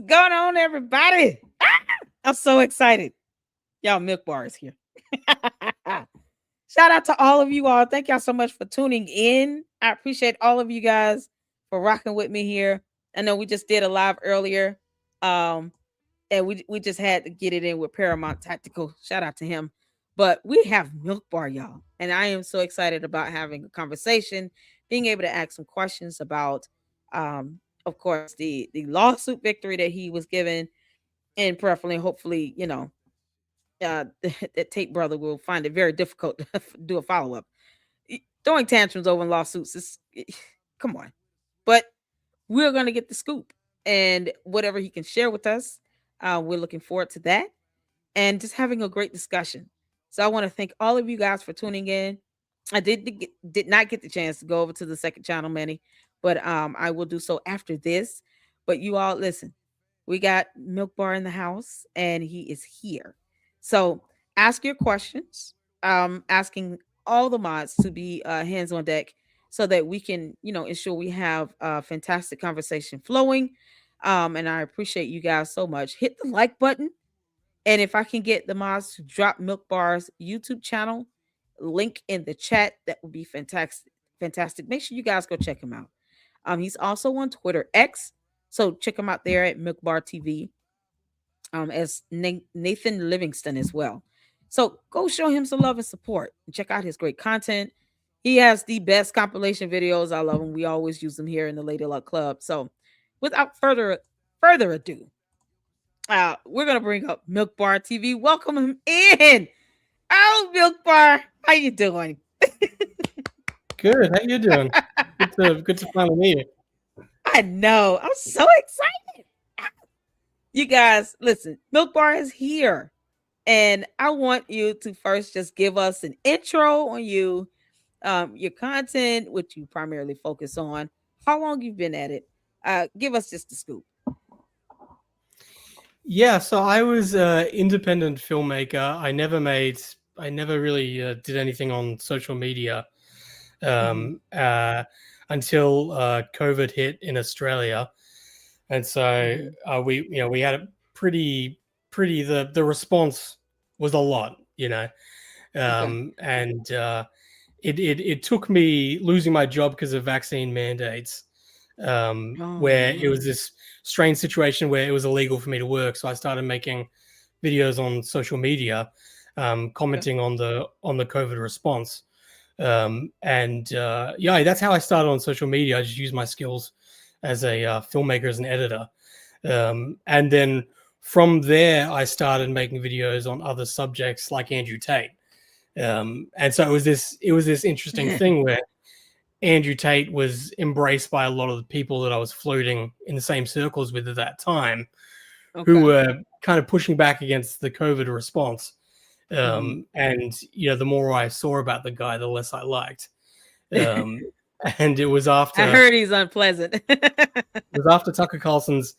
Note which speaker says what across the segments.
Speaker 1: going on, everybody? I'm so excited. Y'all, Milk Bar is here. Shout out to all of you all. Thank y'all so much for tuning in. I appreciate all of you guys for rocking with me here. I know we just did a live earlier. And we just had to get it in with Paramount Tactical. Shout out to him. But we have Milk Bar, y'all. And I am so excited about having a conversation, being able to ask some questions about of course, the lawsuit victory that he was given, and preferably, hopefully, that Tate brother will find it very difficult to do a follow up. Throwing tantrums over lawsuits is, come on, but we're gonna get the scoop and whatever he can share with us. We're looking forward to that and just having a great discussion. So I want to thank all of you guys for tuning in. I did not get the chance to go over to the second channel, Manny, but I will do so after this. But you all listen, we got Milk Bar in the house and he is here. So ask your questions. Asking all the mods to be hands on deck so that we can, ensure we have a fantastic conversation flowing. And I appreciate you guys so much. Hit the like button. And if I can get the mods to drop Milk Bar's YouTube channel link in the chat, that would be fantastic. Fantastic. Make sure you guys go check him out. He's also on Twitter X, so check him out there at MilkBarTV. As Nathan Livingston as well. So go show him some love and support and check out his great content. He has the best compilation videos. I love them. We always use them here in the Lady Luck Club. So without further ado, we're gonna bring up Milk Bar TV. Welcome him in. Oh, Milk Bar, how you doing?
Speaker 2: Good. How you doing? Good to finally meet you.
Speaker 1: I know. I'm so excited. You guys, listen. Milk Bar is here, and I want you to first just give us an intro on you, your content, what you primarily focus on, how long you've been at it. Give us just the scoop.
Speaker 2: Yeah, so I was an independent filmmaker. I never really did anything on social media until COVID hit in Australia, and so we had a pretty the response was a lot, and it took me losing my job because of vaccine mandates. Where it was this strange situation where it was illegal for me to work, so I started making videos on social media, commenting on the COVID response, that's how I started on social media. I just used my skills as a filmmaker, as an editor, and then from there I started making videos on other subjects like Andrew Tate, and so it was this interesting thing where Andrew Tate was embraced by a lot of the people that I was floating in the same circles with at that time, who were kind of pushing back against the COVID response. And, the more I saw about the guy, the less I liked. And it was after...
Speaker 1: I heard he's unpleasant.
Speaker 2: It was after Tucker Carlson's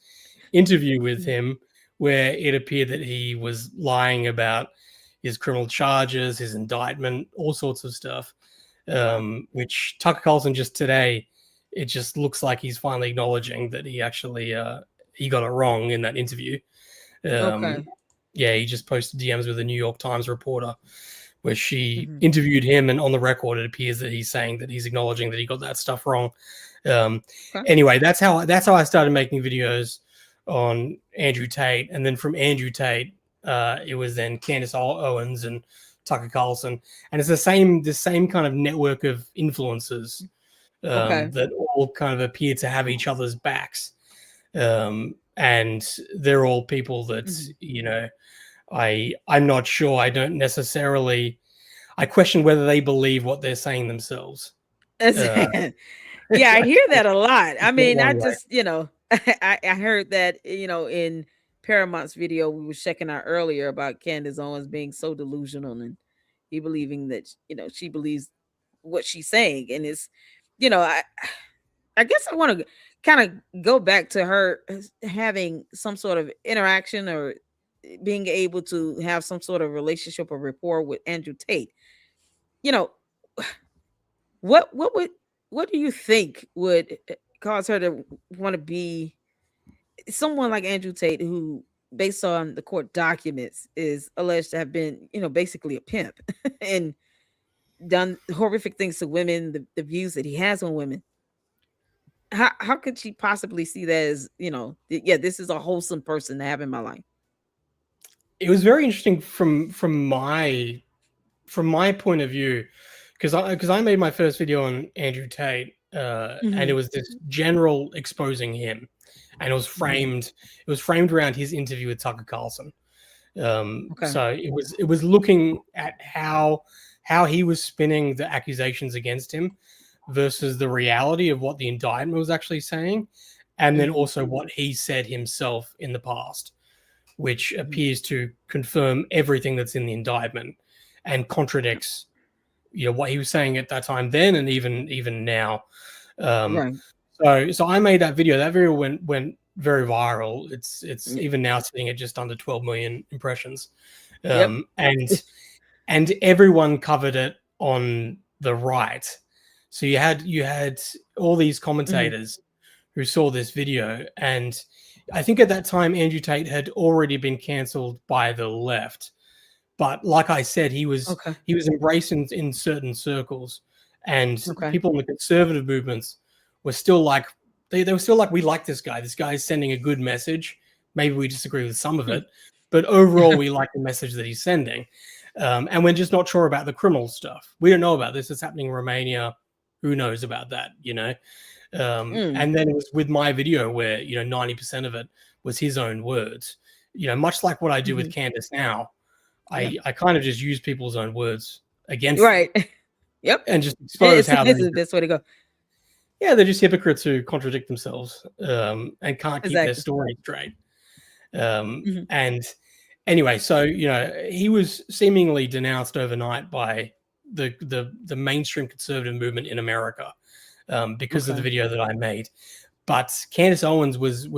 Speaker 2: interview with him where it appeared that he was lying about his criminal charges, his indictment, all sorts of stuff. Which Tucker Carlson just today, it just looks like he's finally acknowledging that he actually he got it wrong in that interview. Yeah, he just posted DMs with a New York Times reporter where she interviewed him, and on the record it appears that he's saying that he's acknowledging that he got that stuff wrong. Anyway, that's how I started making videos on Andrew Tate, and then from Andrew Tate, it was then Candace Owens and Tucker Carlson, and it's the same kind of network of influencers that all kind of appear to have each other's backs, and they're all people that I'm not sure. I don't necessarily. I question whether they believe what they're saying themselves.
Speaker 1: Yeah, I hear that a lot. I mean, I just I heard that in Paramount's video we were checking out earlier about Candace Owens being so delusional and he believing that she believes what she's saying, and it's I guess I want to kind of go back to her having some sort of interaction or being able to have some sort of relationship or rapport with Andrew Tate. What do you think would cause her to want to be someone like Andrew Tate, who, based on the court documents, is alleged to have been, basically a pimp and done horrific things to women, the views that he has on women. How could she possibly see that as, yeah, this is a wholesome person to have in my life?
Speaker 2: It was very interesting from my point of view, because I made my first video on Andrew Tate, and it was this general exposing him, and it was framed around his interview with Tucker Carlson. So it was looking at how he was spinning the accusations against him versus the reality of what the indictment was actually saying, and then also what he said himself in the past, which appears to confirm everything that's in the indictment and contradicts, what he was saying at that time then and even now.
Speaker 1: Right.
Speaker 2: So I made that video. That video went very viral. It's even now sitting at just under 12 million impressions. And everyone covered it on the right. So you had all these commentators who saw this video, and I think at that time Andrew Tate had already been cancelled by the left. But like I said, he was embraced in certain circles, and people in the conservative movements were still like, they were still like, we like this guy. This guy is sending a good message. Maybe we disagree with some of it, but overall we like the message that he's sending. And we're just not sure about the criminal stuff. We don't know about this. It's happening in Romania. Who knows about that, And then it was with my video where, 90% of it was his own words, much like what I do with Candace now. I kind of just use people's own words against them.
Speaker 1: Yep.
Speaker 2: And just expose how
Speaker 1: this is the best way to go.
Speaker 2: Yeah, they're just hypocrites who contradict themselves and can't keep their story straight. And anyway, so he was seemingly denounced overnight by the mainstream conservative movement in America because of the video that I made. But Candace Owens was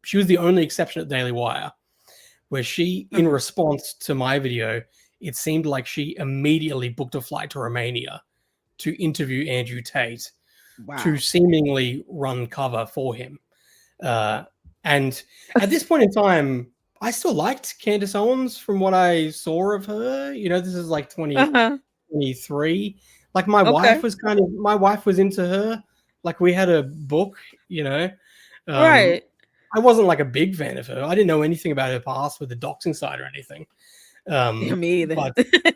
Speaker 2: she was the only exception at Daily Wire, where she, in response to my video, it seemed like she immediately booked a flight to Romania to interview Andrew Tate, to seemingly run cover for him. And at this point in time, I still liked Candace Owens from what I saw of her. This is like 2023. Like my wife was into her. Like we had a book,
Speaker 1: Right.
Speaker 2: I wasn't like a big fan of her. I didn't know anything about her past with the doxing side or anything.
Speaker 1: Me either.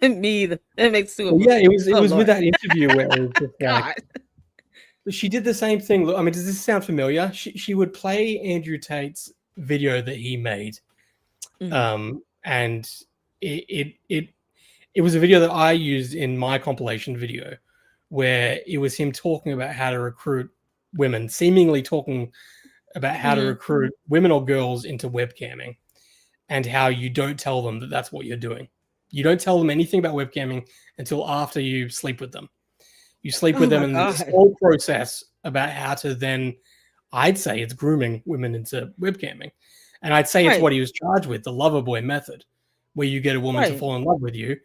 Speaker 1: Me either. That makes two of us.
Speaker 2: Yeah, it was with that interview where it was just like, she did the same thing. I mean, does this sound familiar? She would play Andrew Tate's video that he made, and it was a video that I used in my compilation video, where it was him talking about how to recruit women, seemingly talking about how to recruit women or girls into webcamming, and how you don't tell them that that's what you're doing. You don't tell them anything about webcamming until after you sleep with them. You sleep with them, and this whole process about how to then, I'd say it's grooming women into webcamming. And I'd say it's what he was charged with, the lover boy method, where you get a woman to fall in love with you,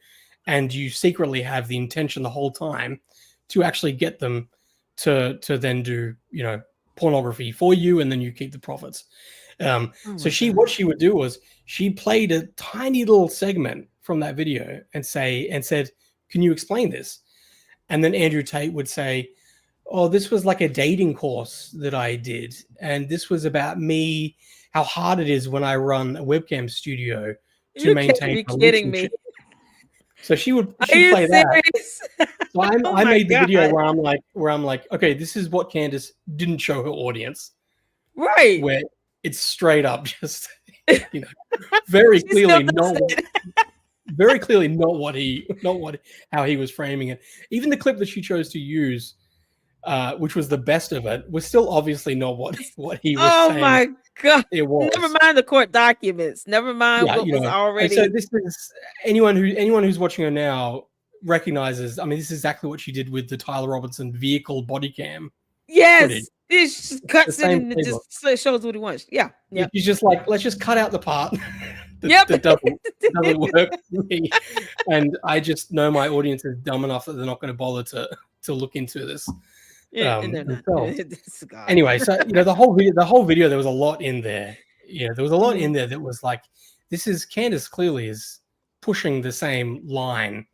Speaker 2: and you secretly have the intention the whole time to actually get them to then do, pornography for you, and then you keep the profits. What she would do was she played a tiny little segment from that video and said, "Can you explain this?" And then Andrew Tate would say, "Oh, this was like a dating course that I did, and this was about me, how hard it is when I run a webcam studio to maintain."
Speaker 1: You're kidding me.
Speaker 2: So she'd play that. So I made the video where I'm like, okay, this is what Candace didn't show her audience.
Speaker 1: Right.
Speaker 2: Where it's straight up just, very clearly not how he was framing it. Even the clip that she chose to use, which was the best of it, was still obviously not what he was saying. Oh my
Speaker 1: God!
Speaker 2: It was.
Speaker 1: Never mind the court documents. Never mind what was already.
Speaker 2: So this is anyone who's watching her now recognizes. I mean, this is exactly what she did with the Tyler Robinson vehicle body cam.
Speaker 1: Yes, it just cuts it and it just shows what he wants. Yeah.
Speaker 2: She's just like, let's just cut out the part that doesn't work for me. And I just know my audience is dumb enough that they're not going to bother to look into this.
Speaker 1: And they're not.
Speaker 2: themselves.
Speaker 1: This God.
Speaker 2: Anyway, so the whole video, there was a lot in there. There was a lot in there that was like, this is Candace clearly is pushing the same line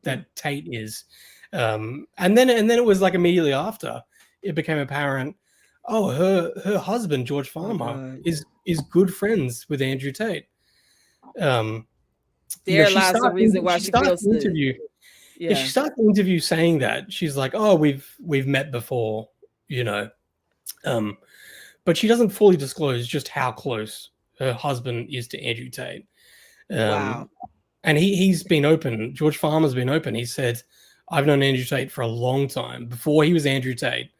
Speaker 2: that Tate is. And then it was like immediately after it became apparent, oh, her husband, George Farmer, is good friends with Andrew Tate.
Speaker 1: There lies the reason why she feels
Speaker 2: the interview. Yeah, she starts the interview saying that. She's like, oh, we've met before, but she doesn't fully disclose just how close her husband is to Andrew Tate.
Speaker 1: Wow.
Speaker 2: And he's been open. George Farmer's been open. He said, I've known Andrew Tate for a long time, before he was Andrew Tate.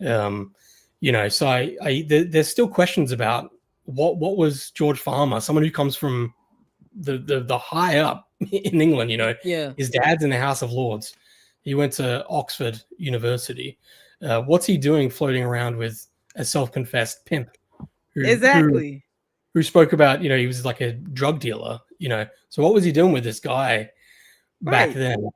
Speaker 2: So there's still questions about what was George Farmer, someone who comes from the high up in England, his dad's in the House of Lords. He went to Oxford University. What's he doing floating around with a self-confessed pimp? Who spoke about, he was like a drug dealer, So what was he doing with this guy back then?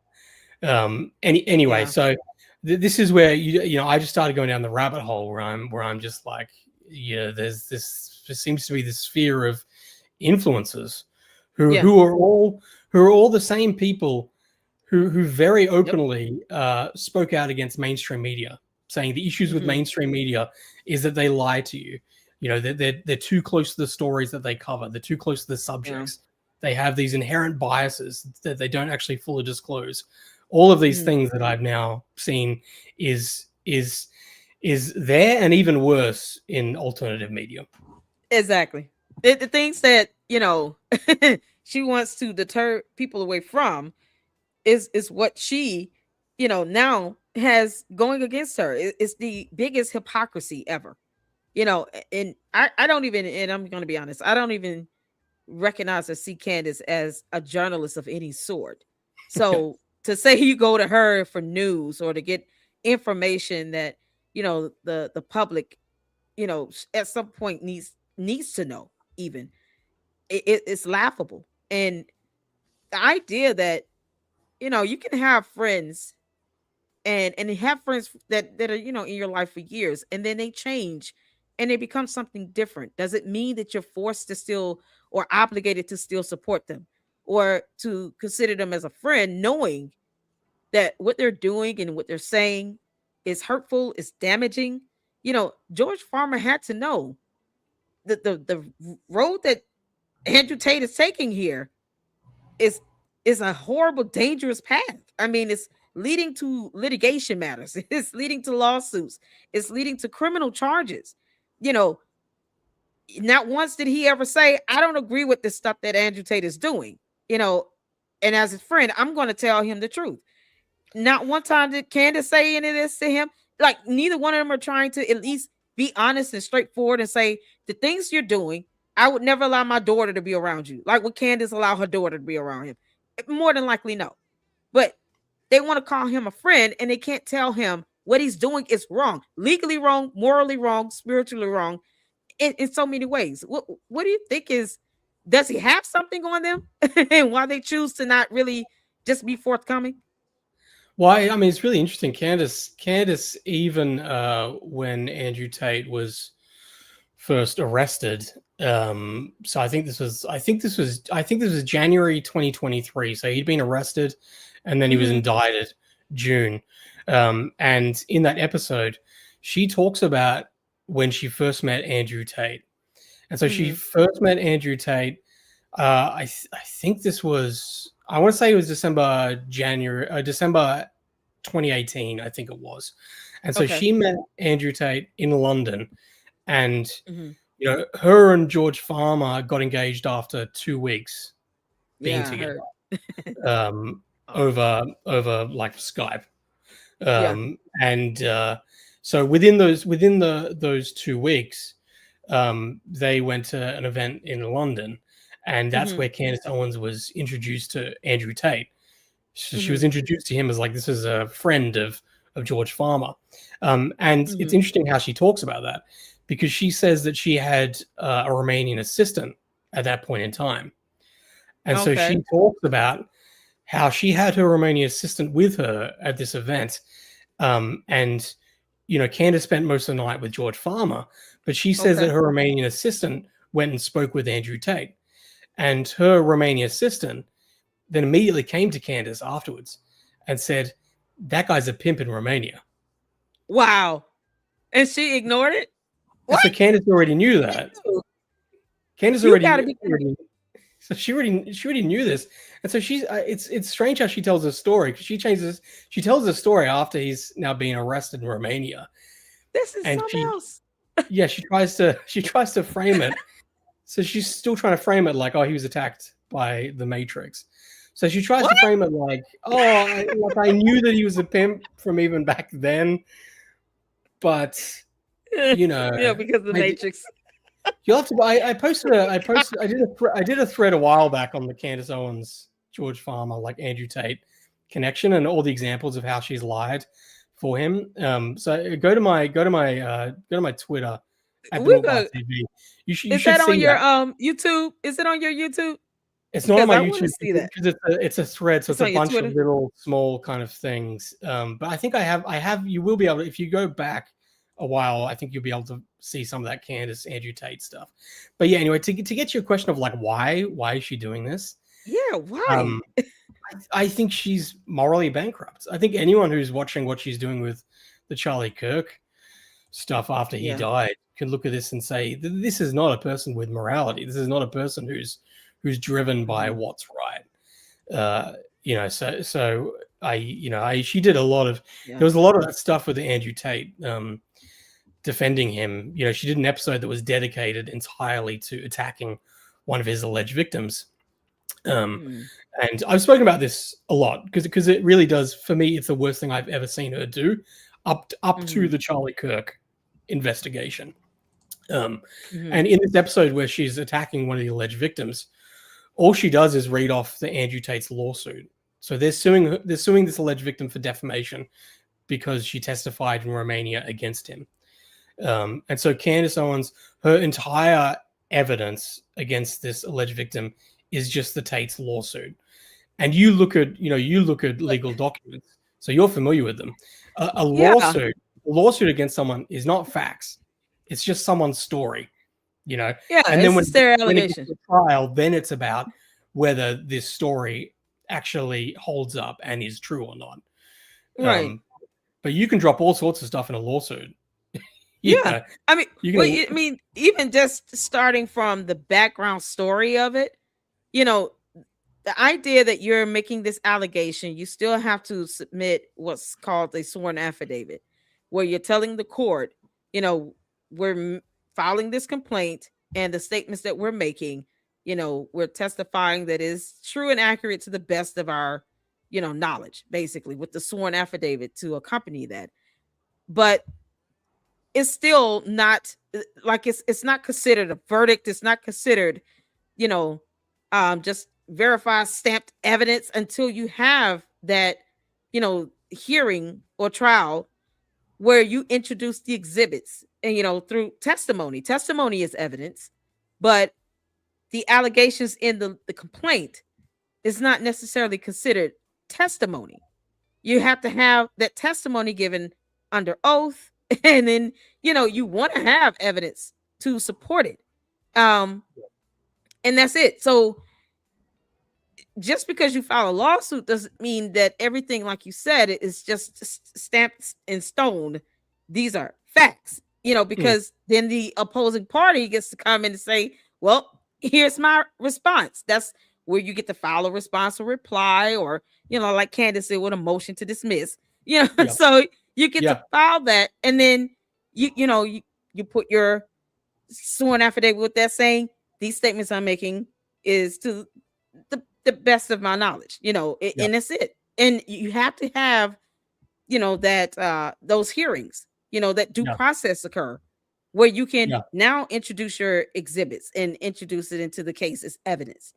Speaker 2: Anyway, so this is where, I just started going down the rabbit hole where I'm just like, there seems to be this sphere of influencers who are all the same people who very openly spoke out against mainstream media, saying the issues with mainstream media is that they lie to you. They're too close to the stories that they cover. They're too close to the subjects. They have these inherent biases that they don't actually fully disclose. All of these things that I've now seen is there, and even worse in alternative media.
Speaker 1: Exactly. The things that she wants to deter people away from is what she now has going against her. It's the biggest hypocrisy ever. And I don't even, and I'm going to be honest, I don't even recognize or see Candace as a journalist of any sort. So to say you go to her for news or to get information that, the public, at some point needs to know, even, it's laughable. And the idea that, you can have friends and have friends that are, in your life for years, and then they change and they become something different. Does it mean that you're forced to still, or obligated to still support them, or to consider them as a friend, knowing that what they're doing and what they're saying is hurtful, is damaging? George Farmer had to know that the road that Andrew Tate is taking here is a horrible, dangerous path. I mean, it's leading to litigation matters. It's leading to lawsuits. It's leading to criminal charges. Not once did he ever say, I don't agree with this stuff that Andrew Tate is doing, and as his friend, I'm going to tell him the truth. Not one time did Candace say any of this to him. Like, neither one of them are trying to at least be honest and straightforward and say, the things you're doing, I would never allow my daughter to be around you. Like, would Candace allow her daughter to be around him? More than likely, no. But they want to call him a friend, and they can't tell him what he's doing is wrong, legally wrong, morally wrong, spiritually wrong, in so many ways. What do you think does he have something on them? And why they choose to not really just be forthcoming?
Speaker 2: Well, I mean, it's really interesting. Candace, even when Andrew Tate was first arrested, so I think this was January 2023. So he'd been arrested, and then he was indicted June. And in that episode, she talks about when she first met Andrew Tate. And so she first met Andrew Tate. I think this was, I want to say it was December 2018, I think it was. And so she met Andrew Tate in London, and her and George Farmer got engaged after 2 weeks being together, over like Skype. So within those 2 weeks, they went to an event in London, and that's where Candace Owens was introduced to Andrew Tate. So she was introduced to him as like, this is a friend of George Farmer. And it's interesting how she talks about that, because she says that she had a Romanian assistant at that point in time. And so she talks about how she had her Romanian assistant with her at this event. And Candace spent most of the night with George Farmer, but she says that her Romanian assistant went and spoke with Andrew Tate. And her Romanian assistant then immediately came to Candace afterwards and said, that guy's a pimp in Romania.
Speaker 1: Wow. And she ignored it?
Speaker 2: So Candace already knew that. Candace already so she already knew this. And so it's strange how she tells the story, because she tells the story after he's now being arrested in Romania.
Speaker 1: This is something else.
Speaker 2: Yeah, she tries to frame it. So she's still trying to frame it like, oh, he was attacked by the Matrix. So she tries to frame it like, oh, I knew that he was a pimp from even back then, but
Speaker 1: yeah, because of the Matrix.
Speaker 2: You'll have to. I did a thread a while back on the Candace Owens, George Farmer, like Andrew Tate connection, and all the examples of how she's lied for him. So go to my Twitter at MilkBarTV.
Speaker 1: Is that on your YouTube? Is it on your YouTube?
Speaker 2: It's not on my YouTube because it's a thread, so it's a bunch of little small kind of things. But I think I have. You will be able to, if you go back a while, I think you'll be able to see some of that Candace, Andrew Tate stuff. But yeah, anyway, to get to your question of like why is she doing this?
Speaker 1: Yeah, why?
Speaker 2: I think she's morally bankrupt. I think anyone who's watching what she's doing with the Charlie Kirk stuff after he died can look at this and say, this is not a person with morality. This is not a person who's driven by what's right. She did a lot of, there was a lot of that stuff with Andrew Tate defending him. She did an episode that was dedicated entirely to attacking one of his alleged victims. And I've spoken about this a lot because it really does, for me, it's the worst thing I've ever seen her do up to the Charlie Kirk investigation. And in this episode where she's attacking one of the alleged victims, all she does is read off the Andrew Tate's lawsuit. So they're suing this alleged victim for defamation because she testified in Romania against him. And so Candace Owens, her entire evidence against this alleged victim is just the Tate's lawsuit. And you look at legal documents, so you're familiar with them. A lawsuit against someone is not facts. It's just someone's story, Yeah,
Speaker 1: and then when it gets
Speaker 2: to trial, then it's about whether this story actually holds up and is true or not.
Speaker 1: Right.
Speaker 2: But you can drop all sorts of stuff in a lawsuit.
Speaker 1: I mean, even just starting from the background story of it, the idea that you're making this allegation, you still have to submit what's called a sworn affidavit, where you're telling the court, we're filing this complaint and the statements that we're making, we're testifying that is true and accurate to the best of our, knowledge, basically, with the sworn affidavit to accompany that. But it's still not like it's not considered a verdict. It's not considered, just verified stamped evidence until you have that, hearing or trial where you introduce the exhibits and, through testimony. Testimony is evidence, but the allegations in the complaint is not necessarily considered testimony. You have to have that testimony given under oath, and then, you want to have evidence to support it. And that's it. So just because you file a lawsuit doesn't mean that everything, like you said, is just stamped in stone. These are facts, because then the opposing party gets to come in and say, well, here's my response. That's where you get to file a response or reply, or, like Candace said, with a motion to dismiss, so you get to file that. And then you put your sworn affidavit with that saying, these statements I'm making is to the best of my knowledge, and that's it. And you have to have, that those hearings, that due process occur where you can now introduce your exhibits and introduce it into the case as evidence.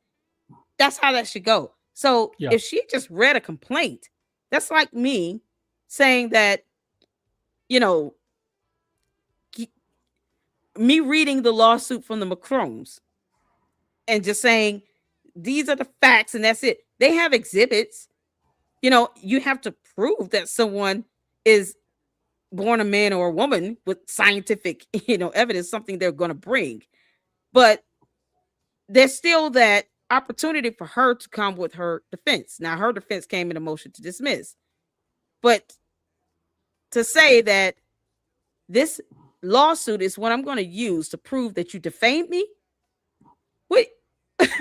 Speaker 1: That's how that should go. So if she just read a complaint, that's like me saying that, me reading the lawsuit from the Macrones and just saying, these are the facts and that's it. They have exhibits. You have to prove that someone is born a man or a woman with scientific, evidence, something they're going to bring. But there's still that opportunity for her to come with her defense. Now, her defense came in a motion to dismiss. But to say that this lawsuit is what I'm going to use to prove that you defamed me, what,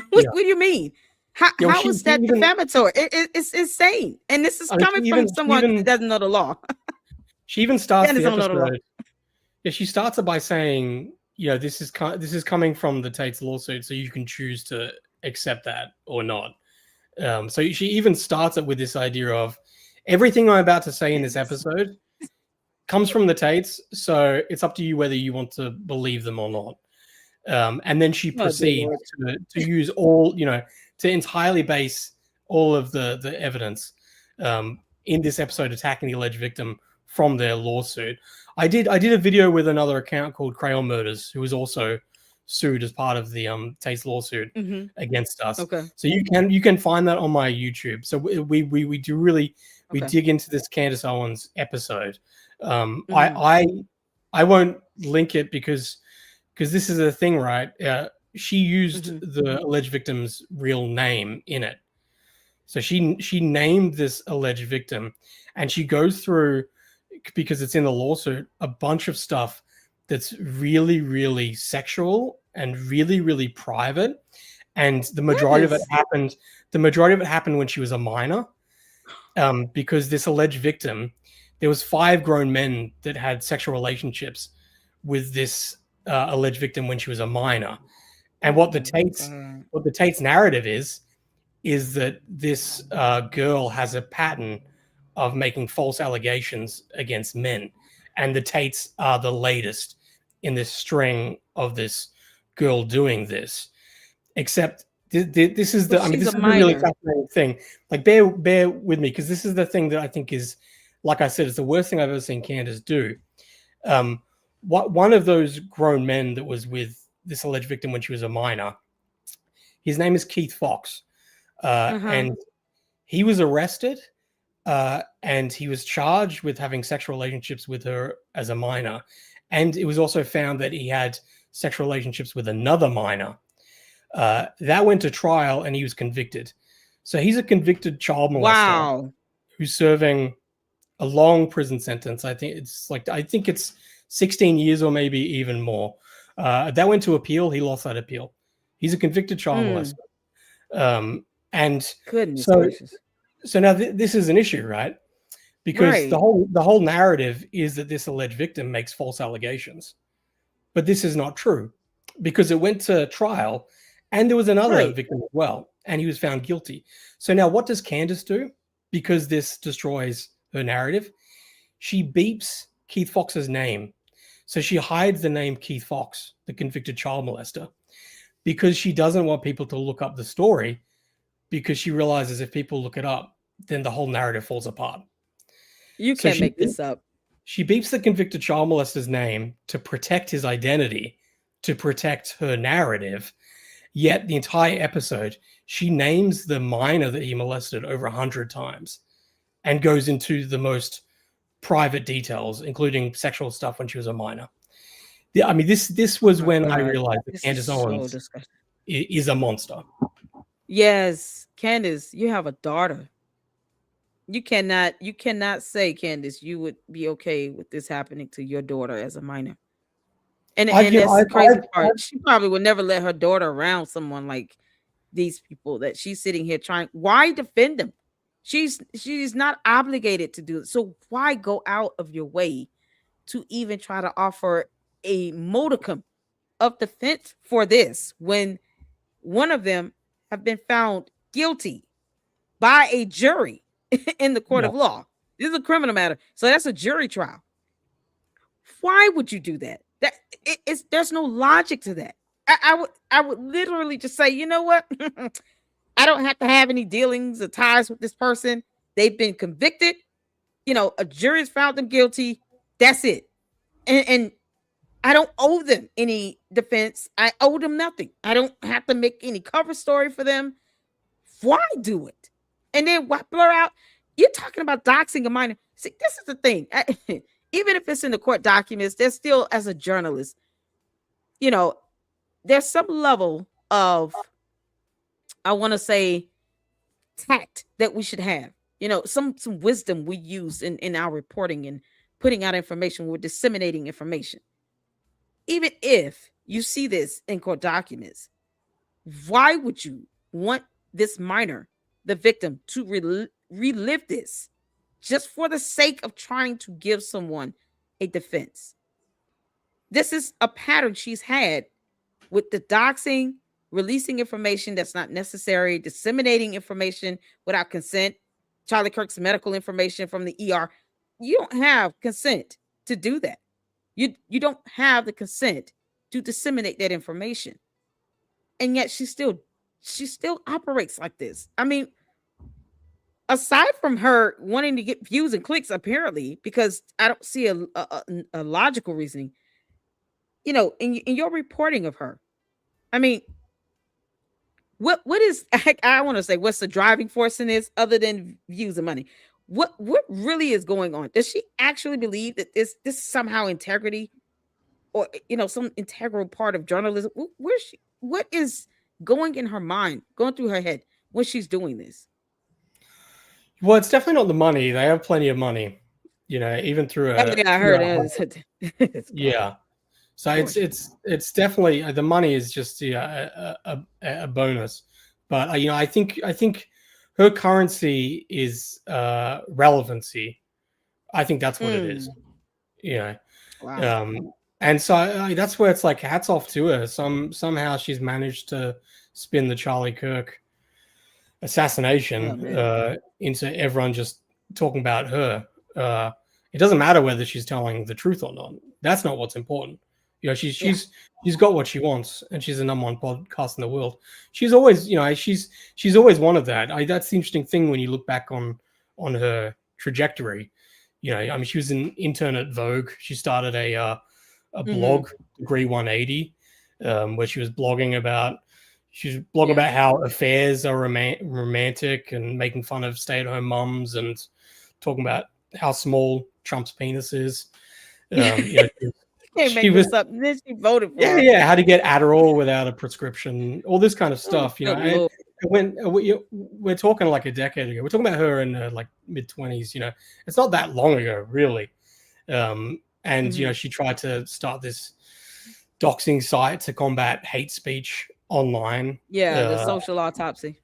Speaker 1: what do you mean? How is that defamatory? It's insane. And this is coming from someone that doesn't know the law.
Speaker 2: She even starts the episode. Yeah, she starts it by saying, this is coming from the Tate's lawsuit, so you can choose to accept that or not. So she even starts it with this idea of everything I'm about to say in this episode comes from the Tates, so it's up to you whether you want to believe them or not. And then she proceeds to use all, to entirely base all of the evidence in this episode attacking the alleged victim from their lawsuit. I did a video with another account called Crayon Murders, who was also sued as part of the Tate's lawsuit against us. Okay. So you can find that on my YouTube. So we do really dig into this Candace Owens episode. I won't link it because this is a thing, right? She used the alleged victim's real name in it. So she named this alleged victim, and she goes through, because it's in the lawsuit, a bunch of stuff that's really, really sexual and really, really private. And the majority of it happened. The majority of it happened when she was a minor, because this alleged victim, there was 5 grown men that had sexual relationships with this alleged victim when she was a minor. And what the Tate's narrative is that this girl has a pattern of making false allegations against men, and the Tates are the latest in this string of this girl doing this. Except this is the this is a really fascinating thing. Like, bear with me, because this is the thing that I think is, like I said, it's the worst thing I've ever seen Candace do. One of those grown men that was with this alleged victim when she was a minor, his name is Keith Fox, and he was arrested. And he was charged with having sexual relationships with her as a minor. And it was also found that he had sexual relationships with another minor. That went to trial, and he was convicted. So he's a convicted child molester who's serving a long prison sentence. I think it's 16 years or maybe even more. That went to appeal. He lost that appeal. He's a convicted child molester. And
Speaker 1: goodness gracious.
Speaker 2: So now this is an issue, right? Because the whole narrative is that this alleged victim makes false allegations, but this is not true, because it went to trial, and there was another victim as well, and he was found guilty. So now what does Candace do? Because this destroys her narrative, she beeps Keith Fox's name. So she hides the name Keith Fox, the convicted child molester, because she doesn't want people to look up the story, because she realizes if people look it up, then the whole narrative falls apart.
Speaker 1: You can't make this up.
Speaker 2: She beeps the convicted child molester's name to protect his identity, to protect her narrative. Yet the entire episode, she names the minor that he molested over 100 times and goes into the most private details, including sexual stuff when she was a minor. I mean, this was when I realized that Candace Owens is a monster.
Speaker 1: Yes, Candace, you have a daughter. You cannot say, Candace, you would be okay with this happening to your daughter as a minor. And that's the crazy part. She probably would never let her daughter around someone like these people that she's sitting here trying. Why defend them? She's not obligated to do it. So why go out of your way to even try to offer a modicum of defense for this, when one of them have been found guilty by a jury in the court of law? This is a criminal matter, so that's a jury trial. Why would you do that? There's no logic to that. I would literally just say, you know what? I don't have to have any dealings or ties with this person. They've been convicted. A jury's found them guilty. That's it. And I don't owe them any defense. I owe them nothing. I don't have to make any cover story for them. Why do it? And then blur out, you're talking about doxing a minor. See, this is the thing. even if it's in the court documents, there's still, as a journalist, you know, there's some level of, I want to say, tact that we should have. You know, some wisdom we use in our reporting and putting out information. We're disseminating information. Even if you see this in court documents, why would you want this minor, the victim, to relive this just for the sake of trying to give someone a defense? This is a pattern she's had with the doxing, releasing information that's not necessary, disseminating information without consent, Charlie Kirk's medical information from the ER. You don't have consent to do that. You don't have the consent to disseminate that information. And yet she still operates like this. I mean, aside from her wanting to get views and clicks, apparently, because I don't see a logical reasoning, you know, in your reporting of her. I mean, what is I want to say what's the driving force in this other than views and money? What really is going on? Does she actually believe that this is somehow integrity, or you know, some integral part of journalism? Where's she? What is going in her mind, going through her head when she's doing this?
Speaker 2: Well, it's definitely not the money. They have plenty of money, you know, even through a.
Speaker 1: Yeah, I heard it.
Speaker 2: Yeah. So it's definitely the money is just a bonus, but you know, I think her currency is relevancy. I think that's what it is. You know,
Speaker 1: wow.
Speaker 2: And so that's where it's like hats off to her. Somehow she's managed to spin the Charlie Kirk assassination into everyone just talking about her. It doesn't matter whether she's telling the truth or not. That's not what's important. You know, she's got what she wants, and she's the number one podcast in the world. She's always, you know, she's always wanted that. That's the interesting thing when you look back on her trajectory. You know, I mean, she was an intern at Vogue. She started a blog, Degree 180, where she was blogging about about how affairs are romantic and making fun of stay-at-home moms and talking about how small Trump's penis is. You know,
Speaker 1: she was up. Then she voted for her.
Speaker 2: Yeah, how to get Adderall without a prescription, all this kind of stuff. You know, when we're talking like a decade ago, we're talking about her in her like mid-20s. You know, it's not that long ago, really. And you know, she tried to start this doxing site to combat hate speech online.
Speaker 1: Yeah, the social autopsy.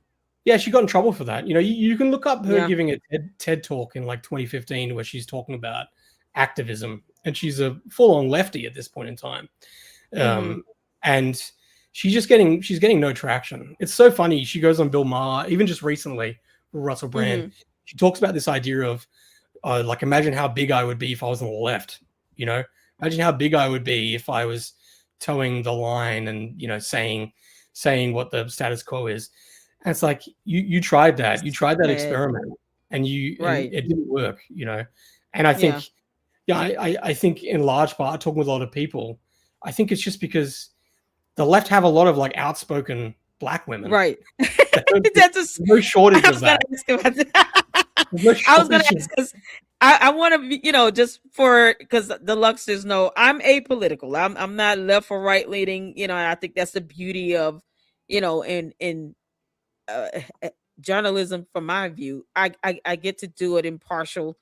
Speaker 2: Yeah, she got in trouble for that. You know, you can look up her giving a TED talk in like 2015 where she's talking about activism, and she's a full-on lefty at this point in time. And she's getting no traction. It's so funny. She goes on Bill Maher, even just recently, Russell Brand. She talks about this idea of like, imagine how big I would be if I was on the left. You know, imagine how big I would be if I was towing the line and, you know, saying what the status quo is. And it's like, you tried that. You tried that experiment, and and it didn't work, you know. And I think, I think in large part, talking with a lot of people, I think it's just because the left have a lot of like outspoken black women.
Speaker 1: Right.
Speaker 2: That's no shortage of that.
Speaker 1: I was going to ask because I want to be, you know, just for, because the Lucksters know I'm apolitical. I'm not left or right leaning, you know, and I think that's the beauty of, you know, in journalism. From my view, I get to do it impartial,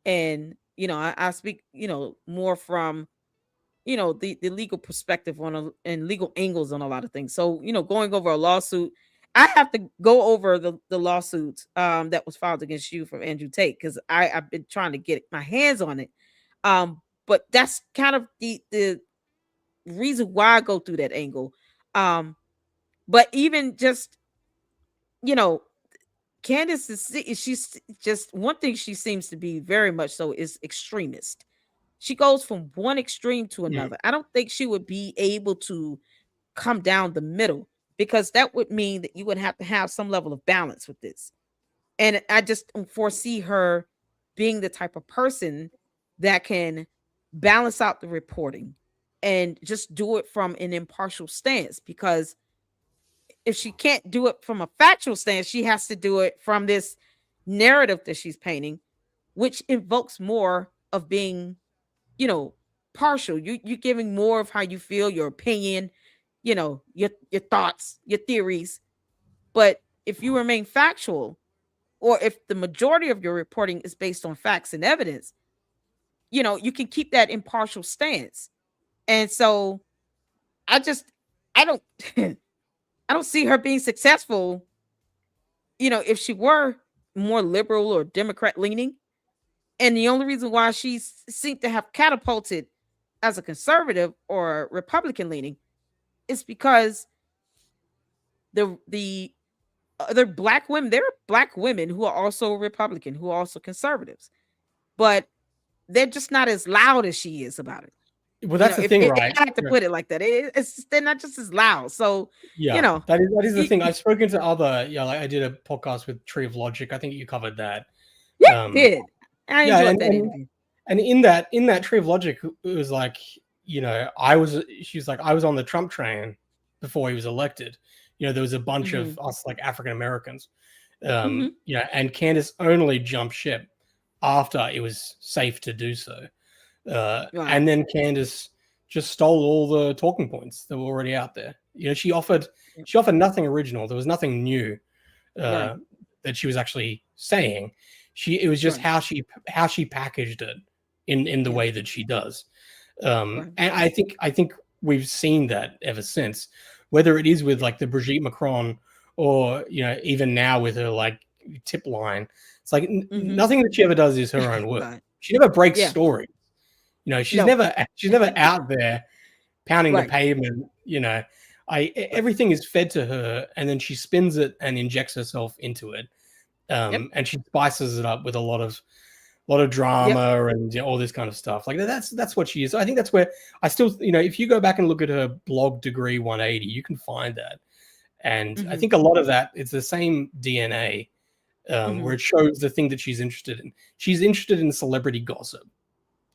Speaker 1: and you know, I speak, you know, more from, you know, the legal perspective and legal angles on a lot of things. So, you know, going over a lawsuit, I have to go over the lawsuit that was filed against you from Andrew Tate, because I've been trying to get my hands on it. But that's kind of the reason why I go through that angle. But even just, you know, Candace she's just one thing she seems to be very much so is extremist. She goes from one extreme to another. I don't think she would be able to come down the middle, because that would mean that you would have to have some level of balance with this. And I just don't foresee her being the type of person that can balance out the reporting and just do it from an impartial stance, because if she can't do it from a factual stance, she has to do it from this narrative that she's painting, which invokes more of being you know, partial. You're giving more of how you feel, your opinion, your thoughts, your theories. But if you remain factual, or if the majority of your reporting is based on facts and evidence, you can keep that impartial stance. And so I just I don't I don't see her being successful, if she were more liberal or Democrat leaning. And the only reason why she seemed to have catapulted as a conservative or Republican leaning is because the other black women, there are black women who are also Republican, who are also conservatives, but they're just not as loud as she is about it.
Speaker 2: Well, that's the
Speaker 1: If,
Speaker 2: thing,
Speaker 1: if
Speaker 2: right?
Speaker 1: I have to put it like that, they're not just as loud. So, you
Speaker 2: Yeah,
Speaker 1: know,
Speaker 2: that is the
Speaker 1: y-
Speaker 2: thing. I've spoken to other, like I did a podcast with Tree of Logic. I think you covered that.
Speaker 1: yeah,
Speaker 2: Um,
Speaker 1: did. I
Speaker 2: yeah,
Speaker 1: enjoyed that interview.
Speaker 2: and in that Tree of Logic, it was like, she's like, I was on the Trump train before he was elected. There was a bunch
Speaker 1: Hmm.
Speaker 2: of us like African Americans,
Speaker 1: Hmm.
Speaker 2: and Candace only jumped ship after it was safe to do so.
Speaker 1: Right.
Speaker 2: And then Candace just stole all the talking points that were already out there. She offered
Speaker 1: Yep.
Speaker 2: nothing original. There was nothing new
Speaker 1: Right.
Speaker 2: that she was actually saying. It was just
Speaker 1: Right.
Speaker 2: how she packaged it in the
Speaker 1: Yeah.
Speaker 2: way that she does.
Speaker 1: Right.
Speaker 2: And I think we've seen that ever since, whether it is with like the Brigitte Macron, or even now with her like tip line. It's like
Speaker 1: Hmm.
Speaker 2: nothing that she ever does is her own work.
Speaker 1: Right.
Speaker 2: She never breaks
Speaker 1: Yeah.
Speaker 2: story. She's
Speaker 1: No.
Speaker 2: never out there pounding the
Speaker 1: Right.
Speaker 2: pavement. Everything is fed to her, and then she spins it and injects herself into it.
Speaker 1: Yep.
Speaker 2: And she spices it up with a lot of
Speaker 1: Yep.
Speaker 2: drama and all this kind of stuff. Like that's what she is. I think that's where I still, if you go back and look at her blog Degree 180, you can find that. And I
Speaker 1: Hmm.
Speaker 2: think a lot of that, it's the same DNA,
Speaker 1: Hmm.
Speaker 2: where it shows the thing that she's interested in. She's interested in celebrity gossip.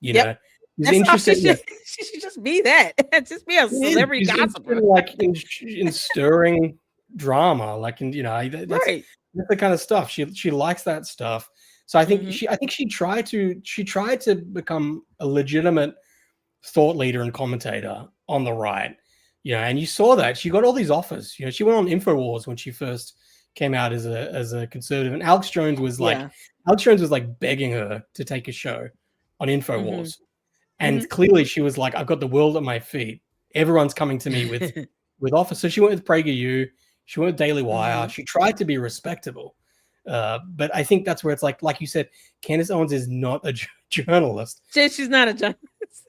Speaker 2: You
Speaker 1: Yep.
Speaker 2: know, she's
Speaker 1: That's all she
Speaker 2: interested in
Speaker 1: should. She should just be that. Just be a celebrity
Speaker 2: she's interested
Speaker 1: gossiper.
Speaker 2: in like in stirring drama, like
Speaker 1: Right.
Speaker 2: that's the kind of stuff she likes that stuff. So
Speaker 1: Hmm.
Speaker 2: I think she tried to become a legitimate thought leader and commentator on the right. And you saw that she got all these offers. She went on InfoWars when she first came out as a conservative, and
Speaker 1: Yeah.
Speaker 2: Alex Jones was like begging her to take a show on
Speaker 1: Hmm.
Speaker 2: InfoWars.
Speaker 1: Hmm.
Speaker 2: And clearly she was like, I've got the world at my feet. Everyone's coming to me with offers. So she went with PragerU. She went with Daily Wire.
Speaker 1: Hmm.
Speaker 2: She tried to be respectable. But I think that's where it's like you said, Candace Owens is not a journalist.
Speaker 1: She's not a journalist.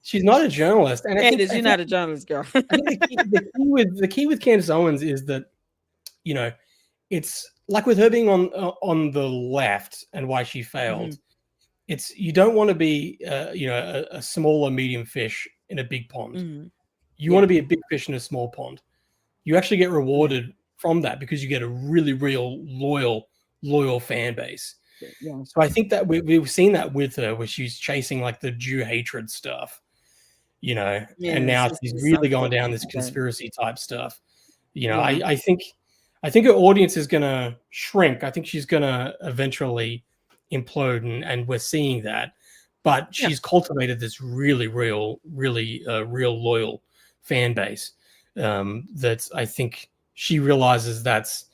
Speaker 2: She's not a journalist. And
Speaker 1: Candace, you're not a journalist, girl.
Speaker 2: I think the key with Candace Owens is that, it's like with her being on the left and why she
Speaker 1: Hmm.
Speaker 2: failed. It's, you don't want to be a small or medium fish in a big pond.
Speaker 1: Hmm.
Speaker 2: You want
Speaker 1: Yeah.
Speaker 2: to be a big fish in a small pond. You actually get
Speaker 1: Yeah.
Speaker 2: rewarded from that because you get a really real loyal fan base.
Speaker 1: Yeah.
Speaker 2: So I think that we've seen that with her, where she's chasing like the Jew hatred stuff,
Speaker 1: Yeah.
Speaker 2: and now she's
Speaker 1: It's
Speaker 2: really going down
Speaker 1: unfortunate
Speaker 2: this
Speaker 1: that.
Speaker 2: conspiracy type stuff.
Speaker 1: Yeah.
Speaker 2: I think her audience is gonna shrink. I think she's gonna eventually implode, and we're seeing that. But
Speaker 1: Yeah.
Speaker 2: she's cultivated this really real loyal fan base, that I think she realizes that's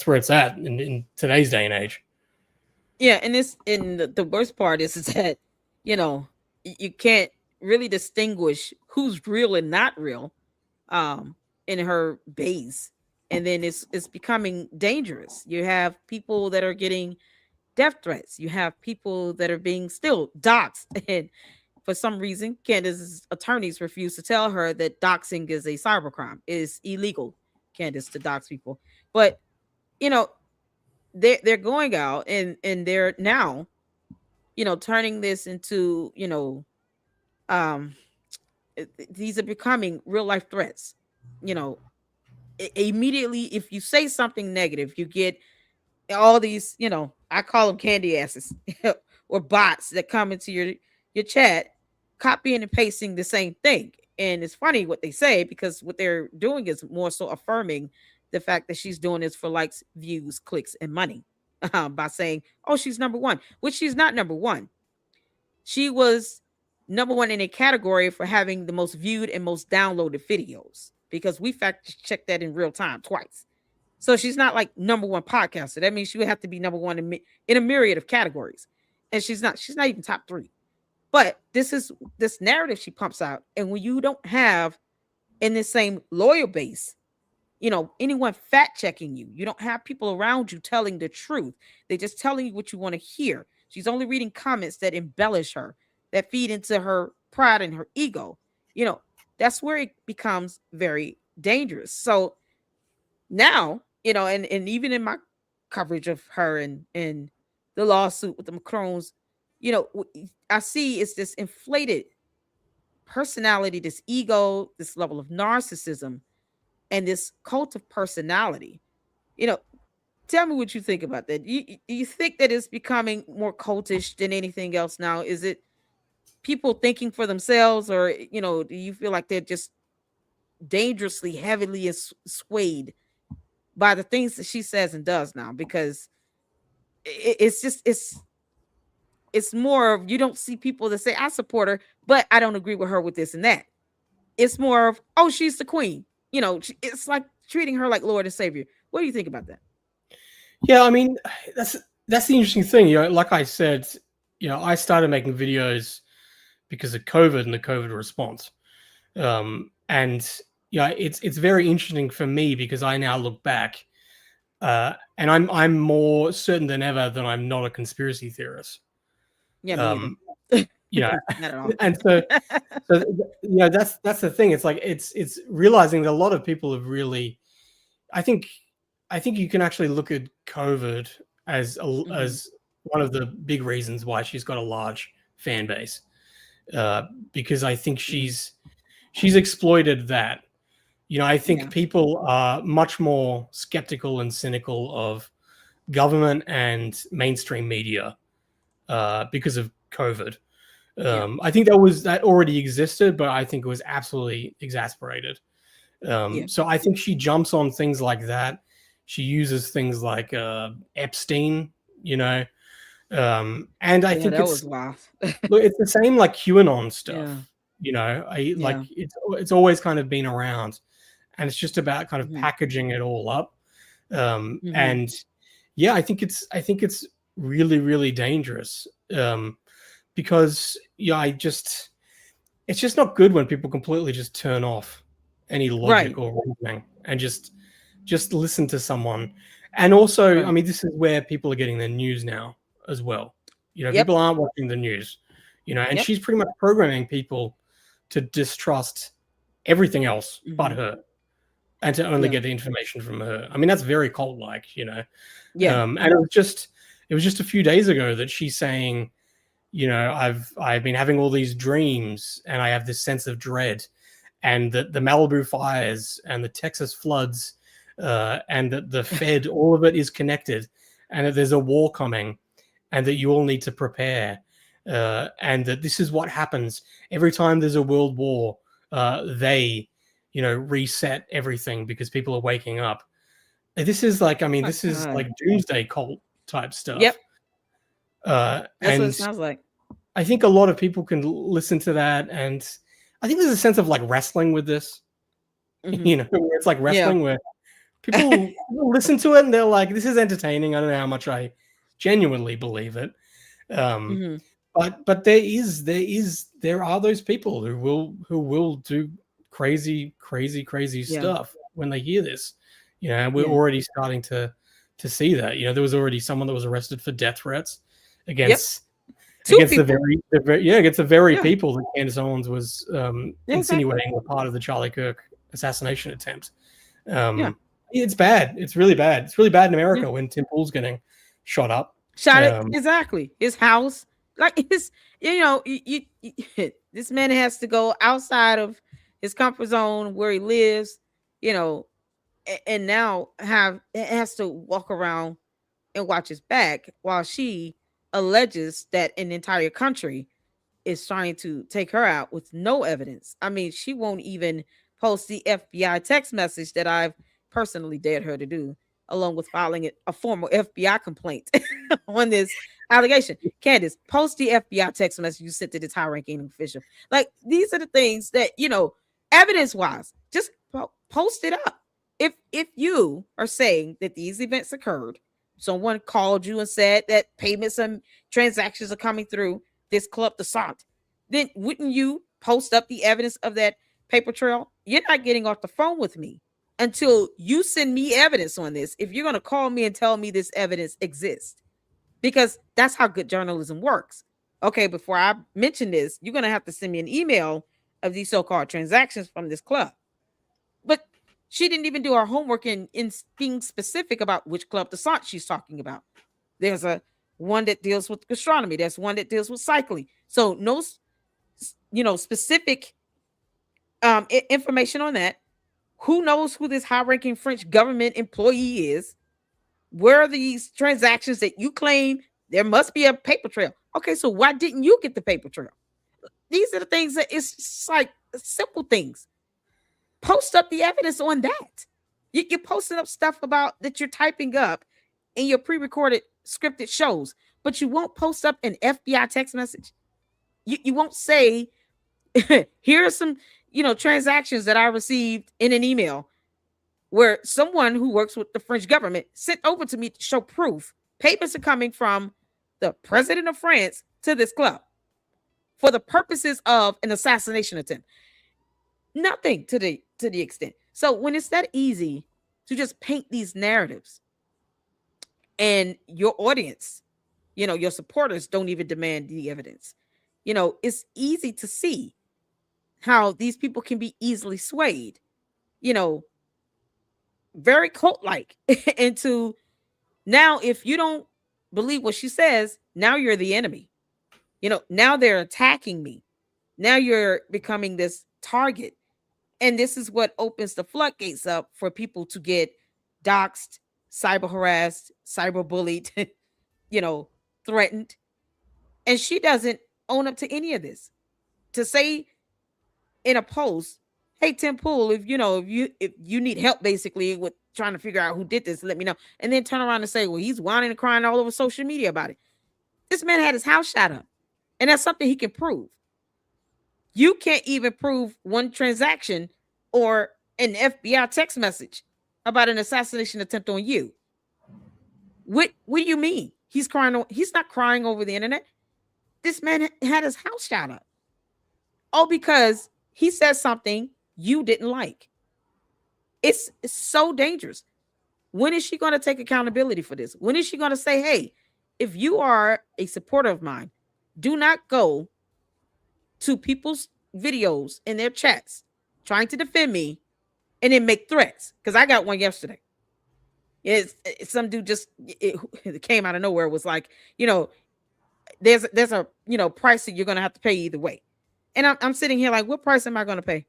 Speaker 2: where it's at in today's day and age.
Speaker 1: Yeah. And the worst part is that, you know, you can't really distinguish who's real and not real, um, in her base. And then it's becoming dangerous. You have people that are getting death threats. You have people that are being still doxxed. And for some reason, Candace's attorneys refuse to tell her that doxing is a cybercrime. It is illegal, Candace, to dox people. But you know, they're going out and they're now, turning this into, um these are becoming real life threats. You know, immediately if you say something negative, you get all these, I call them candy asses or bots that come into your chat, copying and pasting the same thing. And it's funny what they say, because what they're doing is more so affirming the fact that she's doing this for likes, views, clicks, and money, by saying, oh, she's number one, which she's not number one. She was number one in a category for having the most viewed and most downloaded videos because we fact checked that in real time twice. So she's not like number one podcaster. That means she would have to be number one in a myriad of categories. And she's not even top three. But this is this narrative she pumps out. And when you don't have in the same loyal base, anyone fact checking you, you don't have people around you telling the truth. They're just telling you what you want to hear. She's only reading comments that embellish her, that feed into her pride and her ego. That's where it becomes very dangerous. So now, and even in my coverage of her and the lawsuit with the Macrons, I see it's this inflated personality, this ego, this level of narcissism, and this cult of personality. Tell me what you think about that. You think that it's becoming more cultish than anything else now? Is it people thinking for themselves, or do you feel like they're just dangerously heavily swayed by the things that she says and does now? Because it's more of, you don't see people that say, I support her, but I don't agree with her with this and that. It's more of, oh, she's the queen. It's like treating her like Lord and Savior. What do you think about that?
Speaker 2: Yeah, I mean, that's the interesting thing. Like I said, I started making videos because of COVID and the COVID response. And it's very interesting for me because I now look back, and I'm more certain than ever that I'm not a conspiracy theorist.
Speaker 1: Yeah, me either.
Speaker 2: Not at all. And so that's the thing. It's like it's realizing that a lot of people have really, I think you can actually look at COVID as as one of the big reasons why she's got a large fan base, because I think she's exploited that. I think people are much more skeptical and cynical of government and mainstream media because of COVID. I think that already existed, but I think it was absolutely exasperated. So I think she jumps on things like that. She uses things like Epstein, and I think
Speaker 1: was wild.
Speaker 2: Look, it's the same like QAnon stuff. Like it's always kind of been around, and it's just about kind of packaging it all up. And I think it's really, really dangerous. Because it's just not good when people completely just turn off any logic or reasoning and just listen to someone. And also, I mean, this is where people are getting their news now as well. People aren't watching the news, and she's pretty much programming people to distrust everything else but her, and to only get the information from her. I mean, that's very cult-like, and it was just a few days ago that she's saying, I've been having all these dreams and I have this sense of dread, and that the Malibu fires and the Texas floods, and that the Fed, all of it is connected, and that there's a war coming, and that you all need to prepare, and that this is what happens every time there's a world war. They, reset everything because people are waking up. And this is like, this is like doomsday cult type stuff.
Speaker 1: Yep.
Speaker 2: That's
Speaker 1: what it sounds like.
Speaker 2: I think a lot of people can listen to that, and I think there's a sense of like wrestling with this, where it's like wrestling where people listen to it and they're like, this is entertaining. I don't know how much I genuinely believe it. But there are those people who will do crazy stuff when they hear this. We're already starting to see that. There was already someone that was arrested for death threats against the very people that Candace Owens was insinuating were part of the Charlie Kirk assassination attempt. It's bad. It's really bad. It's really bad in America when Tim Pool's getting shot up.
Speaker 1: Exactly. His house, like his, this man has to go outside of his comfort zone where he lives, and now has to walk around and watch his back while she alleges that an entire country is trying to take her out with no evidence. I mean, she won't even post the FBI text message that I've personally dared her to do, along with filing a formal FBI complaint on this allegation. Candace, post the FBI text message you sent to this high-ranking official. Like, these are the things that, evidence-wise, just post it up. If you are saying that these events occurred, someone called you and said that payments and transactions are coming through this club, the Sant, then wouldn't you post up the evidence of that paper trail? You're not getting off the phone with me until you send me evidence on this. If you're going to call me and tell me this evidence exists, because that's how good journalism works. Okay, before I mention this, you're going to have to send me an email of these so-called transactions from this club. But she didn't even do her homework in being specific about which club the Sant she's talking about. There's one that deals with gastronomy. There's one that deals with cycling. So no, specific information on that. Who knows who this high-ranking French government employee is? Where are these transactions that you claim there must be a paper trail? Okay, so why didn't you get the paper trail? These are the things that it's like simple things. Post up the evidence on that. You're posting up stuff about that you're typing up in your pre-recorded scripted shows, but you won't post up an FBI text message. You won't say, here are some, transactions that I received in an email where someone who works with the French government sent over to me to show proof payments are coming from the president of France to this club for the purposes of an assassination attempt. Nothing to the extent. So when it's that easy to just paint these narratives and your audience, your supporters don't even demand the evidence, it's easy to see how these people can be easily swayed, very cult-like into, now if you don't believe what she says, now you're the enemy. Now they're attacking me. Now you're becoming this target. And this is what opens the floodgates up for people to get doxxed, cyber harassed, cyber bullied, threatened. And she doesn't own up to any of this. To say in a post, hey, Tim Pool, if you need help basically with trying to figure out who did this, let me know. And then turn around and say, well, he's whining and crying all over social media about it. This man had his house shot up. And that's something he can prove. You can't even prove one transaction or an FBI text message about an assassination attempt on you. What do you mean? He's crying. He's not crying over the internet. This man had his house shot up. All because he said something you didn't like. It's so dangerous. When is she going to take accountability for this? When is she going to say, hey, if you are a supporter of mine, do not go to people's videos in their chats trying to defend me and then make threats? Because I got one yesterday. It's some dude just it came out of nowhere. It was like, there's a price that you're going to have to pay either way. And I'm sitting here like, what price am I going to pay?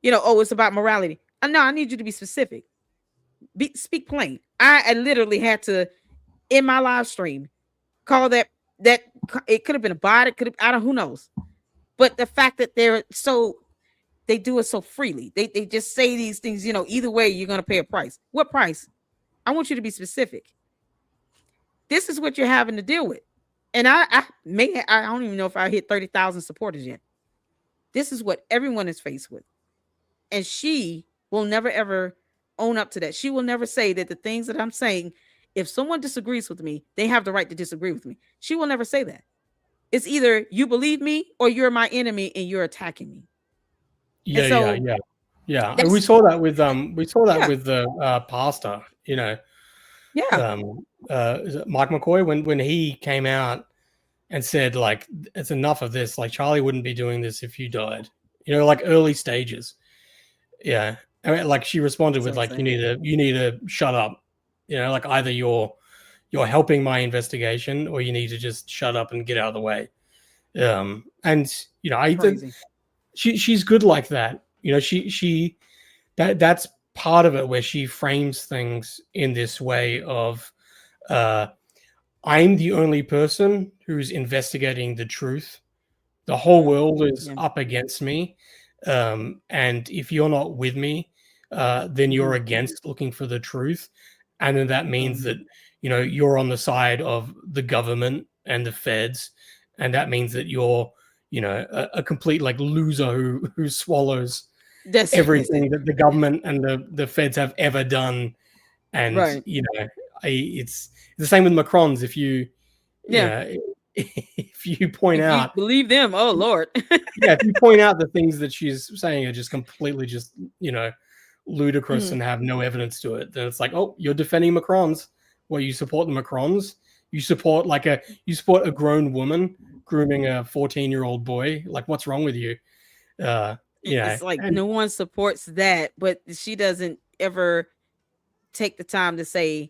Speaker 1: It's about morality. No, I need you to be specific. Speak plain. I literally had to, in my live stream, call that it could have been a bot. It could have, who knows. But the fact that they do it so freely. They just say these things, either way, you're going to pay a price. What price? I want you to be specific. This is what you're having to deal with. And I don't even know if I hit 30,000 supporters yet. This is what everyone is faced with. And she will never, ever own up to that. She will never say that the things that I'm saying, if someone disagrees with me, they have the right to disagree with me. She will never say that. It's either you believe me or you're my enemy and you're attacking me.
Speaker 2: Yeah. And we saw that with with the pastor, is it Mike McCoy when he came out and said, like, it's enough of this. Like, Charlie wouldn't be doing this if you died. Like early stages. Yeah. I mean, like, she responded with like, you need to shut up. Like, either you're helping my investigation or you need to just shut up and get out of the way. She's good like that. That's part of it, where she frames things in this way of, I'm the only person who's investigating the truth. The whole world is up against me. And if you're not with me, then you're against looking for the truth. And then that means that, you're on the side of the government and the feds, and that means that you're, a complete like loser who swallows everything that the government and the feds have ever done. And
Speaker 1: right.
Speaker 2: it's the same with Macrons. If you if you point
Speaker 1: If
Speaker 2: out,
Speaker 1: you believe them, oh Lord.
Speaker 2: if you point out the things that she's saying are just completely just ludicrous and have no evidence to it, then it's like, oh, you're defending Macrons. Well, you support the Macrons. You support a grown woman grooming a 14-year-old boy. Like, what's wrong with you?
Speaker 1: It's like no one supports that, but she doesn't ever take the time to say,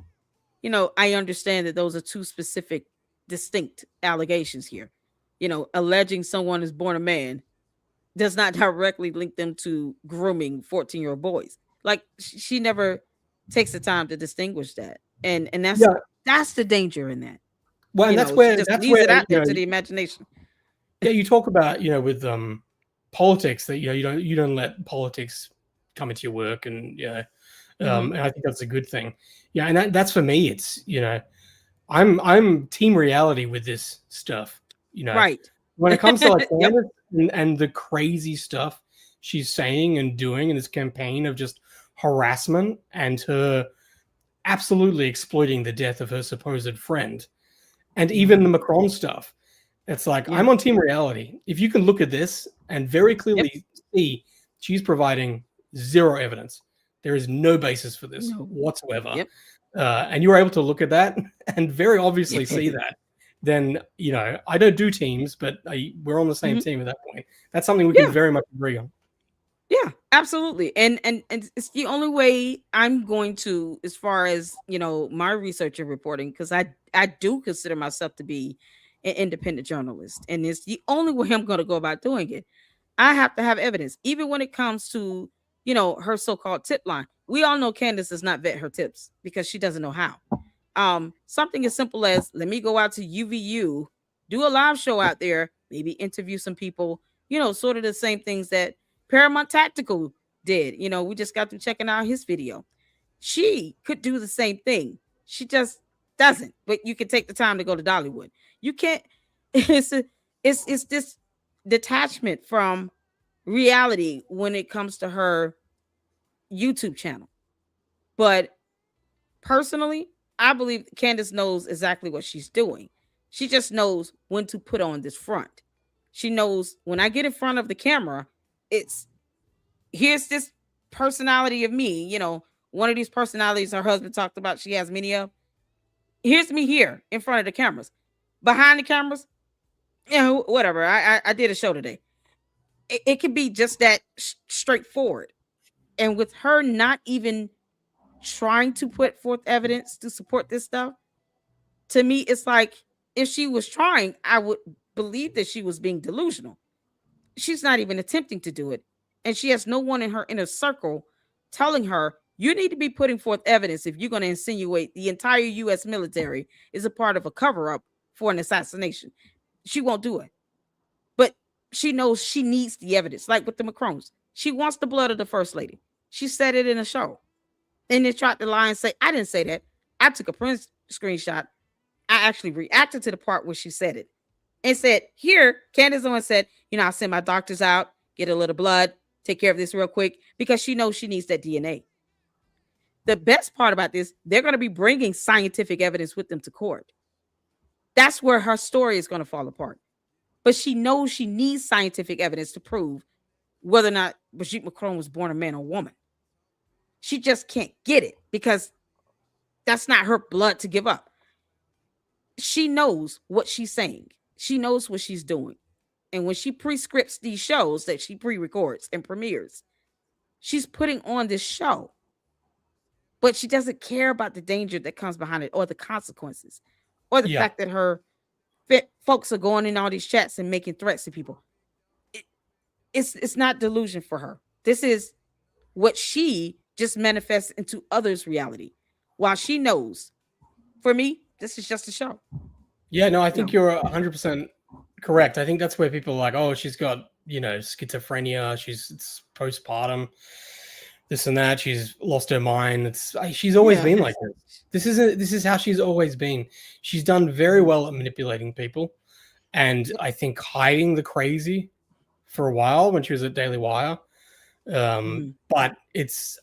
Speaker 1: I understand that those are two specific, distinct allegations here. Alleging someone is born a man does not directly link them to grooming 14-year-old boys. Like, she never takes the time to distinguish that, and that's the danger in that.
Speaker 2: Well, and that's where
Speaker 1: it out there to the imagination.
Speaker 2: Yeah, you talk about with politics that you don't let politics come into your work, and and I think that's a good thing. Yeah, and that's for me. It's I'm team reality with this stuff.
Speaker 1: Right.
Speaker 2: When it comes to like Candace and the crazy stuff she's saying and doing in this campaign of just harassment and her absolutely exploiting the death of her supposed friend, and even the Macron stuff. It's like, I'm on team reality. If you can look at this and very clearly see she's providing zero evidence, there is no basis for this whatsoever. And you're able to look at that and very obviously see that, then, I don't do teams, but we're on the same team at that point. That's something we can very much agree on.
Speaker 1: Yeah, absolutely. And it's the only way I'm going to, as far as, my research and reporting, because I do consider myself to be an independent journalist. And it's the only way I'm going to go about doing it. I have to have evidence, even when it comes to, her so-called tip line. We all know Candace does not vet her tips because she doesn't know how. Something as simple as, let me go out to UVU, do a live show out there, maybe interview some people, sort of the same things that Paramount Tactical did. We just got through checking out his video. She could do the same thing. She just doesn't. But you can take the time to go to Dollywood. You can't. It's this detachment from reality when it comes to her YouTube channel. But personally, I believe Candace knows exactly what she's doing. She just knows when to put on this front. She knows when I get in front of the camera, here's this personality of me, one of these personalities her husband talked about, she has many of. Here's me here in front of the cameras. Behind the cameras, whatever. I did a show today. It can be just that straightforward. And with her not even trying to put forth evidence to support this stuff, to me, it's like, if she was trying, I would believe that she was being delusional. She's not even attempting to do it. And she has no one in her inner circle telling her, you need to be putting forth evidence if you're going to insinuate the entire U.S. military is a part of a cover-up for an assassination. She won't do it. But she knows she needs the evidence, like with the Macrons. She wants the blood of the first lady. She said it in a show. And they tried to lie and say, I didn't say that. I took a print screenshot. I actually reacted to the part where she said it. And said, here, Candace Owens said, I'll send my doctors out, get a little blood, take care of this real quick, because she knows she needs that DNA. The best part about this, they're going to be bringing scientific evidence with them to court. That's where her story is going to fall apart. But she knows she needs scientific evidence to prove whether or not Brigitte Macron was born a man or woman. She just can't get it because that's not her blood to give up. She knows what she's saying. She knows what she's doing. And when she pre-scripts these shows that she pre-records and premieres, she's putting on this show. But she doesn't care about the danger that comes behind it or the consequences or the fact that her folks are going in all these chats and making threats to people. It's not delusion for her. This is what she just manifests into others' reality. While she knows, for me, this is just a show.
Speaker 2: Yeah, no, I think you're 100% correct. I think that's where people are like, oh, she's got, schizophrenia. It's postpartum. this and that. She's lost her mind. She's always been like this. This is how she's always been. She's done very well at manipulating people, and I think hiding the crazy for a while when she was at Daily Wire. But it's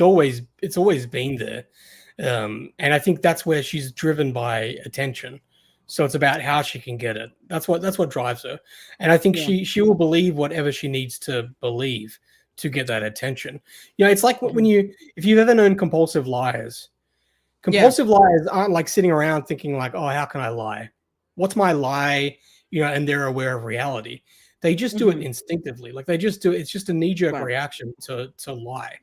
Speaker 2: always been there, and I think that's where she's driven by attention. So it's about how she can get it. That's what drives her, and I think she will believe whatever she needs to believe to get that attention. You know, it's like if you've ever known compulsive liars. Compulsive liars aren't like sitting around thinking like, oh, how can I lie? What's my lie? You know, and they're aware of reality. They just do it instinctively. Like they just do it. It's just a knee-jerk reaction to lie.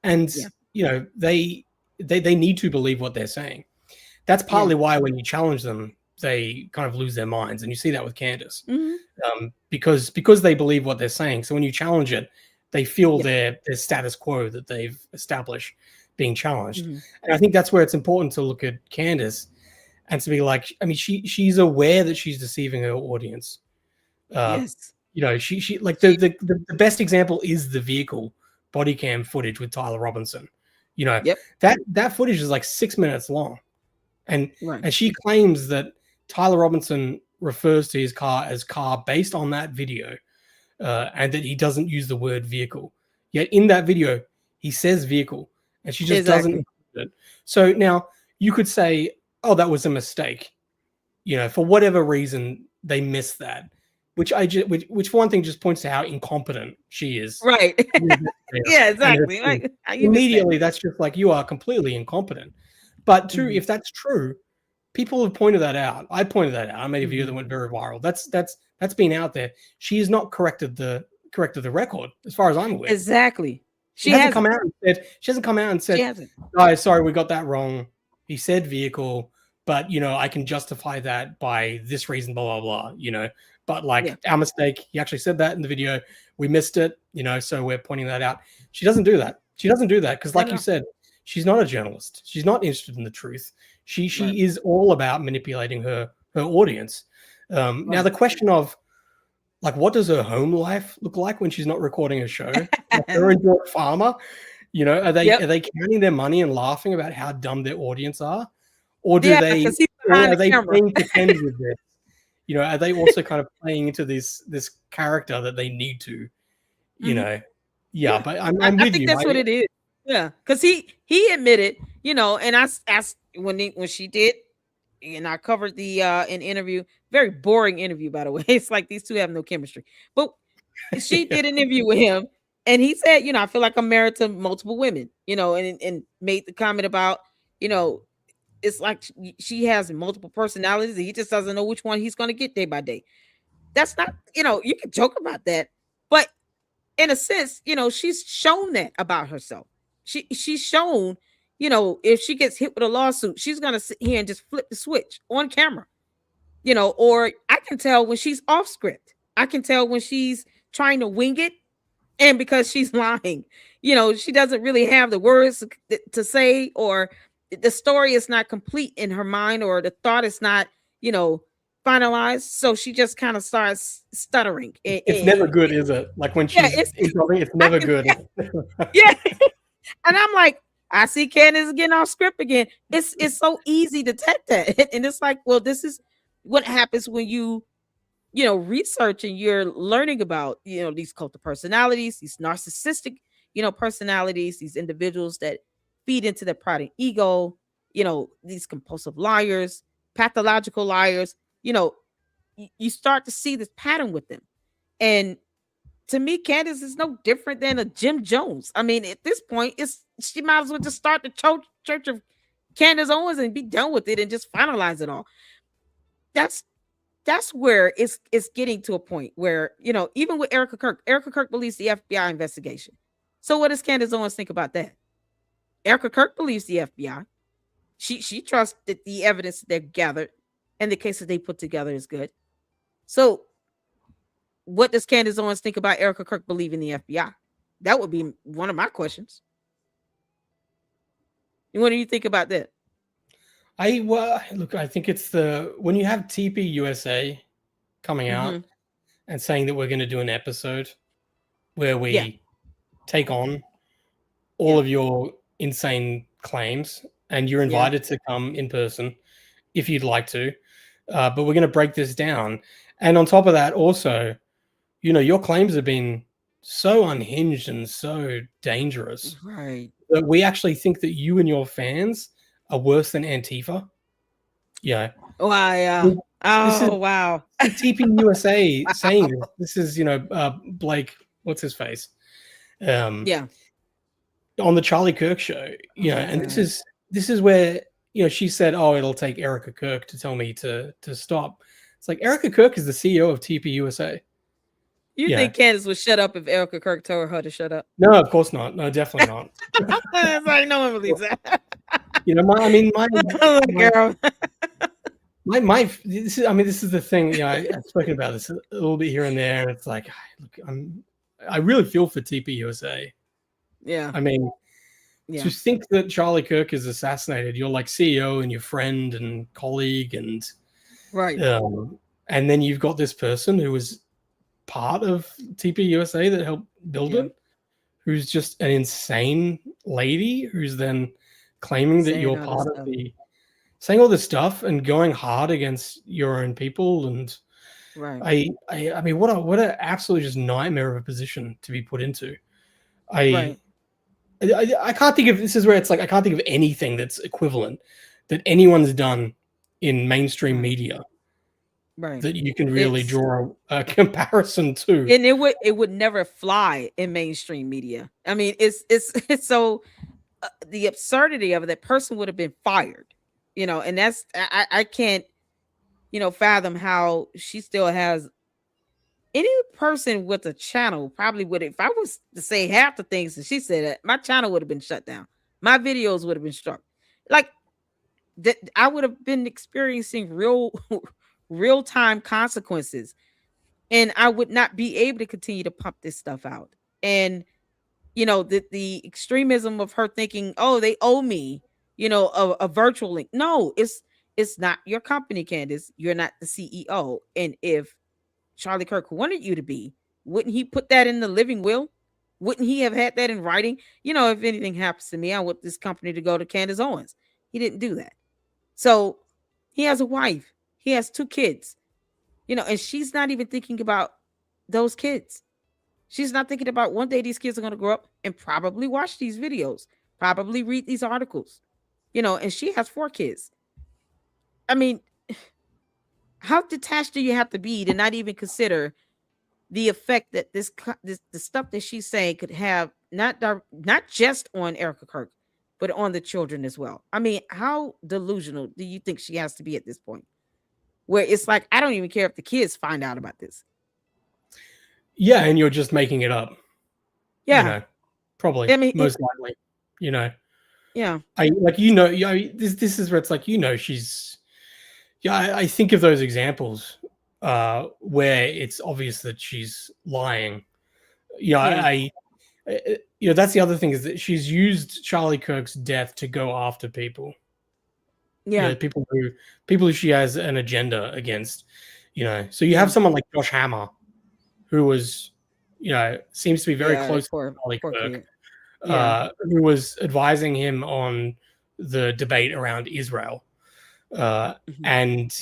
Speaker 2: And you know, they need to believe what they're saying. That's partly why when you challenge them, they kind of lose their minds. And you see that with Candace. Because they believe what they're saying. So when you challenge it, they feel their status quo that they've established being challenged. And I think that's where it's important to look at Candace and to be like, I mean, she's aware that she's deceiving her audience. You know, she like the best example is the vehicle body cam footage with Tyler Robinson. You know, that footage is like 6 minutes long. And she claims that Tyler Robinson refers to his car as car based on that video, and that he doesn't use the word vehicle. Yet in that video, he says vehicle, and she just doesn't include it. So now you could say, oh, that was a mistake. You know, for whatever reason, they missed that. Which for one thing just points to how incompetent she is.
Speaker 1: Right. Yeah, exactly. Like,
Speaker 2: immediately, that's just like, you are completely incompetent. But two, if that's true, people have pointed that out. I pointed that out. I made a video that went very viral. That's been out there. She has not corrected the record, as far as I'm aware.
Speaker 1: Exactly.
Speaker 2: She hasn't come out and said, guys, sorry, we got that wrong. He said vehicle, but you know, I can justify that by this reason, blah, blah, blah, you know. But like our mistake, he actually said that in the video. We missed it, you know, so we're pointing that out. She doesn't do that. She doesn't do that because, like you said, she's not a journalist. She's not interested in the truth. She is all about manipulating her audience. Now the question of like, what does her home life look like when she's not recording a show? Like her and George Farmer, you know, are they counting their money and laughing about how dumb their audience are, or are they playing pretend with this? You know, are they also kind of playing into this character that they need to, you know? Yeah, but I'm with you.
Speaker 1: I think that's what it is. Yeah, because he admitted, you know, and I asked when she did, and I covered the an interview, very boring interview, by the way. It's like these two have no chemistry. But she did an interview with him, and he said, you know, I feel like I'm married to multiple women, you know, and made the comment about, you know, it's like she has multiple personalities and he just doesn't know which one he's going to get day by day. That's not, you know, you can joke about that, but in a sense, you know, she's shown that about herself. She's shown, you know, if she gets hit with a lawsuit, she's going to sit here and just flip the switch on camera, you know, or I can tell when she's off script. I can tell when she's trying to wing it. And because she's lying, you know, she doesn't really have the words to say, or the story is not complete in her mind, or the thought is not, you know, finalized. So she just kind of starts stuttering.
Speaker 2: It's never good, is it? Like when she's it's never good.
Speaker 1: Yeah. And I'm like, I see Candace getting off script again. It's so easy to detect that. And it's like, well, this is what happens when you know, research and you're learning about, you know, these cult of personalities, these narcissistic, you know, personalities, these individuals that feed into their pride and ego, you know, these compulsive liars, pathological liars, you know, you start to see this pattern with them. And to me, Candace is no different than a Jim Jones. I mean, at this point, she might as well just start the church of Candace Owens and be done with it and just finalize it all. That's where it's getting to a point where, you know, even with Erica Kirk believes the FBI investigation. So what does Candace Owens think about that? Erica Kirk believes the FBI. She trusts that the evidence they've gathered and the cases they put together is good. So what does Candace Owens think about Erica Kirk believing the FBI? That would be one of my questions. And what do you think about that?
Speaker 2: I think it's when you have TP USA coming out and saying that we're going to do an episode where we take on all of your insane claims, and you're invited to come in person if you'd like to. But we're going to break this down. And on top of that, also, your claims have been so unhinged and so dangerous
Speaker 1: Right.
Speaker 2: that we actually think that you and your fans are worse than Antifa. Yeah.
Speaker 1: Wow. Yeah.
Speaker 2: This is
Speaker 1: Wow.
Speaker 2: TP USA saying this. This is, Blake, what's his face?
Speaker 1: Yeah.
Speaker 2: On the Charlie Kirk show, and this is where, she said, oh, it'll take Erica Kirk to tell me to stop. It's like, Erica Kirk is the CEO of TP USA.
Speaker 1: You think Candace would shut up if Erica Kirk told her to shut up?
Speaker 2: No, of course not. No, definitely not.
Speaker 1: It's like no one believes that.
Speaker 2: This is the thing. I've spoken about this a little bit here and there, and it's like, look, I really feel for TP USA.
Speaker 1: Yeah.
Speaker 2: To think that Charlie Kirk is assassinated, your like CEO and your friend and colleague, and
Speaker 1: right,
Speaker 2: and then you've got this person who was part of TP USA that helped build it, who's just an insane lady, who's then claiming that you're part of saying all this stuff and going hard against your own people. And
Speaker 1: right,
Speaker 2: I mean, what a absolute just nightmare of a position to be put into. I can't think of, this is where it's like, I can't think of anything that's equivalent that anyone's done in mainstream media that you can really draw a comparison to.
Speaker 1: And it would never fly in mainstream media. I mean, it's so the absurdity of it, that person would have been fired, and that's, I can't, fathom how she still has. Any person with a channel probably would, if I was to say half the things that she said, my channel would have been shut down. My videos would have been struck. Like that, I would have been experiencing real time consequences, and I would not be able to continue to pump this stuff out. And the extremism of her thinking, oh, they owe me, a virtual link. No, it's not your company, Candace. You're not the CEO. And if Charlie Kirk wanted you to be, wouldn't he put that in the living will? Wouldn't he have had that in writing? If anything happens to me, I want this company to go to Candace Owens. He didn't do that. So he has a wife. He has 2 kids, and she's not even thinking about those kids. She's not thinking about one day these kids are going to grow up and probably watch these videos, probably read these articles, and she has 4 kids. I mean, how detached do you have to be to not even consider the effect that the stuff that she's saying could have, not just on Erica Kirk, but on the children as well? I mean, how delusional do you think she has to be at this point, where it's like, I don't even care if the kids find out about this?
Speaker 2: Yeah, and you're just making it up.
Speaker 1: Yeah,
Speaker 2: probably. I mean, most likely.
Speaker 1: Yeah,
Speaker 2: this is where it's like, she's. Yeah, I think of those examples where it's obvious that she's lying. That's the other thing, is that she's used Charlie Kirk's death to go after people.
Speaker 1: Yeah,
Speaker 2: people who she has an agenda against. So you have someone like Josh Hammer, who was, seems to be very close to Charlie Kirk, who was advising him on the debate around Israel. And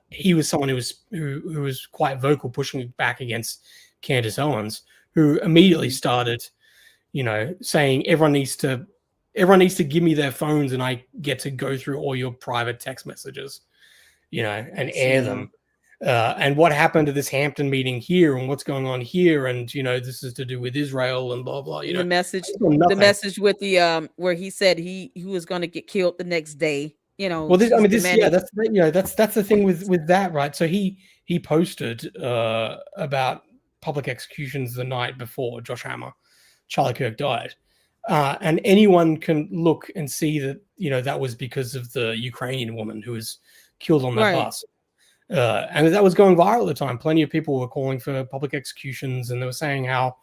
Speaker 2: he was someone who was quite vocal, pushing back against Candace Owens, who immediately started, saying everyone needs to give me their phones and I get to go through all your private text messages, and air them. And what happened at this Hampton meeting here, and what's going on here, and this is to do with Israel and blah blah.
Speaker 1: The message with the where he said he was going to get killed the next day.
Speaker 2: Well, that's the thing with that, right? So he posted about public executions the night before Charlie Kirk died, and anyone can look and see that that was because of the Ukrainian woman who was killed on that bus, and that was going viral at the time. Plenty of people were calling for public executions, and they were saying how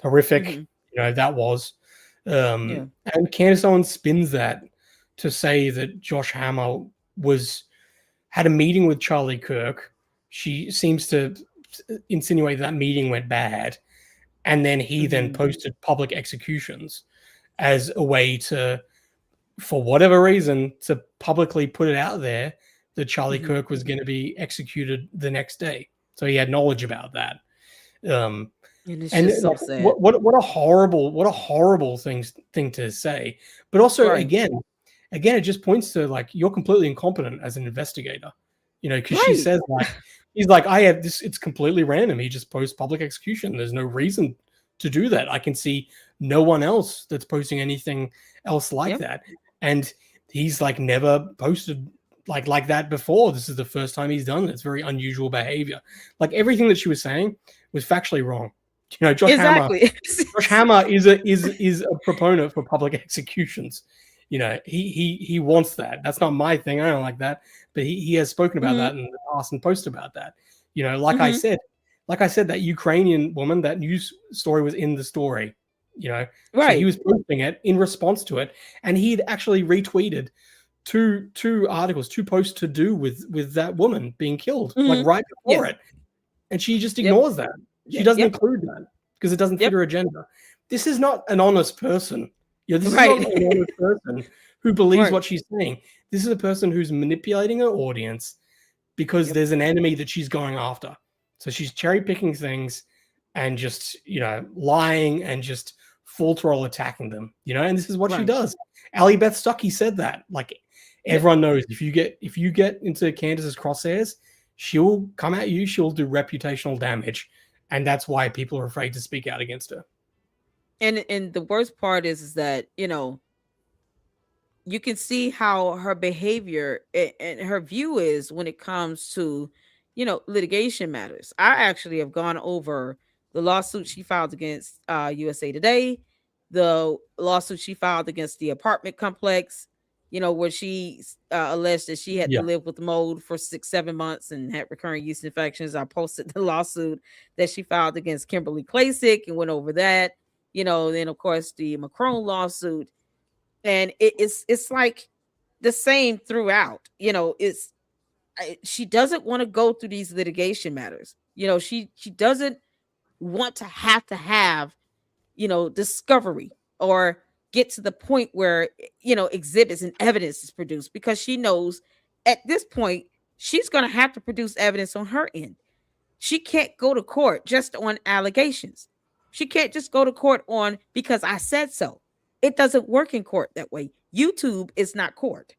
Speaker 2: horrific that was. And Candace Owens spins that to say that Josh Hammer had a meeting with Charlie Kirk. She seems to insinuate that meeting went bad, and then he then posted public executions, as a way to, for whatever reason, to publicly put it out there that Charlie Kirk was going to be executed the next day. So he had knowledge about that.
Speaker 1: And it's
Speaker 2: And
Speaker 1: just so
Speaker 2: like,
Speaker 1: sad.
Speaker 2: what a horrible thing to say. But also,
Speaker 1: Right.
Speaker 2: again, it just points to like you're completely incompetent as an investigator. You know, because she
Speaker 1: Right.
Speaker 2: says like he's like, I have this, it's completely random. He just posts public execution. There's no reason to do that. I can see no one else that's posting anything else like
Speaker 1: Yep.
Speaker 2: that. And he's like never posted like that before. This is the first time he's done it. It's very unusual behavior. Like everything that she was saying was factually wrong. You know, Josh
Speaker 1: Exactly.
Speaker 2: Hammer is a proponent for public executions. You know, he wants that. That's not my thing. I don't like that. But he has spoken about that in the past and posted about that. You know, like I said, that Ukrainian woman, that news story was in the story. You know,
Speaker 1: Right.
Speaker 2: so he was posting it in response to it, and he'd actually retweeted two articles, two posts to do with that woman being killed, like right before it, and she just ignores that. She doesn't include that because it doesn't fit her agenda. This is not an honest person. You know, this is not an honest person who believes what she's saying. This is a person who's manipulating her audience because there's an enemy that she's going after. So she's cherry picking things and just, you know, lying and just full throttle attacking them, you know, and this is what she does. Allie Beth Stuckey said that. Like everyone knows if you get into Candace's crosshairs, she'll come at you, she'll do reputational damage. And that's why people are afraid to speak out against her.
Speaker 1: And the worst part is that, you know, you can see how her behavior and her view is when it comes to, you know, litigation matters. I actually have gone over the lawsuit she filed against USA Today, the lawsuit she filed against the apartment complex, you know, where she alleged that she had to live with mold for 6-7 months and had recurring yeast infections. I posted the lawsuit that she filed against Kimberly Klasick and went over that. You know, then of course the Macron lawsuit, and it's like the same throughout. You know, she doesn't want to go through these litigation matters. You know, she doesn't want to have, you know, discovery or get to the point where, you know, exhibits and evidence is produced, because she knows at this point she's going to have to produce evidence on her end. She can't go to court just on allegations. She can't just go to court on because I said so. It doesn't work in court that way. YouTube is not court.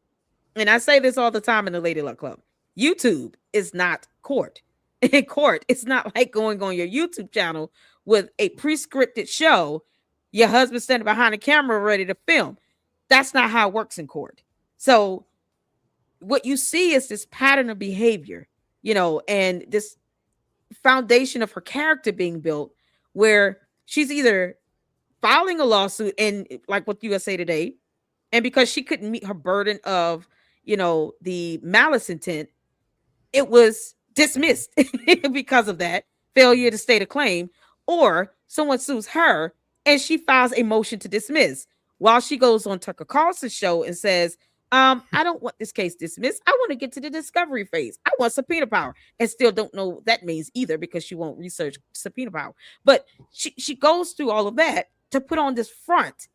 Speaker 1: And I say this all the time in the Lady Luck Club. YouTube is not court. In court, it's not like going on your YouTube channel with a pre-scripted show, your husband standing behind the camera ready to film. That's not how it works in court. So what you see is this pattern of behavior, you know, and this foundation of her character being built where she's either filing a lawsuit and like with USA Today, and because she couldn't meet her burden of, you know, the malice intent, it was dismissed because of that failure to state a claim, or someone sues her and she files a motion to dismiss while she goes on Tucker Carlson's show and says, I don't want this case dismissed. I want to get to the discovery phase. I want subpoena power, and still don't know what that means either because she won't research subpoena power. But she goes through all of that to put on this front,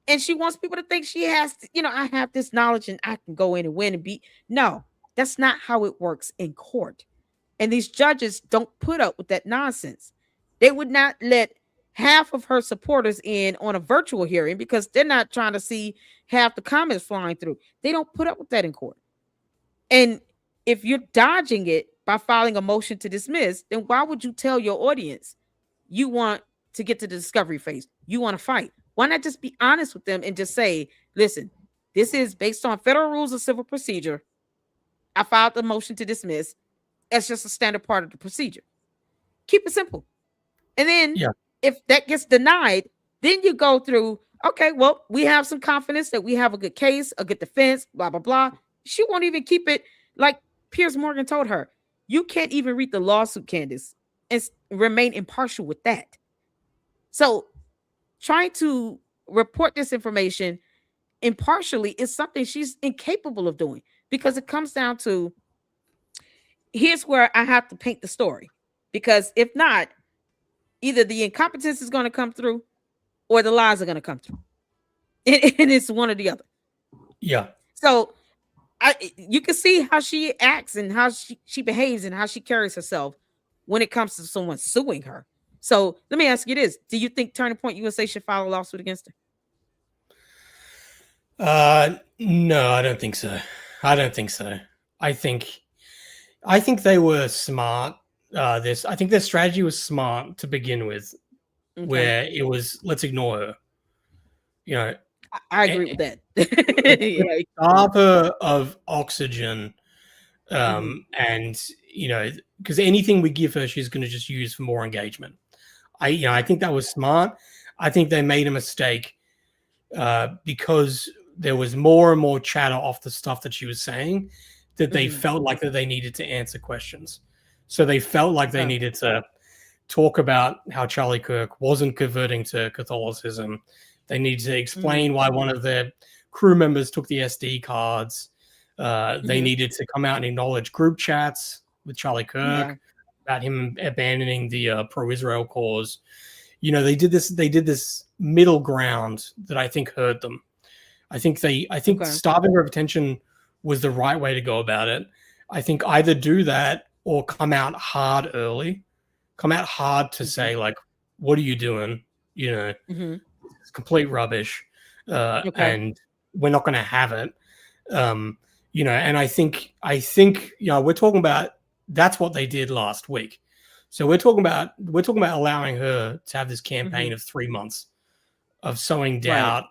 Speaker 1: and she wants people to think she has, you know, I have this knowledge and I can go in and win and beat. No, that's not how it works in court. And these judges don't put up with that nonsense. They would not let half of her supporters in on a virtual hearing because they're not trying to see half the comments flying through. They don't put up with that in court. And if you're dodging it by filing a motion to dismiss, then why would you tell your audience you want to get to the discovery phase? You want to fight. Why not just be honest with them and just say, listen, this is based on federal rules of civil procedure. I filed the motion to dismiss. It's just a standard part of the procedure. Keep it simple. And then if that gets denied, then you go through, okay, well, we have some confidence that we have a good case, a good defense, blah, blah, blah. She won't even keep it like Piers Morgan told her. You can't even read the lawsuit, Candace, and remain impartial with that. So trying to report this information impartially is something she's incapable of doing, because it comes down to, here's where I have to paint the story, because if not, either the incompetence is going to come through or the lies are going to come through. and it's one or the other.
Speaker 2: Yeah.
Speaker 1: So you can see how she acts and how she behaves and how she carries herself when it comes to someone suing her. So let me ask you this: do you think Turning Point USA should file a lawsuit against her?
Speaker 2: No, I don't think so. I don't think so. I think they were smart. I think their strategy was smart to begin with,
Speaker 1: Okay.
Speaker 2: where it was, let's ignore her. You know,
Speaker 1: I agree with that. Yeah.
Speaker 2: starve her of oxygen,
Speaker 1: Mhm.
Speaker 2: and because anything we give her, she's going to just use for more engagement. I think that was smart. I think they made a mistake because there was more and more chatter off the stuff that she was saying that they felt like that they needed to answer questions. So they felt like they needed to talk about how Charlie Kirk wasn't converting to Catholicism. They needed to explain why one of their crew members took the SD cards. They needed to come out and acknowledge group chats with Charlie Kirk about him abandoning the pro-Israel cause. They did this middle ground that I think hurt them. I think starving her of attention was the right way to go about it. I think either do that or come out hard early. Come out hard to say, like, what are you doing? It's complete rubbish. And we're not going to have it. And I think we're talking about that's what they did last week. So we're talking about allowing her to have this campaign of 3 months of sowing doubt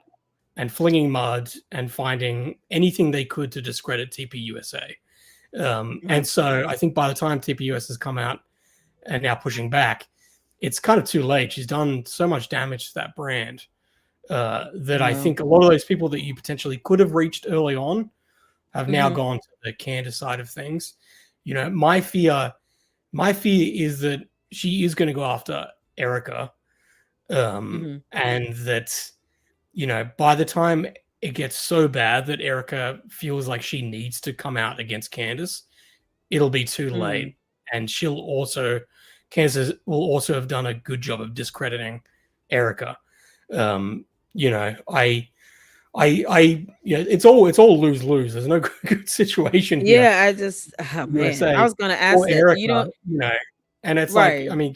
Speaker 2: and flinging mud and finding anything they could to discredit TPUSA. And so I think by the time TPUS has come out and now pushing back, it's kind of too late. She's done so much damage to that brand that I think a lot of those people that you potentially could have reached early on have now gone to the Candace side of things. My fear is that she is going to go after Erica, and that by the time it gets so bad that Erica feels like she needs to come out against Candace, it'll be too late, and Candace will also have done a good job of discrediting Erica. It's all lose-lose. There's no good situation here.
Speaker 1: Yeah, I just I was gonna ask that.
Speaker 2: Erica, and it's like, I mean,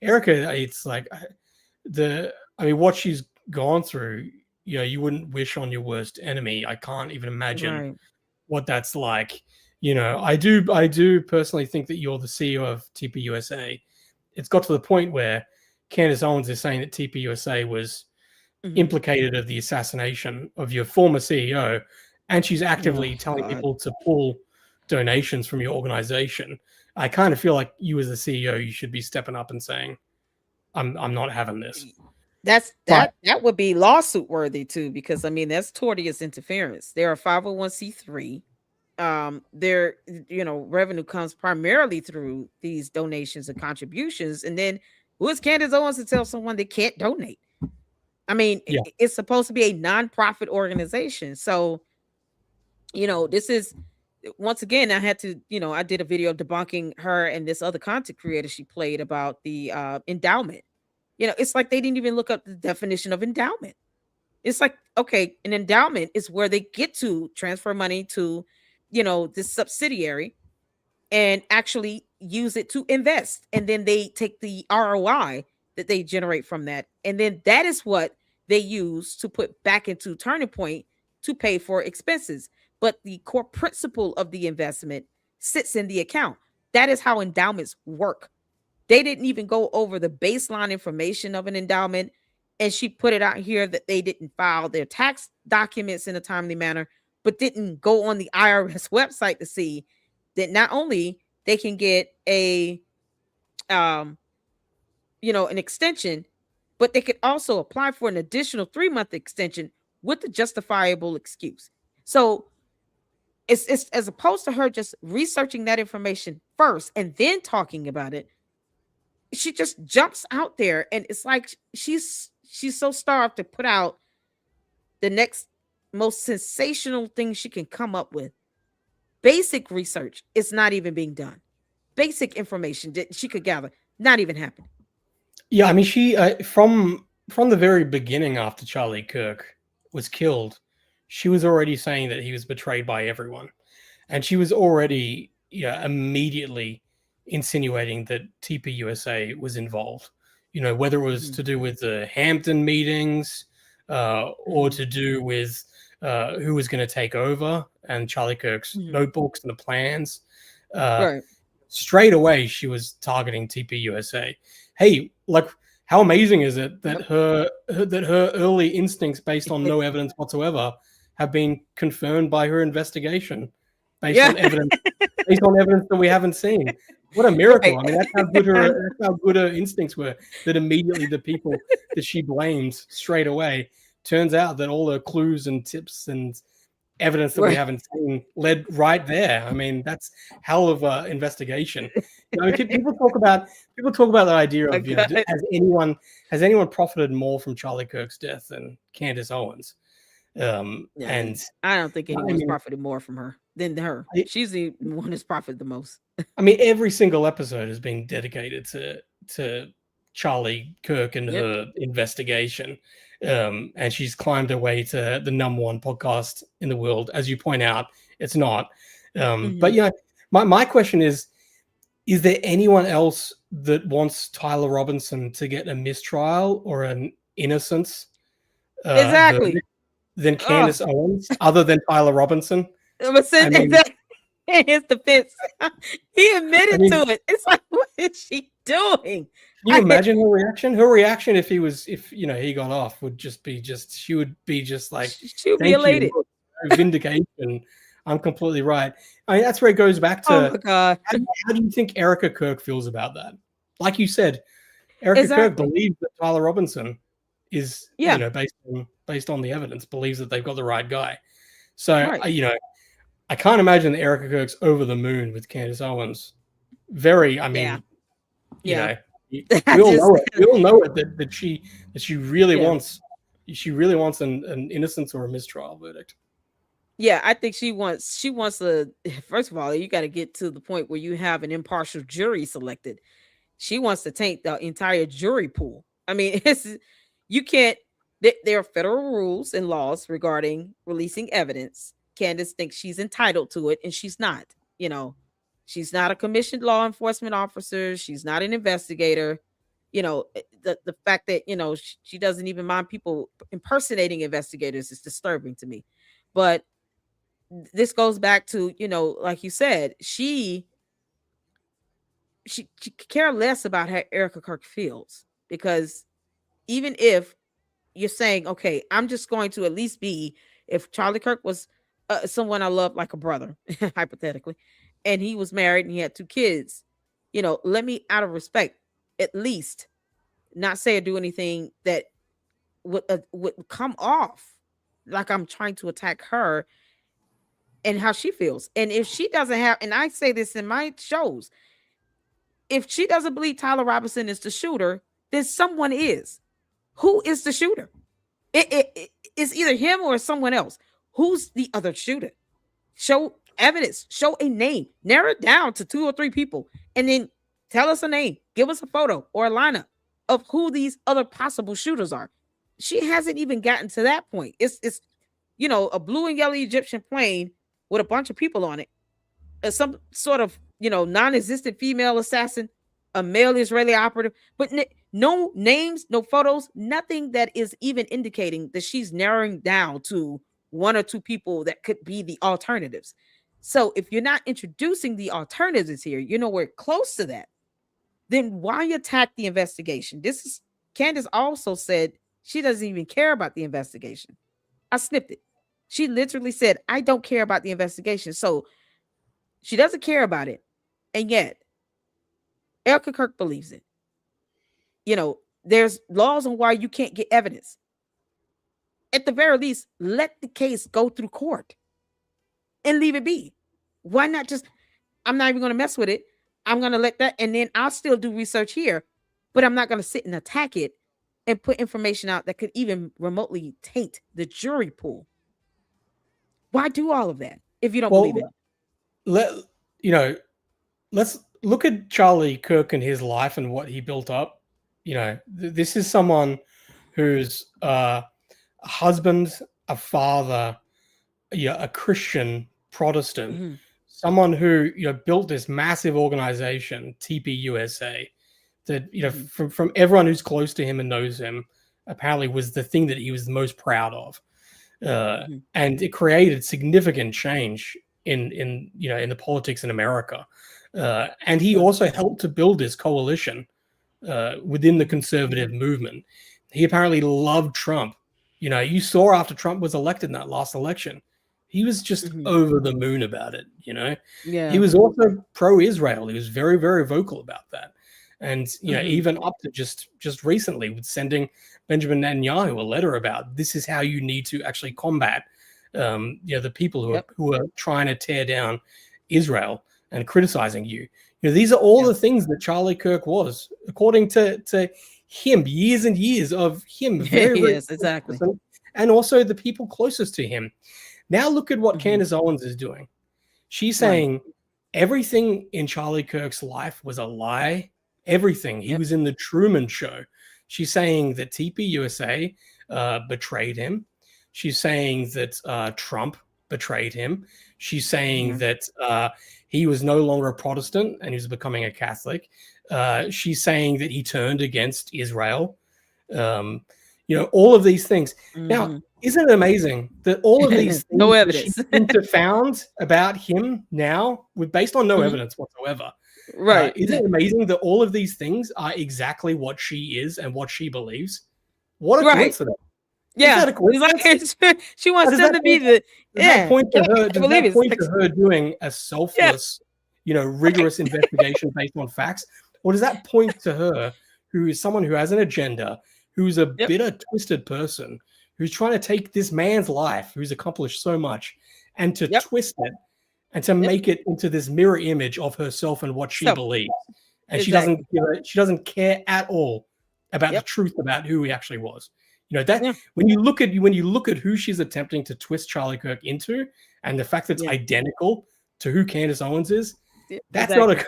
Speaker 2: Erica, it's like what she's gone through, you wouldn't wish on your worst enemy. I can't even imagine what that's like. I do personally think that you're the CEO of TPUSA. It's got to the point where Candace Owens is saying that TPUSA was implicated of the assassination of your former CEO, and she's actively telling people to pull donations from your organization. I kind of feel like you as the CEO, you should be stepping up and saying, I'm not having this.
Speaker 1: That would be lawsuit worthy too, because I mean that's tortious interference. They're a 501c3. Their revenue comes primarily through these donations and contributions, and then who is Candace Owens to tell someone they can't donate? I mean, it's supposed to be a nonprofit organization. So, this is, once again, I had to, I did a video debunking her and this other content creator she played about the endowment. It's like they didn't even look up the definition of endowment. It's like, okay, an endowment is where they get to transfer money to, this subsidiary and actually use it to invest. And then they take the ROI that they generate from that. And then that is what they use to put back into Turning Point to pay for expenses. But the core principle of the investment sits in the account. That is how endowments work. They didn't even go over the baseline information of an endowment. And she put it out here that they didn't file their tax documents in a timely manner, but didn't go on the IRS website to see that not only they can get an extension, but they could also apply for an additional 3-month extension with a justifiable excuse. So it's as opposed to her just researching that information first and then talking about it, she just jumps out there, and it's like she's so starved to put out the next most sensational thing she can come up with. Basic research is not even being done. Basic information that she could gather, not even happening.
Speaker 2: Yeah, I mean, she from the very beginning after Charlie Kirk was killed, she was already saying that he was betrayed by everyone. And she was already immediately insinuating that TPUSA was involved. Whether it was to do with the Hampton meetings or to do with who was going to take over and Charlie Kirk's notebooks and the plans.
Speaker 1: Right.
Speaker 2: Straight away, she was targeting TPUSA. Hey, like, how amazing is it that her early instincts, based on no evidence whatsoever, have been confirmed by her investigation, based on evidence that we haven't seen? What a miracle!
Speaker 1: Right.
Speaker 2: I mean, that's how good her instincts were. That immediately the people that she blames straight away, turns out that all her clues and tips and evidence that we haven't seen led right there. I mean, that's hell of an investigation. People talk about the idea of has anyone profited more from Charlie Kirk's death than Candace Owens? And
Speaker 1: I don't think anyone's profited more from her than her. She's the one that's profited the most.
Speaker 2: I mean, every single episode has been dedicated to Charlie Kirk and her investigation. And she's climbed her way to the #1 podcast in the world. As you point out, it's not. But my question is there anyone else that wants Tyler Robinson to get a mistrial or an innocence
Speaker 1: exactly
Speaker 2: than Candace Owens, other than Tyler Robinson?
Speaker 1: In his defense, he admitted to it. It's like, what is she doing?
Speaker 2: Can you imagine her reaction? Her reaction if he got off would just be she would be like,
Speaker 1: she would be elated.
Speaker 2: Vindication. I'm completely right. I mean, that's where it goes back to.
Speaker 1: Oh my God.
Speaker 2: How do you think Erica Kirk feels about that? Like you said, Erica Kirk believes that Tyler Robinson is, based on the evidence, believes that they've got the right guy. So, I can't imagine that Erica Kirk's over the moon with Candace Owens. We all know it. We all know it that she really wants an innocence or a mistrial verdict.
Speaker 1: Yeah, I think she wants first of all, you got to get to the point where you have an impartial jury selected. She wants to taint the entire jury pool. I mean, you can't. There are federal rules and laws regarding releasing evidence. Candace thinks she's entitled to it, and she's not. She's not a commissioned law enforcement officer. She's not an investigator. The fact that she doesn't even mind people impersonating investigators is disturbing to me. But this goes back to like you said, she care less about how Erica Kirk feels, because even if you're saying, okay, I'm just going to at least be, if Charlie Kirk was someone I love like a brother, hypothetically, and he was married and he had 2 kids, let me, out of respect, at least not say or do anything that would come off like I'm trying to attack her and how she feels. And if she doesn't have, and I say this in my shows, if she doesn't believe Tyler Robinson is the shooter, then someone is. Who is the shooter? It's either him or someone else. Who's the other shooter? Show evidence, show a name, narrow it down to 2 or 3 people, and then tell us a name, give us a photo or a lineup of who these other possible shooters are. She hasn't even gotten to that point. It's a blue and yellow Egyptian plane with a bunch of people on it, some sort of non-existent female assassin, a male Israeli operative, but no names, no photos, nothing that is even indicating that she's narrowing down to 1 or 2 people that could be the alternatives. So if you're not introducing the alternatives here, we're close to that, then why attack the investigation? Candace also said she doesn't even care about the investigation. I snipped it. She literally said, I don't care about the investigation. So she doesn't care about it. And yet Erica Kirk believes it. There's laws on why you can't get evidence. At the very least, let the case go through court and leave it be. Why not just, I'm not even going to mess with it. I'm going to let that, and then I'll still do research here, but I'm not going to sit and attack it and put information out that could even remotely taint the jury pool. Why do all of that if you don't believe it?
Speaker 2: Let's look at Charlie Kirk and his life and what he built up. This is someone who's a husband a father, a Christian Protestant,
Speaker 1: Mm-hmm.
Speaker 2: someone who built this massive organization, TPUSA, that
Speaker 1: Mm-hmm.
Speaker 2: from everyone who's close to him and knows him, apparently was the thing that he was the most proud of,
Speaker 1: Mm-hmm.
Speaker 2: and it created significant change in the politics in America, and he
Speaker 1: Sure.
Speaker 2: also helped to build this coalition within the
Speaker 1: Mm-hmm.
Speaker 2: conservative movement. He apparently loved Trump. You saw after Trump was elected in that last election, he was just
Speaker 1: Mm-hmm.
Speaker 2: over the moon about it. He
Speaker 1: Yeah.
Speaker 2: was also pro-Israel. He was very, very vocal about that. And
Speaker 1: Mm-hmm.
Speaker 2: even up to just recently, with sending Benjamin Netanyahu a letter about this is how you need to actually combat the people
Speaker 1: Yep.
Speaker 2: who are trying to tear down Israel and criticizing you. These are all
Speaker 1: Yeah.
Speaker 2: the things that Charlie Kirk was, according to him, years and years of him, very, very
Speaker 1: Yes, exactly.
Speaker 2: person, and also the people closest to him. Now look at what
Speaker 1: Mm-hmm.
Speaker 2: Candace Owens is doing. She's
Speaker 1: Right.
Speaker 2: saying everything in Charlie Kirk's life was a lie. Everything. He
Speaker 1: Yep.
Speaker 2: was in the Truman Show. She's saying that TPUSA betrayed him. She's saying that Trump betrayed him. She's saying
Speaker 1: Mm-hmm.
Speaker 2: that he was no longer a Protestant and he was becoming a Catholic. She's saying that he turned against Israel. All of these things.
Speaker 1: Mm-hmm.
Speaker 2: Now, isn't it amazing that all of these things
Speaker 1: No
Speaker 2: that she
Speaker 1: evidence.
Speaker 2: found about him now, based on no
Speaker 1: Mhm.
Speaker 2: evidence whatsoever?
Speaker 1: Right.
Speaker 2: Isn't it amazing that all of these things are exactly what she is and what she believes? What a
Speaker 1: Right.
Speaker 2: coincidence!
Speaker 1: Yeah.
Speaker 2: Is that a
Speaker 1: It's
Speaker 2: coincidence?
Speaker 1: like she wants
Speaker 2: Does
Speaker 1: them
Speaker 2: that
Speaker 1: to be
Speaker 2: point,
Speaker 1: the
Speaker 2: does that
Speaker 1: yeah.
Speaker 2: point to her?
Speaker 1: I
Speaker 2: Does
Speaker 1: believe
Speaker 2: that
Speaker 1: it's
Speaker 2: point
Speaker 1: like,
Speaker 2: to her doing a
Speaker 1: yeah.
Speaker 2: selfless, rigorous investigation based on facts, or does that point to her, who is someone who has an agenda, who's a
Speaker 1: Yep.
Speaker 2: bitter, twisted person, who's trying to take this man's life, who's accomplished so much, and to
Speaker 1: Yep.
Speaker 2: twist it and to
Speaker 1: Yep.
Speaker 2: make it into this mirror image of herself and what she
Speaker 1: So
Speaker 2: believes, and
Speaker 1: exactly.
Speaker 2: she doesn't care at all about the
Speaker 1: Yep.
Speaker 2: truth about who he actually was. That
Speaker 1: Yeah.
Speaker 2: when you look at who she's attempting to twist Charlie Kirk into, and the fact that it's
Speaker 1: Yeah.
Speaker 2: identical to who Candace Owens is, that's
Speaker 1: Exactly.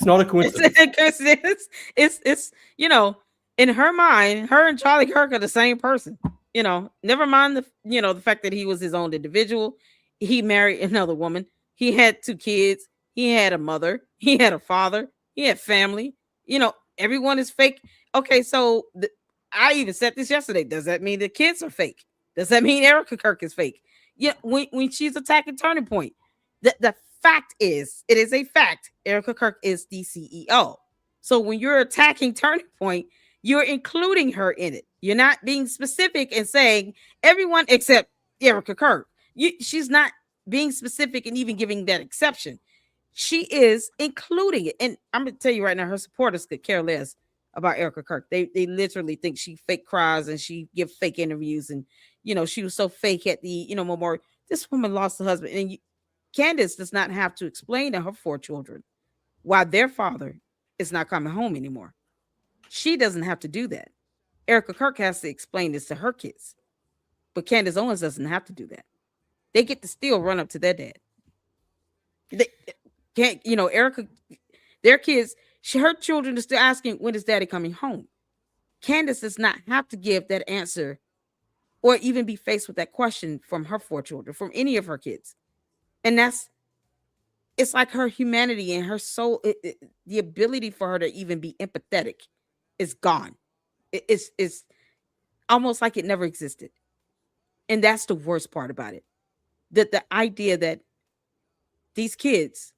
Speaker 2: not a coincidence.
Speaker 1: It's a coincidence. It's in her mind, her and Charlie Kirk are the same person. Never mind the fact that he was his own individual. He married another woman. He had 2 kids. He had a mother. He had a father. He had family. Everyone is fake. Okay, so I even said this yesterday. Does that mean the kids are fake? Does that mean Erica Kirk is fake? Yeah, when she's attacking Turning Point, the fact is, it is a fact. Erica Kirk is the CEO. So when you're attacking Turning Point, you're including her in it. You're not being specific and saying everyone except Erica Kirk. She's not being specific and even giving that exception. She is including it. And I'm going to tell you right now, her supporters could care less about Erica Kirk. They literally think she fake cries and she give fake interviews. And, she was so fake at the, memorial. This woman lost her husband. And Candace does not have to explain to her 4 children why their father is not coming home anymore. She doesn't have to do that. Erica Kirk has to explain this to her kids. But Candace Owens doesn't have to do that. They get to still run up to their dad. They can't, Erica, their kids, her children are still asking, when is daddy coming home? Candace does not have to give that answer or even be faced with that question from her 4 children, from any of her kids. And it's like her humanity and her soul, the ability for her to even be empathetic is gone. It's almost like it never existed. And that's the worst part about it. That the idea that these kids,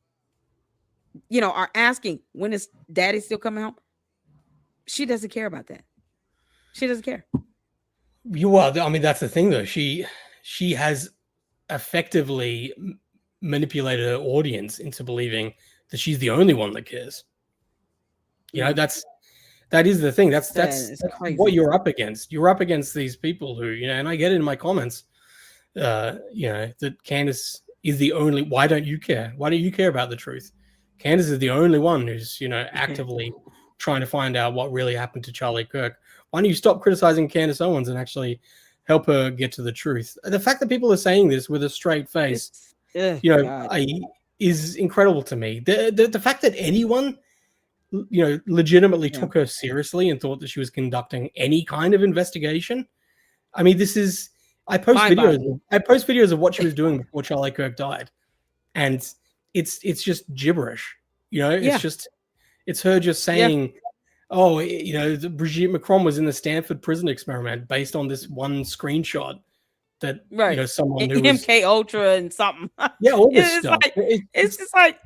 Speaker 1: are asking, when is daddy still coming home? She doesn't care about that. She doesn't care.
Speaker 2: Well, I mean, that's the thing, though. She has effectively manipulated her audience into believing that she's the only one that cares. That is the thing. That's
Speaker 1: crazy.
Speaker 2: what you're up against. You're up against these people who, and I get it in my comments, that Candace is the only. Why don't you care? Why don't you care about the truth? Candace is the only one who's, actively trying to find out what really happened to Charlie Kirk. Why don't you stop criticizing Candace Owens and actually help her get to the truth? The fact that people are saying this with a straight face, is incredible to me. The fact that anyone, legitimately took her seriously and thought that she was conducting any kind of investigation. I mean, this is I post videos.
Speaker 1: Mind-boggling.
Speaker 2: I post videos of what she was doing before Charlie Kirk died, and it's just gibberish. You know,
Speaker 1: Yeah.
Speaker 2: it's her just
Speaker 1: Yeah.
Speaker 2: saying, "Oh, you know, Brigitte Macron was in the Stanford prison experiment based on this one screenshot that you
Speaker 1: Right.
Speaker 2: know someone who was
Speaker 1: MK Ultra and something.
Speaker 2: yeah, all this
Speaker 1: It's
Speaker 2: stuff."
Speaker 1: like it's just like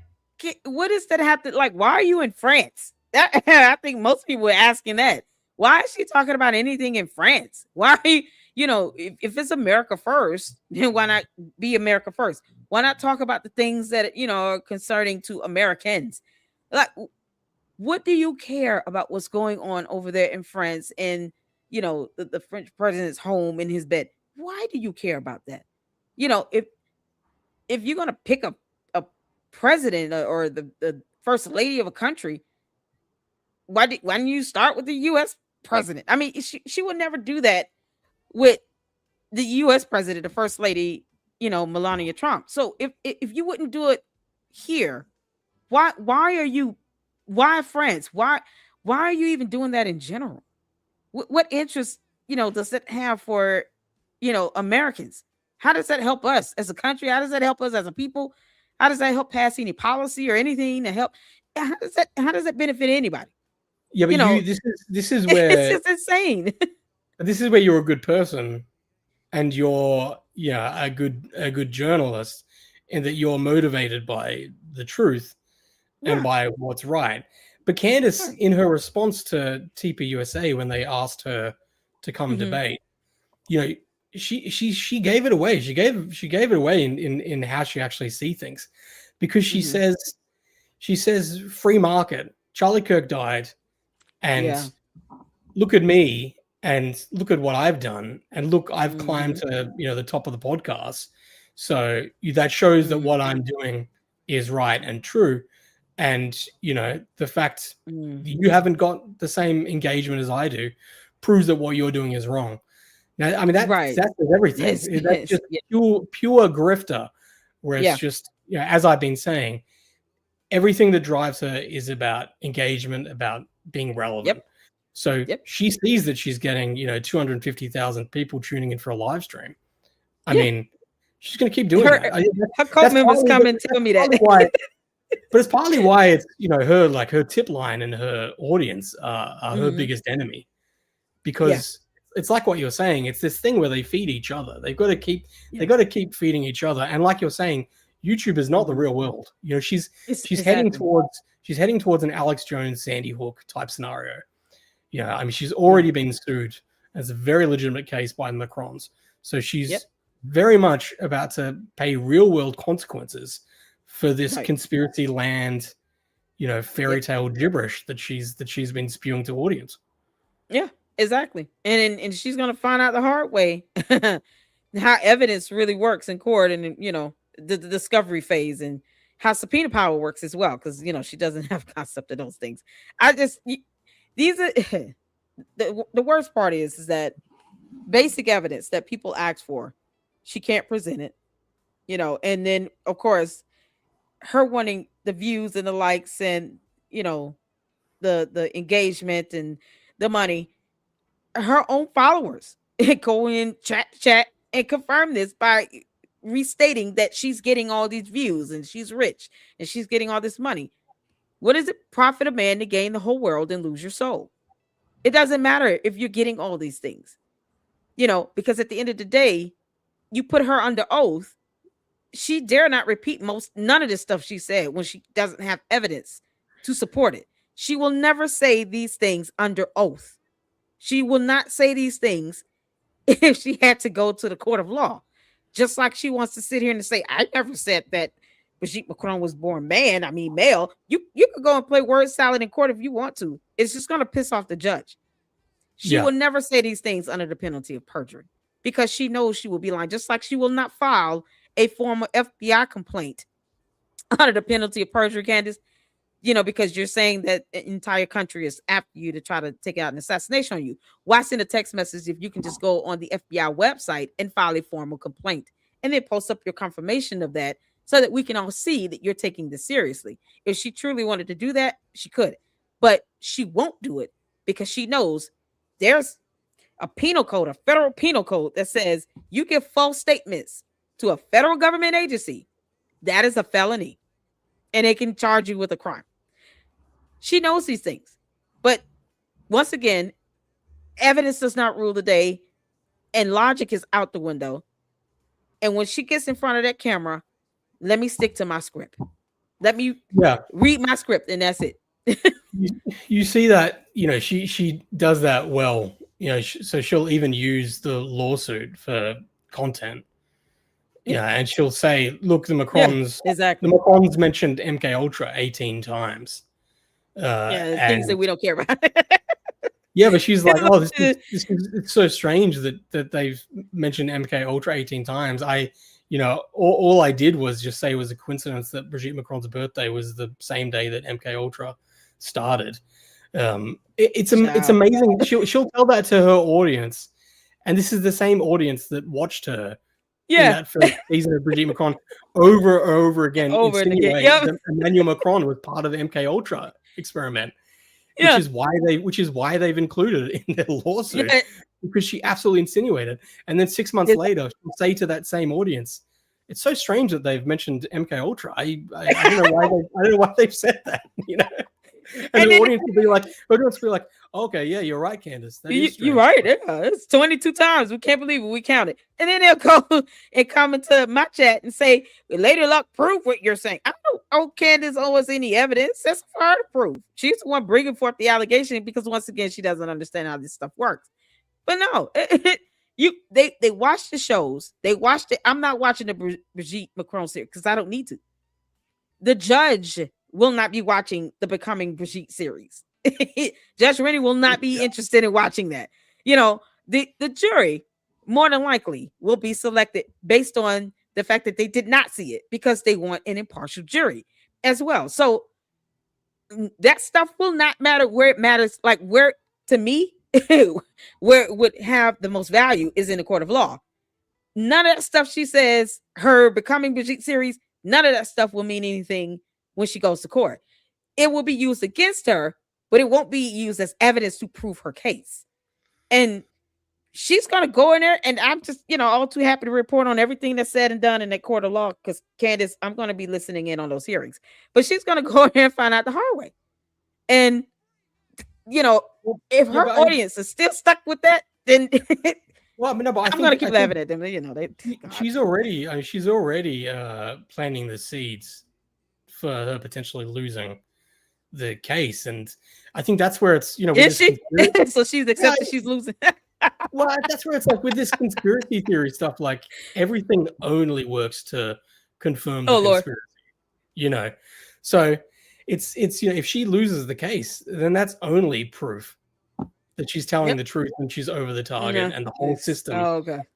Speaker 1: what does that have to like? Why are you in France? I think most people are asking that. Why is she talking about anything in France? Why are you, you know, if it's America first, then why not be America first? Why not talk about the things that you know are concerning to Americans? Like, what do you care about what's going on over there in France and you know the French president's home in his bed? Why do you care about that? You know, if you're gonna pick a president or the first lady of a country, why don't you start with the US president? I mean, she would never do that with the US president, the first lady, you know, Melania Trump. So if you wouldn't do it here, why are you why France? Why are you even doing that in general? What interest, you know, does it have for, you know, Americans? How does that help us as a country? How does that help us as a people? How does that help pass any policy or anything to help? How does that benefit anybody?
Speaker 2: Yeah, but
Speaker 1: You know,
Speaker 2: this is
Speaker 1: it's
Speaker 2: where
Speaker 1: just insane.
Speaker 2: you're a good person and you're a good journalist, and that you're motivated by the truth and
Speaker 1: Yeah.
Speaker 2: by what's right. But Candace,
Speaker 1: Right.
Speaker 2: in her response to TPUSA when they asked her to come
Speaker 1: Mhm.
Speaker 2: debate, you know, she gave it away. She gave it away in how she actually see things, because
Speaker 1: Mhm.
Speaker 2: she says free market. Charlie Kirk died, and
Speaker 1: Yeah.
Speaker 2: look at me and look at what I've done, and look, I've climbed
Speaker 1: Mhm.
Speaker 2: to the top of the podcast. So that shows that what
Speaker 1: Mhm.
Speaker 2: I'm doing is right and true. And the fact
Speaker 1: Mm.
Speaker 2: you haven't got the same engagement as I do proves that what you're doing is wrong. Now, I mean
Speaker 1: Right.
Speaker 2: that says everything.
Speaker 1: Yes.
Speaker 2: That's
Speaker 1: Yes.
Speaker 2: just
Speaker 1: Yeah.
Speaker 2: pure grifter. Where it's
Speaker 1: Yeah.
Speaker 2: just as I've been saying, everything that drives her is about engagement, about being relevant.
Speaker 1: Yep.
Speaker 2: So
Speaker 1: Yep.
Speaker 2: she sees that she's getting 250,000 people tuning in for a live stream. I
Speaker 1: Yeah.
Speaker 2: mean, she's going to keep doing
Speaker 1: Her
Speaker 2: that.
Speaker 1: her cult
Speaker 2: That's
Speaker 1: members
Speaker 2: partly
Speaker 1: come and tell me that.
Speaker 2: why. But it's partly why it's her, like, her tip line and her audience are her
Speaker 1: Mhm.
Speaker 2: biggest enemy,
Speaker 1: Yeah.
Speaker 2: because it's like what you're saying. It's this thing where they feed each other. They've got to keep
Speaker 1: Yeah.
Speaker 2: feeding each other. And like you're saying, YouTube is not the
Speaker 1: Mhm.
Speaker 2: real world. She's heading
Speaker 1: Exactly.
Speaker 2: towards an Alex Jones, Sandy Hook type scenario. I mean, she's
Speaker 1: Yeah.
Speaker 2: already been sued as a very legitimate case by the Macrons. So she's
Speaker 1: Yep.
Speaker 2: very much about to pay real world consequences for this
Speaker 1: Right.
Speaker 2: conspiracy land, fairy
Speaker 1: Yep.
Speaker 2: tale gibberish that she's been spewing to audience.
Speaker 1: Yeah. Exactly. And she's gonna find out the hard way how evidence really works in court, and the discovery phase, and how subpoena power works as well, because she doesn't have concept of those things. I just these are the worst part is that basic evidence that people ask for, she can't present it, and then of course her wanting the views and the likes and the engagement and the money, her own followers go in chat and confirm this by restating that she's getting all these views and she's rich and she's getting all this money. What does it profit a man to gain the whole world and lose your soul? It doesn't matter if you're getting all these things, because at the end of the day, you put her under oath. She dare not repeat none of this stuff she said when she doesn't have evidence to support it. She will never say these things under oath. She will not say these things if she had to go to the court of law. Just like she wants to sit here and say, I never said that Brigitte Macron was born male. You could go and play word salad in court if you want to. It's just going to piss off the judge. She
Speaker 2: Yeah.
Speaker 1: will never say these things under the penalty of perjury, because she knows she will be lying. Just like she will not file a formal FBI complaint under the penalty of perjury, Candace, because you're saying that the entire country is after you to try to take out an assassination on you. Why send a text message if you can just go on the FBI website and file a formal complaint and then post up your confirmation of that, so that we can all see that you're taking this seriously? If she truly wanted to do that, she could, but she won't do it, because she knows there's a penal code, a federal penal code that says you give false statements to a federal government agency, that is a felony, and they can charge you with a crime. She knows these things, but once again, evidence does not rule the day, and logic is out the window. And when she gets in front of that camera, let me stick to my script. Let me read my script, and that's it.
Speaker 2: you see that, she does that well, so she'll even use the lawsuit for content. Yeah, and she'll say, look, the Macrons mentioned MK Ultra 18 times.
Speaker 1: Things that we don't care about.
Speaker 2: Yeah, but she's like, oh, it's so strange that they've mentioned MK Ultra 18 times. All I did was just say it was a coincidence that Brigitte Macron's birthday was the same day that MK Ultra started. It's amazing. She'll tell that to her audience, and this is the same audience that watched her in that first season of Brigitte Macron over and over again. That Emmanuel Macron was part of the MK Ultra experiment. Which is why they've included it in their lawsuit, because she absolutely insinuated. And then 6 months later, she'll say to that same audience, "It's so strange that they've mentioned MK Ultra. I don't know why they've said that." And the audience will be like, "Okay, yeah, you're right, Candace.
Speaker 1: You're right. Yeah, it's 22 times. We can't believe it. We counted." And then they'll go and come into my chat and say, "Lady Luck, prove what you're saying." I don't owe Candace Owens any evidence. That's for her to prove. She's the one bringing forth the allegation, because once again, she doesn't understand how this stuff works. But no, they watch the shows. They watched it. I'm not watching the Brigitte Macron series because I don't need to. The judge will not be watching the Becoming Brigitte series. Judge Rennie will not be interested in watching that. The jury more than likely will be selected based on the fact that they did not see it, because they want an impartial jury as well. So that stuff will not matter. Where it matters, like where, to me, where it would have the most value is in the court of law. None of that stuff she says, her Becoming Brigitte series, none of that stuff will mean anything when she goes to court. It will be used against her, but it won't be used as evidence to prove her case. And she's going to go in there, and I'm just, all too happy to report on everything that's said and done in that court of law, because Candace, I'm going to be listening in on those hearings. But she's going to go in there and find out the hard way. And, if her audience is still stuck with that, then I'm going to keep laughing at them. She's already
Speaker 2: planting the seeds for her potentially losing the case, and I think that's where it's
Speaker 1: is she? So she's accepted she's losing.
Speaker 2: Well, that's where it's like with this conspiracy theory stuff, like everything only works to confirm the conspiracy. So it's if she loses the case, then that's only proof that she's telling the truth and she's over the target, and the whole system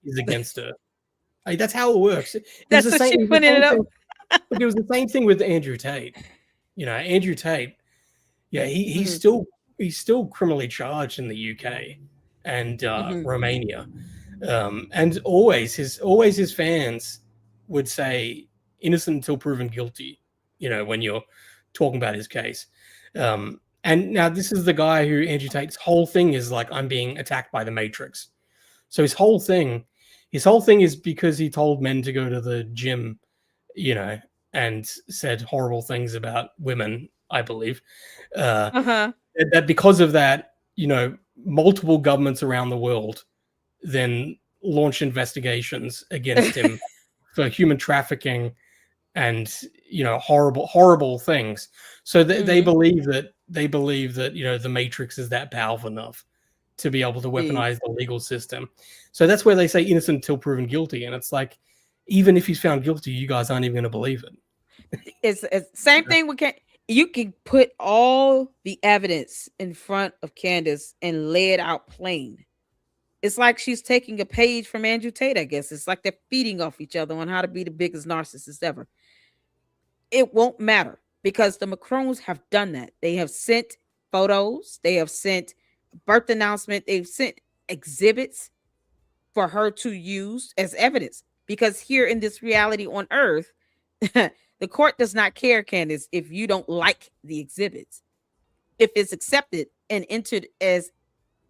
Speaker 2: is against her. That's how it works.
Speaker 1: That's the same. She putting it up.
Speaker 2: But it was the same thing with Andrew Tate. Andrew Tate. Yeah, he's still criminally charged in the UK and Romania, and always his fans would say innocent until proven guilty. When you're talking about his case, and now this is the guy who Andrew Tate's whole thing is like, I'm being attacked by the Matrix. So his whole thing is because he told men to go to the gym, and said horrible things about women, I believe. That because of that, multiple governments around the world then launch investigations against him for human trafficking and horrible things. So they believe that the Matrix is that powerful enough to be able to weaponize the legal system. So that's where they say innocent until proven guilty, and it's like, even if he's found guilty, you guys aren't even going to believe it.
Speaker 1: It's same thing with you can put all the evidence in front of Candace and lay it out plain. It's like she's taking a page from Andrew Tate, I guess. It's like they're feeding off each other on how to be the biggest narcissist ever. It won't matter, because the Macrons have done that. They have sent photos. They have sent birth announcement. They've sent exhibits for her to use as evidence, because here in this reality on Earth, the court does not care, Candace, if you don't like the exhibits. If it's accepted and entered as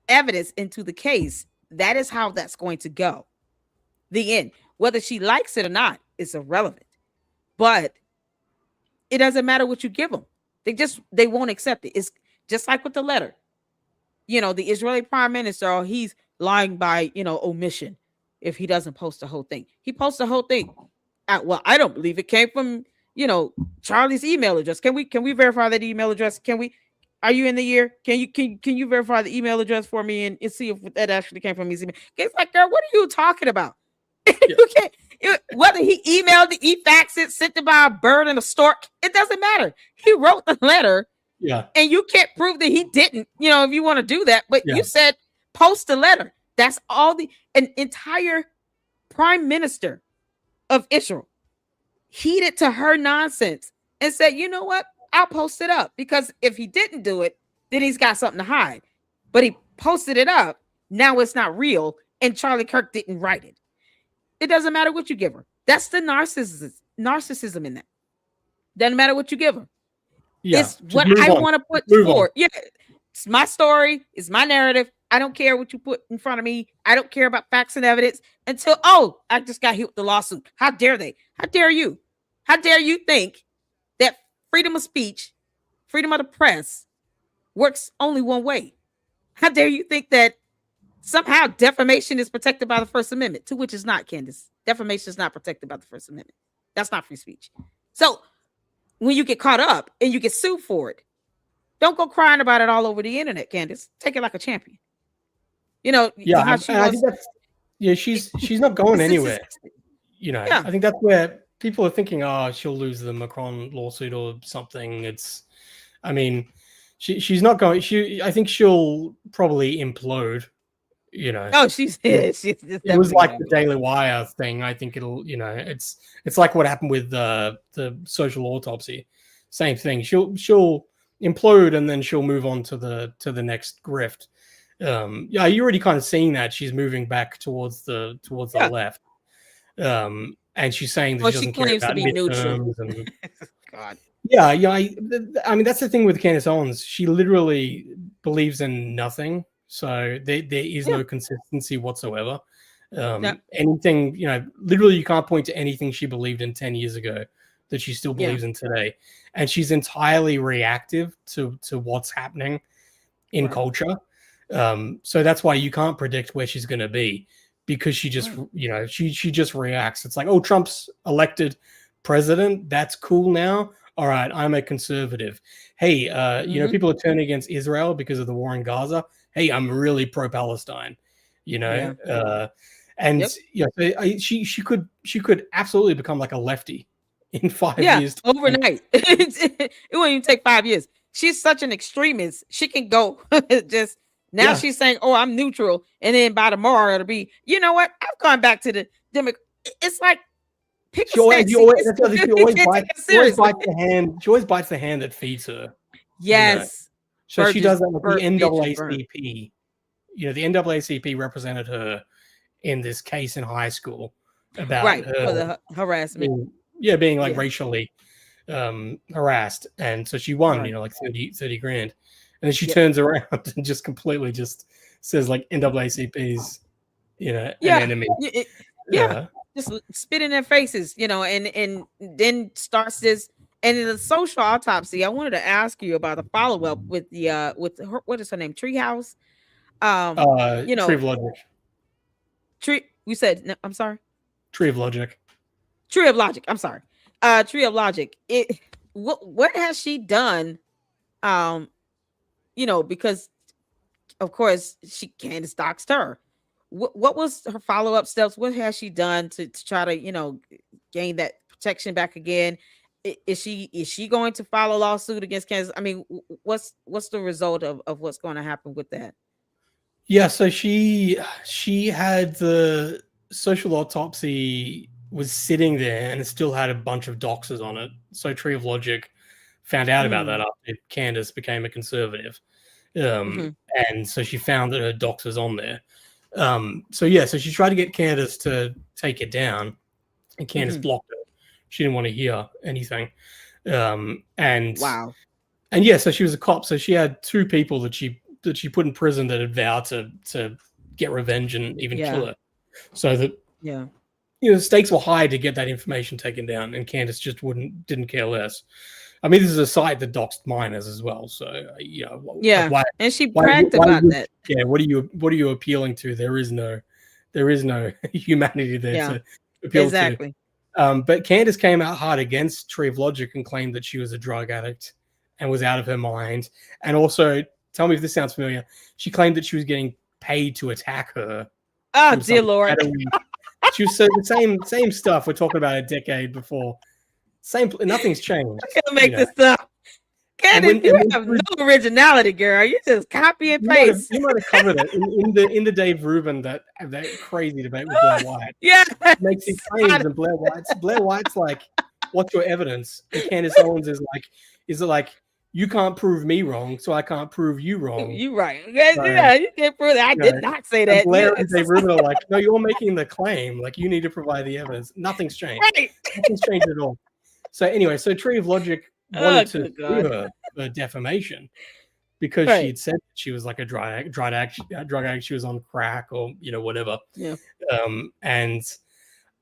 Speaker 1: evidence into the case, that is how that's going to go. The end. Whether she likes it or not is irrelevant. But it doesn't matter what you give them. They won't accept it. It's just like with the letter. The Israeli prime minister, oh, he's lying by, omission if he doesn't post the whole thing. He posts the whole thing. Well, I don't believe it came from, Charlie's email address. Can we verify that email address? Are you in the year? Can you verify the email address for me and see if that actually came from his email? It's like, girl, what are you talking about? Yeah. You can't, whether he emailed it, he faxed it, sent it by a bird and a stork, it doesn't matter. He wrote the letter.
Speaker 2: Yeah.
Speaker 1: And you can't prove that he didn't, if you want to do that. But you said post the letter. That's all an entire prime minister of Israel heeded to her nonsense and said, you know what? I'll post it up, because if he didn't do it, then he's got something to hide. But he posted it up. Now it's not real. And Charlie Kirk didn't write it. It doesn't matter what you give her. That's the narcissism in that. Doesn't matter what you give her.
Speaker 2: Yeah,
Speaker 1: it's what I want to put forward. Yeah, it's my story. It's my narrative. I don't care what you put in front of me. I don't care about facts and evidence until, I just got hit with the lawsuit. How dare they? How dare you? How dare you think that freedom of speech, freedom of the press works only one way? How dare you think that somehow defamation is protected by the First Amendment, to which it's not, Candace. Defamation is not protected by the First Amendment. That's not free speech. So when you get caught up and you get sued for it, don't go crying about it all over the internet, Candace. Take it like a champion.
Speaker 2: I think she's not going anywhere. I think that's where people are thinking, she'll lose the Macron lawsuit or something. She's not going. I think she'll probably implode.
Speaker 1: She's
Speaker 2: it was like the Daily Wire thing. I think it'll, it's like what happened with the social autopsy. Same thing. She'll implode and then she'll move on to the next grift. You're already kind of seeing that she's moving back towards the left. And she's saying that she doesn't care about midterms and
Speaker 1: God.
Speaker 2: I mean, that's the thing with Candace Owens. She literally believes in nothing. So there is no consistency whatsoever. Anything, literally you can't point to anything she believed in 10 years ago that she still believes in today. And she's entirely reactive to what's happening in culture. So that's why you can't predict where she's going to be, because she just, she just reacts. It's like, Trump's elected president. That's cool now. All right, I'm a conservative. Hey, people are turning against Israel because of the war in Gaza. Hey, I'm really pro-Palestine, she could absolutely become like a lefty in 5 years.
Speaker 1: Overnight. It won't even take 5 years. She's such an extremist. She can go just now. She's saying, I'm neutral, and then by tomorrow it'll be, you know what? I've gone back to the Democrat. It's like
Speaker 2: she always bites the hand that feeds her.
Speaker 1: Yes.
Speaker 2: So she does that with the NAACP. The NAACP represented her in this case in high school about
Speaker 1: for the harassment.
Speaker 2: Being like racially harassed. And so she won, like 30 grand. And then she turns around and just completely just says like NAACP's, an enemy.
Speaker 1: Just spit in their faces, and then starts this. And in the social autopsy, I wanted to ask you about a follow-up with the with her, what is her name? Treehouse.
Speaker 2: Tree of Logic.
Speaker 1: We said no, I'm sorry.
Speaker 2: Tree of Logic.
Speaker 1: I'm sorry. Tree of Logic. What has she done? Because of course Candace doxed her. What was her follow-up steps? What has she done to try to, gain that protection back again? Is she going to file a lawsuit against Candace? I mean, what's the result of what's going to happen with that?
Speaker 2: Yeah, so she had the social autopsy was sitting there and it still had a bunch of doxers on it. So Tree of Logic found out about that after Candace became a conservative. And so she found that her doxers on there. So she tried to get Candace to take it down, and Candace blocked it. She didn't want to hear anything. And so she was a cop. So she had two people that she put in prison that had vowed to get revenge and even kill
Speaker 1: Yeah.
Speaker 2: her. So that
Speaker 1: Yeah.
Speaker 2: the stakes were high to get that information taken down, and Candace just didn't care less. I mean, this is a site that doxed minors as well, so like
Speaker 1: Yeah.
Speaker 2: why
Speaker 1: And she
Speaker 2: why
Speaker 1: bragged
Speaker 2: why
Speaker 1: about
Speaker 2: would
Speaker 1: that.
Speaker 2: yeah what are you appealing to? There is no humanity there
Speaker 1: Yeah.
Speaker 2: to appeal to.
Speaker 1: Exactly.
Speaker 2: But Candace came out hard against Tree of Logic and claimed that she was a drug addict and was out of her mind. And also, tell me if this sounds familiar. She claimed that she was getting paid to attack her
Speaker 1: Oh,
Speaker 2: from
Speaker 1: dear
Speaker 2: some
Speaker 1: Lord.
Speaker 2: shadowy. She was so the same stuff we're talking about a decade before. Nothing's changed.
Speaker 1: I can't make this up. Candace, you have no originality, girl. You just copy and paste.
Speaker 2: You might have covered it in the Dave Rubin that crazy debate with Blair White.
Speaker 1: Yeah,
Speaker 2: Makes these claims, and Blair White's like, "What's your evidence?" And Candace Owens is it like you can't prove me wrong, so I can't prove you wrong.
Speaker 1: You right. Yeah, you can't prove that. I did not say that.
Speaker 2: Blair and Dave Rubin are like, "No, you're making the claim. Like you need to provide the evidence. Nothing's changed.
Speaker 1: Right.
Speaker 2: Nothing's changed at all." So anyway, so Tree of Logic wanted to sue her for defamation because she had said that she was like a drug addict. She was on crack or whatever.
Speaker 1: Yeah.
Speaker 2: And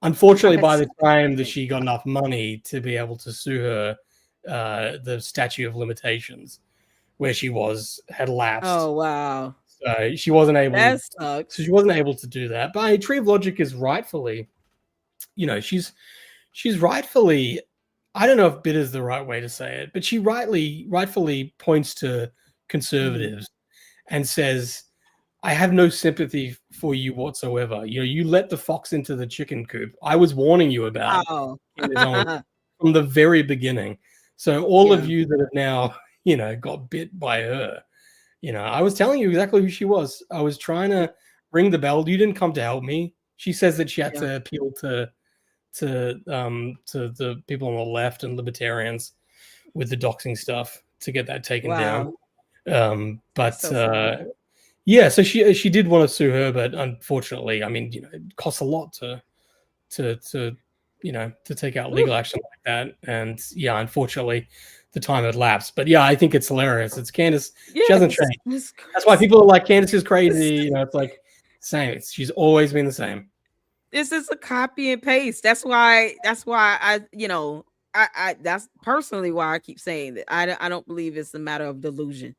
Speaker 2: unfortunately, by the time that she got enough money to be able to sue her, the statute of limitations where she had lapsed.
Speaker 1: Oh wow.
Speaker 2: So she wasn't able.
Speaker 1: That sucks.
Speaker 2: So she wasn't able to do that. But Tree of Logic is rightfully, she's rightfully. I don't know if bitter is the right way to say it, but she rightfully points to conservatives and says, I have no sympathy for you whatsoever. You let the fox into the chicken coop. I was warning you about it from the very beginning. So all of you that have now, got bit by her, I was telling you exactly who she was. I was trying to ring the bell. You didn't come to help me. She says that she had to appeal to the people on the left and libertarians with the doxing stuff to get that taken down. So she did want to sue her, but unfortunately, I mean, it costs a lot to take out legal action like that. And unfortunately, the time had lapsed. But I think it's hilarious. It's Candace. She hasn't changed. That's why people are like, Candace is crazy. It's like same. She's always been the same.
Speaker 1: This is a copy and paste. That's why I that's personally why I keep saying that. I don't believe it's a matter of delusion.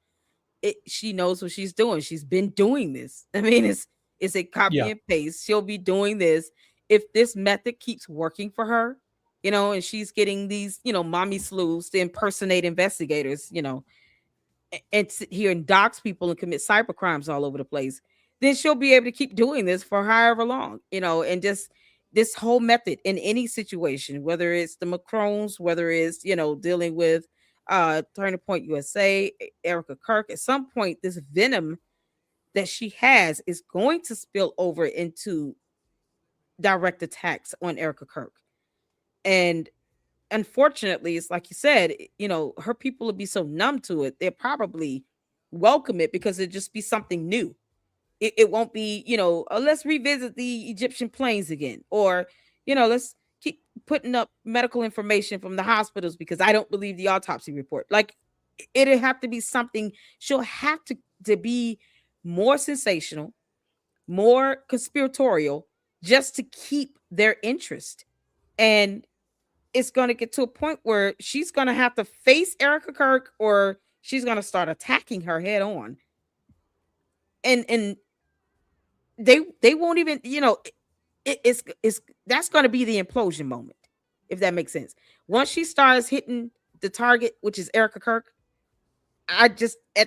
Speaker 1: She knows what she's doing. She's been doing this. I mean, it's a copy and paste. She'll be doing this if this method keeps working for her, and she's getting these, mommy sleuths to impersonate investigators, and sit here and dox people and commit cyber crimes all over the place. Then she'll be able to keep doing this for however long, and just this whole method in any situation, whether it's the Macrons, whether it's, dealing with Turning Point USA, Erica Kirk. At some point, this venom that she has is going to spill over into direct attacks on Erica Kirk. And unfortunately, it's like you said, her people will be so numb to it, they'll probably welcome it because it'll just be something new. It won't be, let's revisit the Egyptian plains again, or, let's keep putting up medical information from the hospitals because I don't believe the autopsy report. Like, it'll have to be something. She'll have to be more sensational, more conspiratorial, just to keep their interest. And it's going to get to a point where she's going to have to face Erica Kirk, or she's going to start attacking her head on. And they won't even, it's that's going to be the implosion moment, if that makes sense. Once she starts hitting the target, which is Erica Kirk, at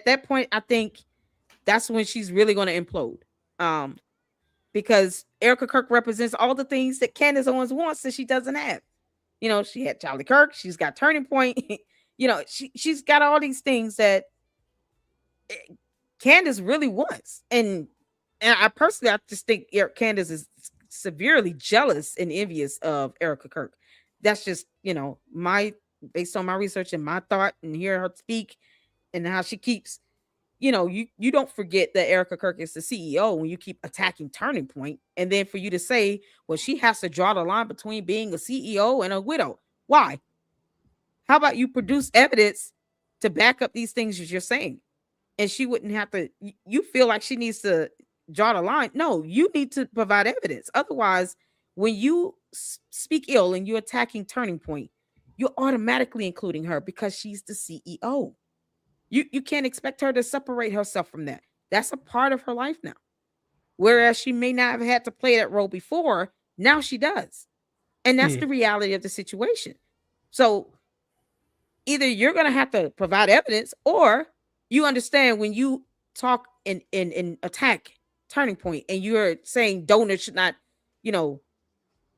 Speaker 1: that point, I think that's when she's really going to implode. Because Erica Kirk represents all the things that Candace Owens wants that she doesn't have. She had Charlie Kirk, she's got Turning Point, she's got all these things that Candace really wants. And I personally, I just think Candace is severely jealous and envious of Erica Kirk. That's just, based on my research and my thought, and hear her speak and how she keeps, you don't forget that Erica Kirk is the CEO when you keep attacking Turning Point. And then for you to say, well, she has to draw the line between being a CEO and a widow. Why? How about you produce evidence to back up these things that you're saying? And she wouldn't have to, you feel like she needs to draw the line. No, you need to provide evidence. Otherwise, when you speak ill and you're attacking Turning Point, you're automatically including her because she's the CEO. You can't expect her to separate herself from that. That's a part of her life now. Whereas she may not have had to play that role before, now she does. And that's the reality of the situation. So either you're going to have to provide evidence, or you understand when you talk in attack Turning Point and you're saying donors should not,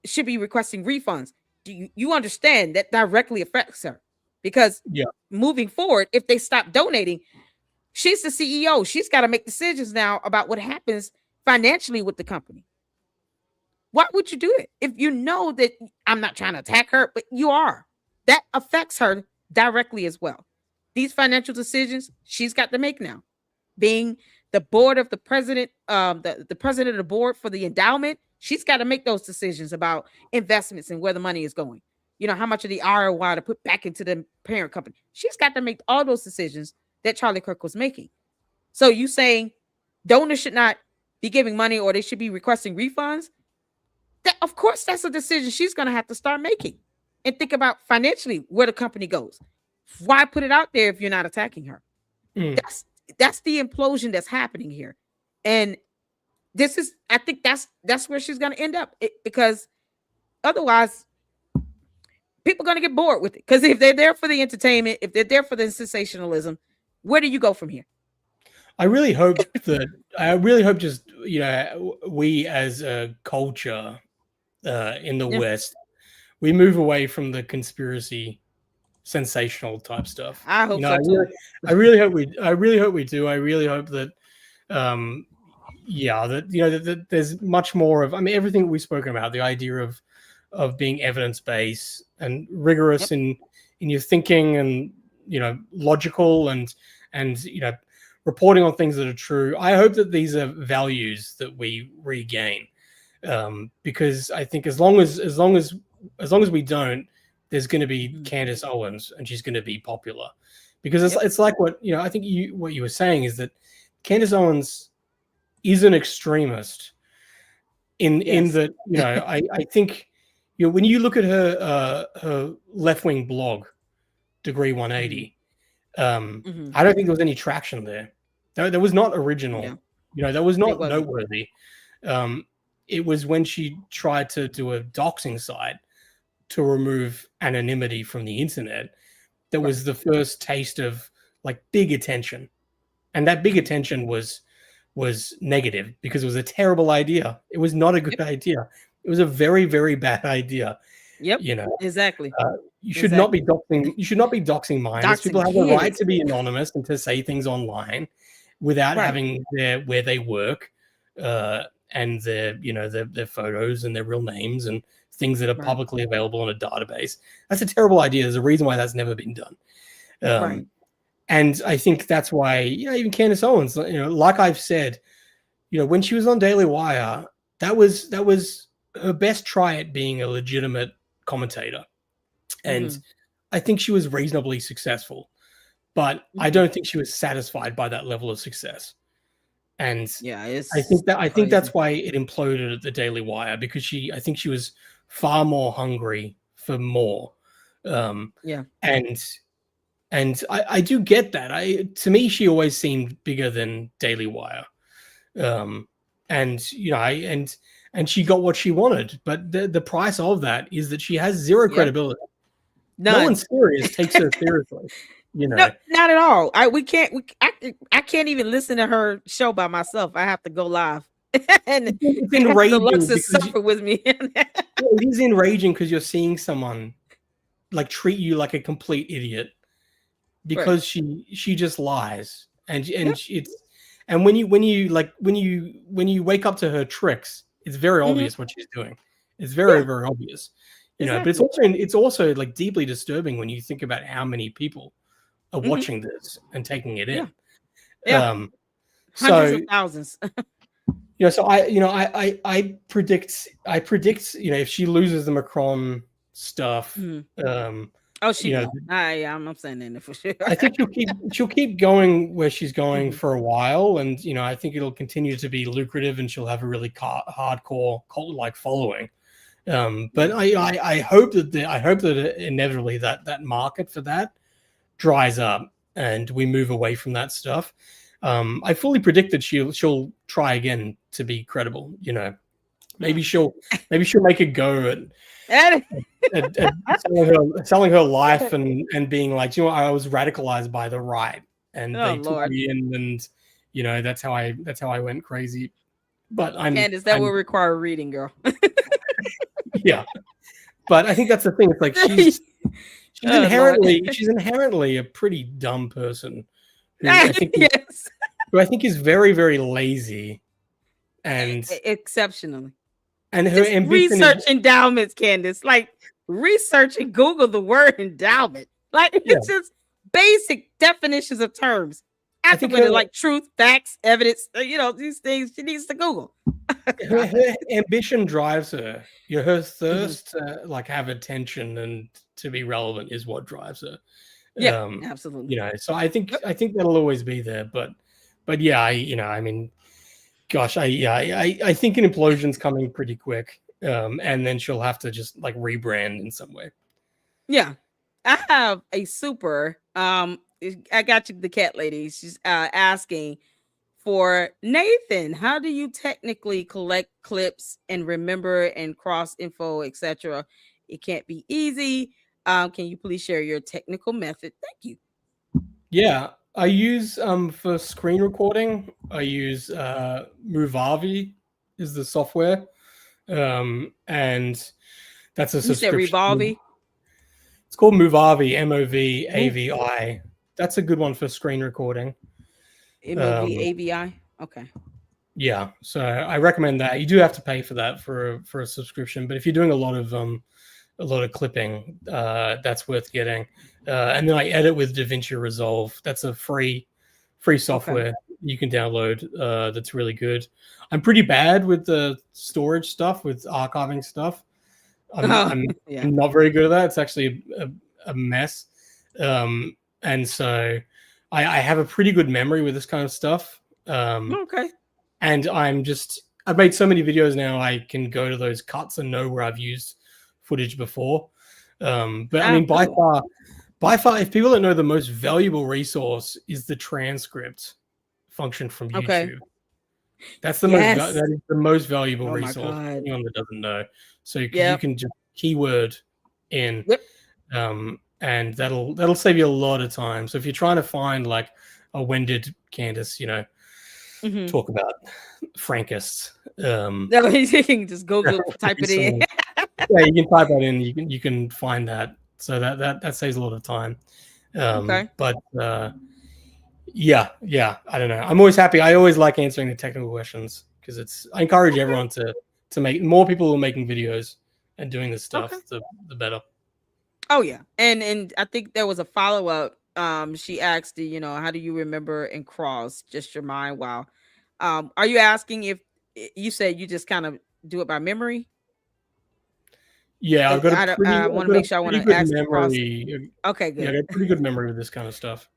Speaker 1: should be requesting refunds. You understand that directly affects her, because moving forward, if they stop donating, she's the CEO. She's got to make decisions now about what happens financially with the company. Why would you do it if you know that I'm not trying to attack her, but you are? That affects her directly as well. These financial decisions she's got to make now. Being the board of the president, the president of the board for the endowment, she's got to make those decisions about investments and where the money is going. How much of the ROI to put back into the parent company. She's got to make all those decisions that Charlie Kirk was making. So you saying donors should not be giving money, or they should be requesting refunds? That, of course, that's a decision she's going to have to start making and think about financially where the company goes. Why put it out there if you're not attacking her? That's the implosion that's happening here. And I think that's where she's going to end up, because otherwise people are going to get bored with it. Because if they're there for the entertainment, if they're there for the sensationalism, where do you go from here?
Speaker 2: I really hope just, we as a culture in the West, we move away from the conspiracy, sensational type stuff.
Speaker 1: I hope so too.
Speaker 2: I really hope we do. I really hope that, that there's much more of, everything we've spoken about, the idea of being evidence-based and rigorous in your thinking, and, logical and reporting on things that are true. I hope that these are values that we regain, because I think as long as we don't, there's going to be Candace Owens, and she's going to be popular, because it's like what I think what you were saying is that Candace Owens is an extremist in that I think when you look at her left-wing blog, Degree 180. I don't think there was any traction there. There was not original. That was not noteworthy. It was when she tried to do a doxing site to remove anonymity from the internet that was the first taste of like big attention. And that big attention was negative, because it was a terrible idea. It was not a good idea. It was a very, very bad idea.
Speaker 1: Exactly.
Speaker 2: You should not be doxing. You should not be doxing minors. People have a right to be anonymous and to say things online without having where they work, and their photos and their real names and things that are publicly available in a database. That's a terrible idea. There's a reason why that's never been done. And I think that's why even Candace Owens, like I've said, when she was on Daily Wire, that was her best try at being a legitimate commentator. And I think she was reasonably successful, but I don't think she was satisfied by that level of success. And I think that's why it imploded at the Daily Wire, because I think she was far more hungry for more. And I do get that. To me, she always seemed bigger than Daily Wire. And she got what she wanted, but the price of that is that she has zero credibility.
Speaker 1: None.
Speaker 2: No one serious takes her seriously.
Speaker 1: No, not at all. I can't even listen to her show by myself. I have to go live. And
Speaker 2: it's enraging
Speaker 1: suffer with me.
Speaker 2: It is enraging because you're seeing someone like treat you like a complete idiot because she just lies, and and when you wake up to her tricks, it's very obvious what she's doing. It's very very obvious, but it's also like deeply disturbing when you think about how many people are watching this and taking it in.
Speaker 1: Hundreds of thousands.
Speaker 2: So I predict if she loses the Macron stuff,
Speaker 1: Oh, she
Speaker 2: you know,
Speaker 1: will. I'm saying that for sure.
Speaker 2: I think she'll keep going where she's going
Speaker 1: Mhm.
Speaker 2: for a while, and I think it'll continue to be lucrative, and she'll have a really hardcore cult like following. But I hope that inevitably that market for that dries up and we move away from that stuff. I fully predict that she'll try again to be credible. Maybe
Speaker 1: Mm.
Speaker 2: she'll make a go at
Speaker 1: And-
Speaker 2: selling her life and being like, I was radicalized by the right and
Speaker 1: oh
Speaker 2: they took
Speaker 1: Lord,
Speaker 2: me in, and that's how I went crazy. But
Speaker 1: Candace, that will require reading, girl.
Speaker 2: yeah. But I think that's the thing. It's like she's
Speaker 1: Oh, Lord.
Speaker 2: inherently a pretty dumb person who I think
Speaker 1: Yes,
Speaker 2: is very, very lazy, and
Speaker 1: exceptionally.
Speaker 2: her
Speaker 1: Just
Speaker 2: ambition
Speaker 1: research
Speaker 2: is
Speaker 1: endowments, Candace. Like research and Google the word endowment. Like
Speaker 2: yeah.
Speaker 1: it's just basic definitions of terms.
Speaker 2: I think
Speaker 1: After like truth, facts, evidence. These things she needs to Google.
Speaker 2: her ambition drives her. Her
Speaker 1: Mhm.
Speaker 2: thirst to like have attention and to be relevant is what drives her.
Speaker 1: Yeah, absolutely.
Speaker 2: So I think that'll always be there. But yeah, I mean, gosh, I think an implosion's coming pretty quick. And then she'll have to just like rebrand in some way.
Speaker 1: Yeah. I have a super I got you the cat lady. She's asking for Nathan, how do you technically collect clips and remember and cross info, etc.? It can't be easy. Can you please share your technical method? Thank you.
Speaker 2: Yeah, I use for screen recording, I use Movavi is the software. And that's a
Speaker 1: You said
Speaker 2: subscription.
Speaker 1: Revolve.
Speaker 2: It's called Movavi, Movavi. That's a good one for screen recording.
Speaker 1: MOVAVI. Okay.
Speaker 2: Yeah, so I recommend that. You do have to pay for that for a subscription, but if you're doing a lot of clipping, that's worth getting. And then I edit with DaVinci Resolve. That's a free software you can download. That's really good. I'm pretty bad with the storage stuff, with archiving stuff. I'm not very good at that. It's actually a mess. And so I have a pretty good memory with this kind of stuff.
Speaker 1: Okay.
Speaker 2: And I've made so many videos now, I can go to those cuts and know where I've used footage before. But I mean, by far, if people don't know, the most valuable resource is the transcript function from YouTube.
Speaker 1: Okay.
Speaker 2: That's that is the most valuable resource for anyone that doesn't know. So you can just keyword in, and that'll save you a lot of time. So if you're trying to find like when did Candace, talk about Frankists,
Speaker 1: no, you can just Google, type it in.
Speaker 2: Yeah, you can type that in. You can find that. So that saves a lot of time.
Speaker 1: Okay.
Speaker 2: But yeah, I don't know. I'm always happy. I always like answering the technical questions because I encourage everyone to make more people who are making videos and doing this stuff. The better.
Speaker 1: Oh yeah, and I think there was a follow up. She asked, how do you remember and cross? Just your mind. Wow. Are you asking if you said you just kind of do it by memory?
Speaker 2: Yeah, I've got a pretty.
Speaker 1: I want to make sure I want to ask
Speaker 2: memory.
Speaker 1: Okay, good.
Speaker 2: Yeah, I got a pretty good memory with this kind of stuff.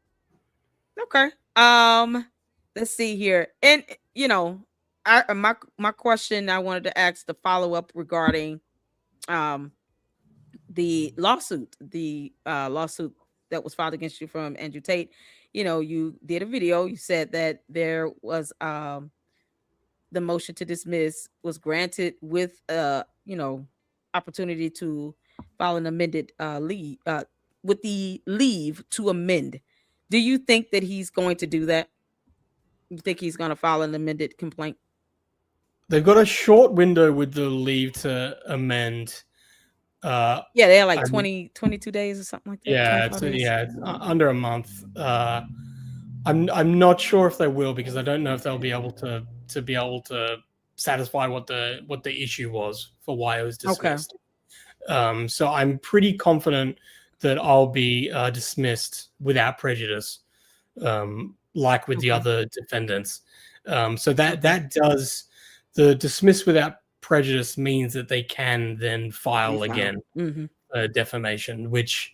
Speaker 1: Okay. Let's see here, and my question I wanted to ask the follow up regarding the lawsuit, that was filed against you from Andrew Tate. You did a video. You said that there was the motion to dismiss was granted with opportunity to file an amended leave with the leave to amend. Do you think that he's going to do that? You think he's going to file an amended complaint?
Speaker 2: They've got a short window with the leave to amend.
Speaker 1: Yeah, they had like 22 days or something like that.
Speaker 2: Yeah, it's under a month. I'm not sure if they will, because I don't know if they'll be able to satisfy what the issue was for why it was dismissed. So I'm pretty confident that I'll be dismissed without prejudice, like with the other defendants. So that does, the dismiss without prejudice means that they can then file again defamation, which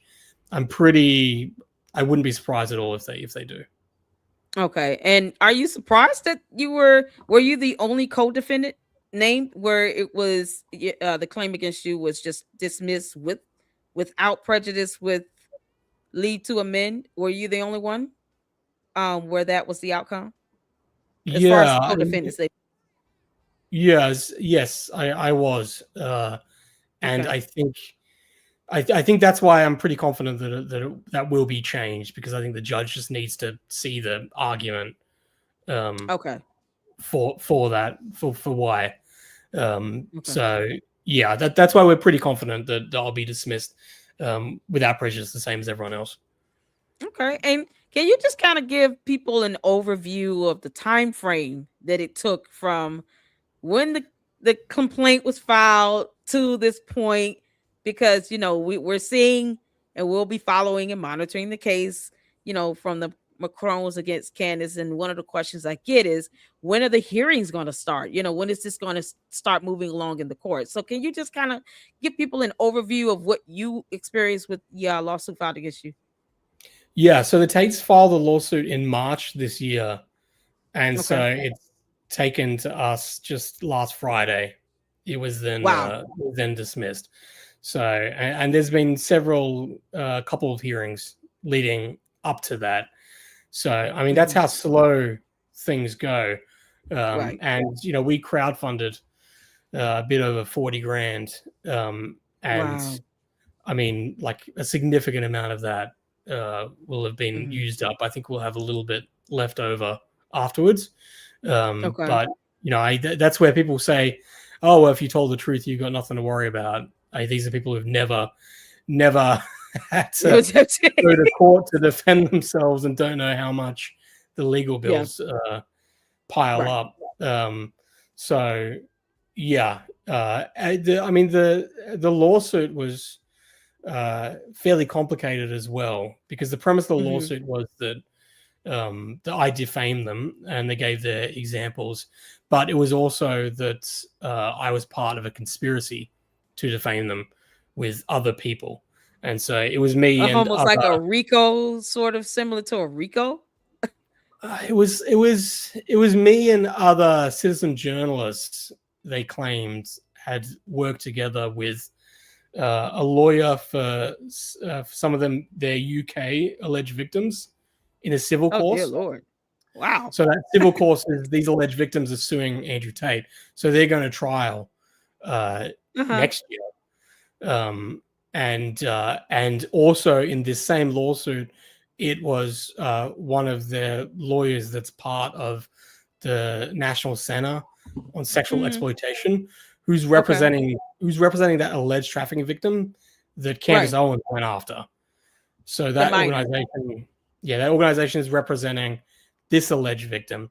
Speaker 2: I wouldn't be surprised at all if they do.
Speaker 1: Okay. And are you surprised that were you the only co-defendant named where it was the claim against you was just dismissed without prejudice with leave to amend? Were you the only one where that was the outcome as far as
Speaker 2: Yeah, I mean,
Speaker 1: co-defendants?
Speaker 2: yes, I was, and
Speaker 1: Okay.
Speaker 2: I think that's why I'm pretty confident that will be changed, because I think the judge just needs to see the argument, um,
Speaker 1: Okay.
Speaker 2: for that for why.
Speaker 1: Okay.
Speaker 2: So yeah, that's why we're pretty confident that I'll be dismissed, without prejudice, the same as everyone else.
Speaker 1: Okay. And can you just kind of give people an overview of the time frame that it took from when the complaint was filed to this point? Because we're seeing and we'll be following and monitoring the case, from the Macrons against Candace. And one of the questions I get is, when are the hearings going to start? When is this going to start moving along in the court? So can you just kind of give people an overview of what you experienced with the lawsuit filed against you?
Speaker 2: Yeah, so the Tates filed a lawsuit in March this year, and
Speaker 1: Okay.
Speaker 2: so it's taken to us just last Friday. It was
Speaker 1: Wow.
Speaker 2: then dismissed. So, and there's been several couple of hearings leading up to that. So, I mean, that's
Speaker 1: Mhm.
Speaker 2: how slow things go.
Speaker 1: Right.
Speaker 2: And we crowdfunded a bit over 40 grand, and
Speaker 1: Wow.
Speaker 2: I mean, like a significant amount of that will have been
Speaker 1: Mhm.
Speaker 2: used up. I think we'll have a little bit left over afterwards.
Speaker 1: Okay.
Speaker 2: But that's where people say, "Oh, well, if you told the truth, you've got nothing to worry about." These are people who've never had
Speaker 1: It
Speaker 2: to
Speaker 1: was just-
Speaker 2: go to court to defend themselves and don't know how much the legal
Speaker 1: yeah.
Speaker 2: bills pile
Speaker 1: Right.
Speaker 2: up. So yeah, I mean the lawsuit was fairly complicated as well, because the premise of the
Speaker 1: Mhm.
Speaker 2: lawsuit was that I defamed them, and they gave their examples, but it was also that I was part of a conspiracy to defame them with other people, and so it was me and
Speaker 1: Almost like a
Speaker 2: other.
Speaker 1: Rico, sort of similar to a Rico.
Speaker 2: It was me and other citizen journalists. They claimed had worked together with a lawyer for some of them, their UK alleged victims, in a civil
Speaker 1: Oh dear
Speaker 2: cause.
Speaker 1: Lord. Wow.
Speaker 2: So that civil cause is these alleged victims are suing Andrew Tate. So they're going to trial
Speaker 1: Uh-huh.
Speaker 2: next year. And also in this same lawsuit, it was one of their lawyers that's part of the National Center on Sexual
Speaker 1: Mhm.
Speaker 2: Exploitation, who's
Speaker 1: Okay.
Speaker 2: representing that alleged trafficking victim that Candace
Speaker 1: Right.
Speaker 2: Owens went after. So
Speaker 1: The
Speaker 2: that
Speaker 1: minor.
Speaker 2: organization, yeah, that organization is representing this alleged victim.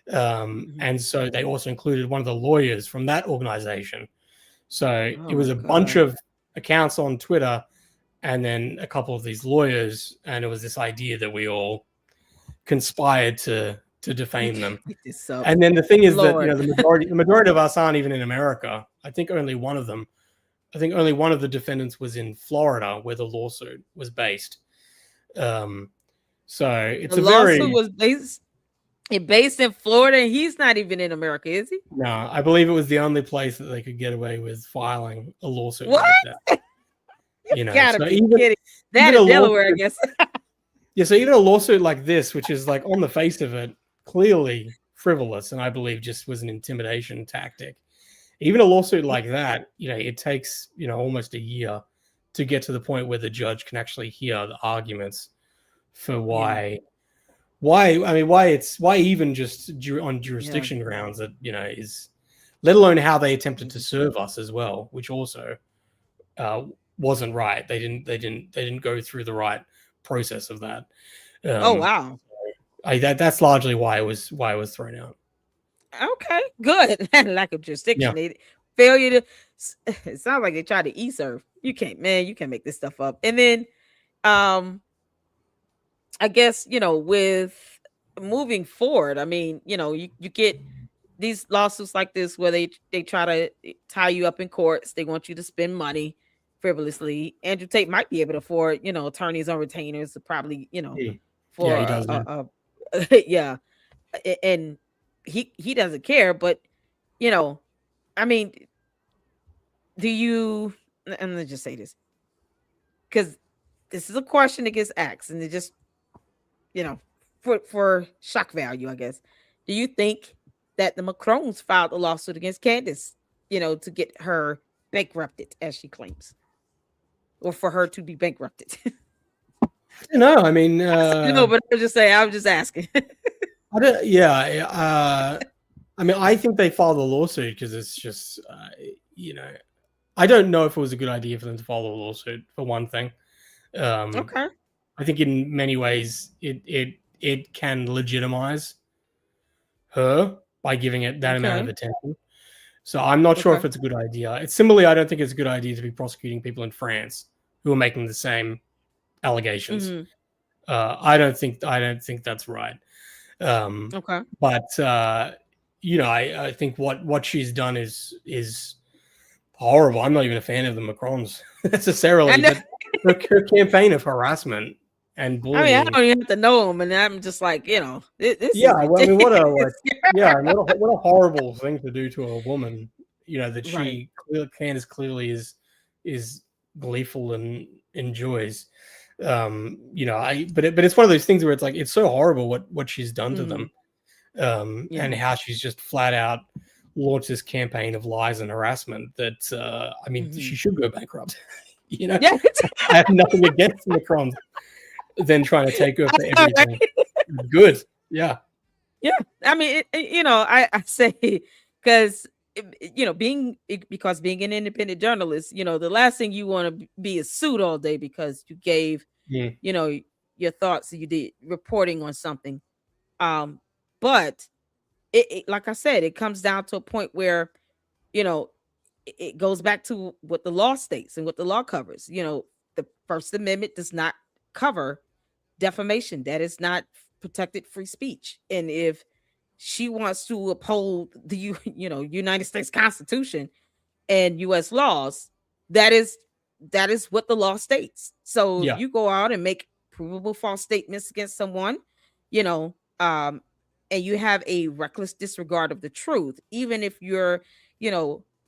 Speaker 1: Mhm.
Speaker 2: And so they also included one of the lawyers from that organization. So
Speaker 1: Oh
Speaker 2: it was
Speaker 1: my
Speaker 2: a bunch
Speaker 1: God.
Speaker 2: of accounts on Twitter and then a couple of these lawyers, and it was this idea that we all conspired to
Speaker 1: You
Speaker 2: defame
Speaker 1: can't
Speaker 2: them.
Speaker 1: make this up.
Speaker 2: And then the thing is that
Speaker 1: Lord.
Speaker 2: the majority of us aren't even in America. I think only one of the defendants was in Florida, where the lawsuit was based. Um, so
Speaker 1: The
Speaker 2: it's a
Speaker 1: lawsuit
Speaker 2: very
Speaker 1: was based in Florida, and he's not even in America, is he?
Speaker 2: no. I believe it was the only place that they could get away with filing a lawsuit
Speaker 1: What?
Speaker 2: like that.
Speaker 1: You gotta
Speaker 2: So
Speaker 1: be
Speaker 2: even
Speaker 1: kidding. That
Speaker 2: even a
Speaker 1: in Delaware, I
Speaker 2: lawsuit,
Speaker 1: guess.
Speaker 2: yeah. So even a lawsuit like this, which is like on the face of it clearly frivolous, and I believe just was an intimidation tactic. Even a lawsuit like that, it takes almost a year to get to the point where the judge can actually hear the arguments for
Speaker 1: Yeah.
Speaker 2: why even just on
Speaker 1: Yeah.
Speaker 2: jurisdiction grounds that is, let alone how they attempted to
Speaker 1: Mhm.
Speaker 2: serve us as well, which also uh, wasn't right. They didn't go through the right process of that.
Speaker 1: Oh
Speaker 2: um
Speaker 1: wow.
Speaker 2: that's largely why it was thrown out.
Speaker 1: Okay, good. Lack of
Speaker 2: Yeah.
Speaker 1: jurisdiction. Failure to. It sounds like they tried to e-serve. You can't, man. You can't make this stuff up. And then, um, I guess with moving forward. I mean, you get these lawsuits like this where they try to tie you up in courts. They want you to spend money frivolously. Andrew Tate might be able to afford, attorneys on retainers to probably,
Speaker 2: Yeah,
Speaker 1: for
Speaker 2: he does.
Speaker 1: yeah, and he doesn't care. But you know, I mean, do you? And let's just say this, because this is a question that gets asked, and it just, for shock value, I guess. Do you think that the Macrons filed a lawsuit against Candace, to get her bankrupted, as she claims, or for her to be bankrupted?
Speaker 2: No, I mean,
Speaker 1: No, but I was just asking.
Speaker 2: I don't. Yeah, I mean, I think they filed a lawsuit because it's just, I don't know if it was a good idea for them to file a lawsuit, for one thing.
Speaker 1: Okay.
Speaker 2: I think in many ways it can legitimize her by giving it that amount of attention. So I'm not sure if it's a good idea. It's similarly, I don't think it's a good idea to be prosecuting people in France who are making the same allegations.
Speaker 1: Mhm.
Speaker 2: I don't think that's right.
Speaker 1: Okay.
Speaker 2: But I think what she's done is horrible. I'm not even a fan of the Macrons necessarily, but her campaign of harassment and
Speaker 1: I mean, I
Speaker 2: bullying.
Speaker 1: don't even have to know them, and I'm just like, this
Speaker 2: Yeah,
Speaker 1: is
Speaker 2: well, I mean, what
Speaker 1: ridiculous.
Speaker 2: a horrible thing to do to a woman. That
Speaker 1: Right.
Speaker 2: Candace clearly is gleeful and enjoys. But it's one of those things where it's like it's so horrible what she's done to them,
Speaker 1: Yeah.
Speaker 2: and how she's just flat out launched this campaign of lies and harassment that I mean, she should go bankrupt.
Speaker 1: Yeah.
Speaker 2: I have nothing against the Macrons than trying to take her for everything. Good. Yeah.
Speaker 1: Yeah. I mean, I say, because being an independent journalist, the last thing you want to be is sued all day because you gave your thoughts, you did reporting on something. But it like I said, it comes down to a point where it goes back to what the law states and what the law covers. The First Amendment does not cover defamation. That is not protected free speech. And if she wants to uphold the United States Constitution and US laws, that is what the law states. So
Speaker 2: Yeah.
Speaker 1: you go out and make provable false statements against someone, and you have a reckless disregard of the truth, even if you're,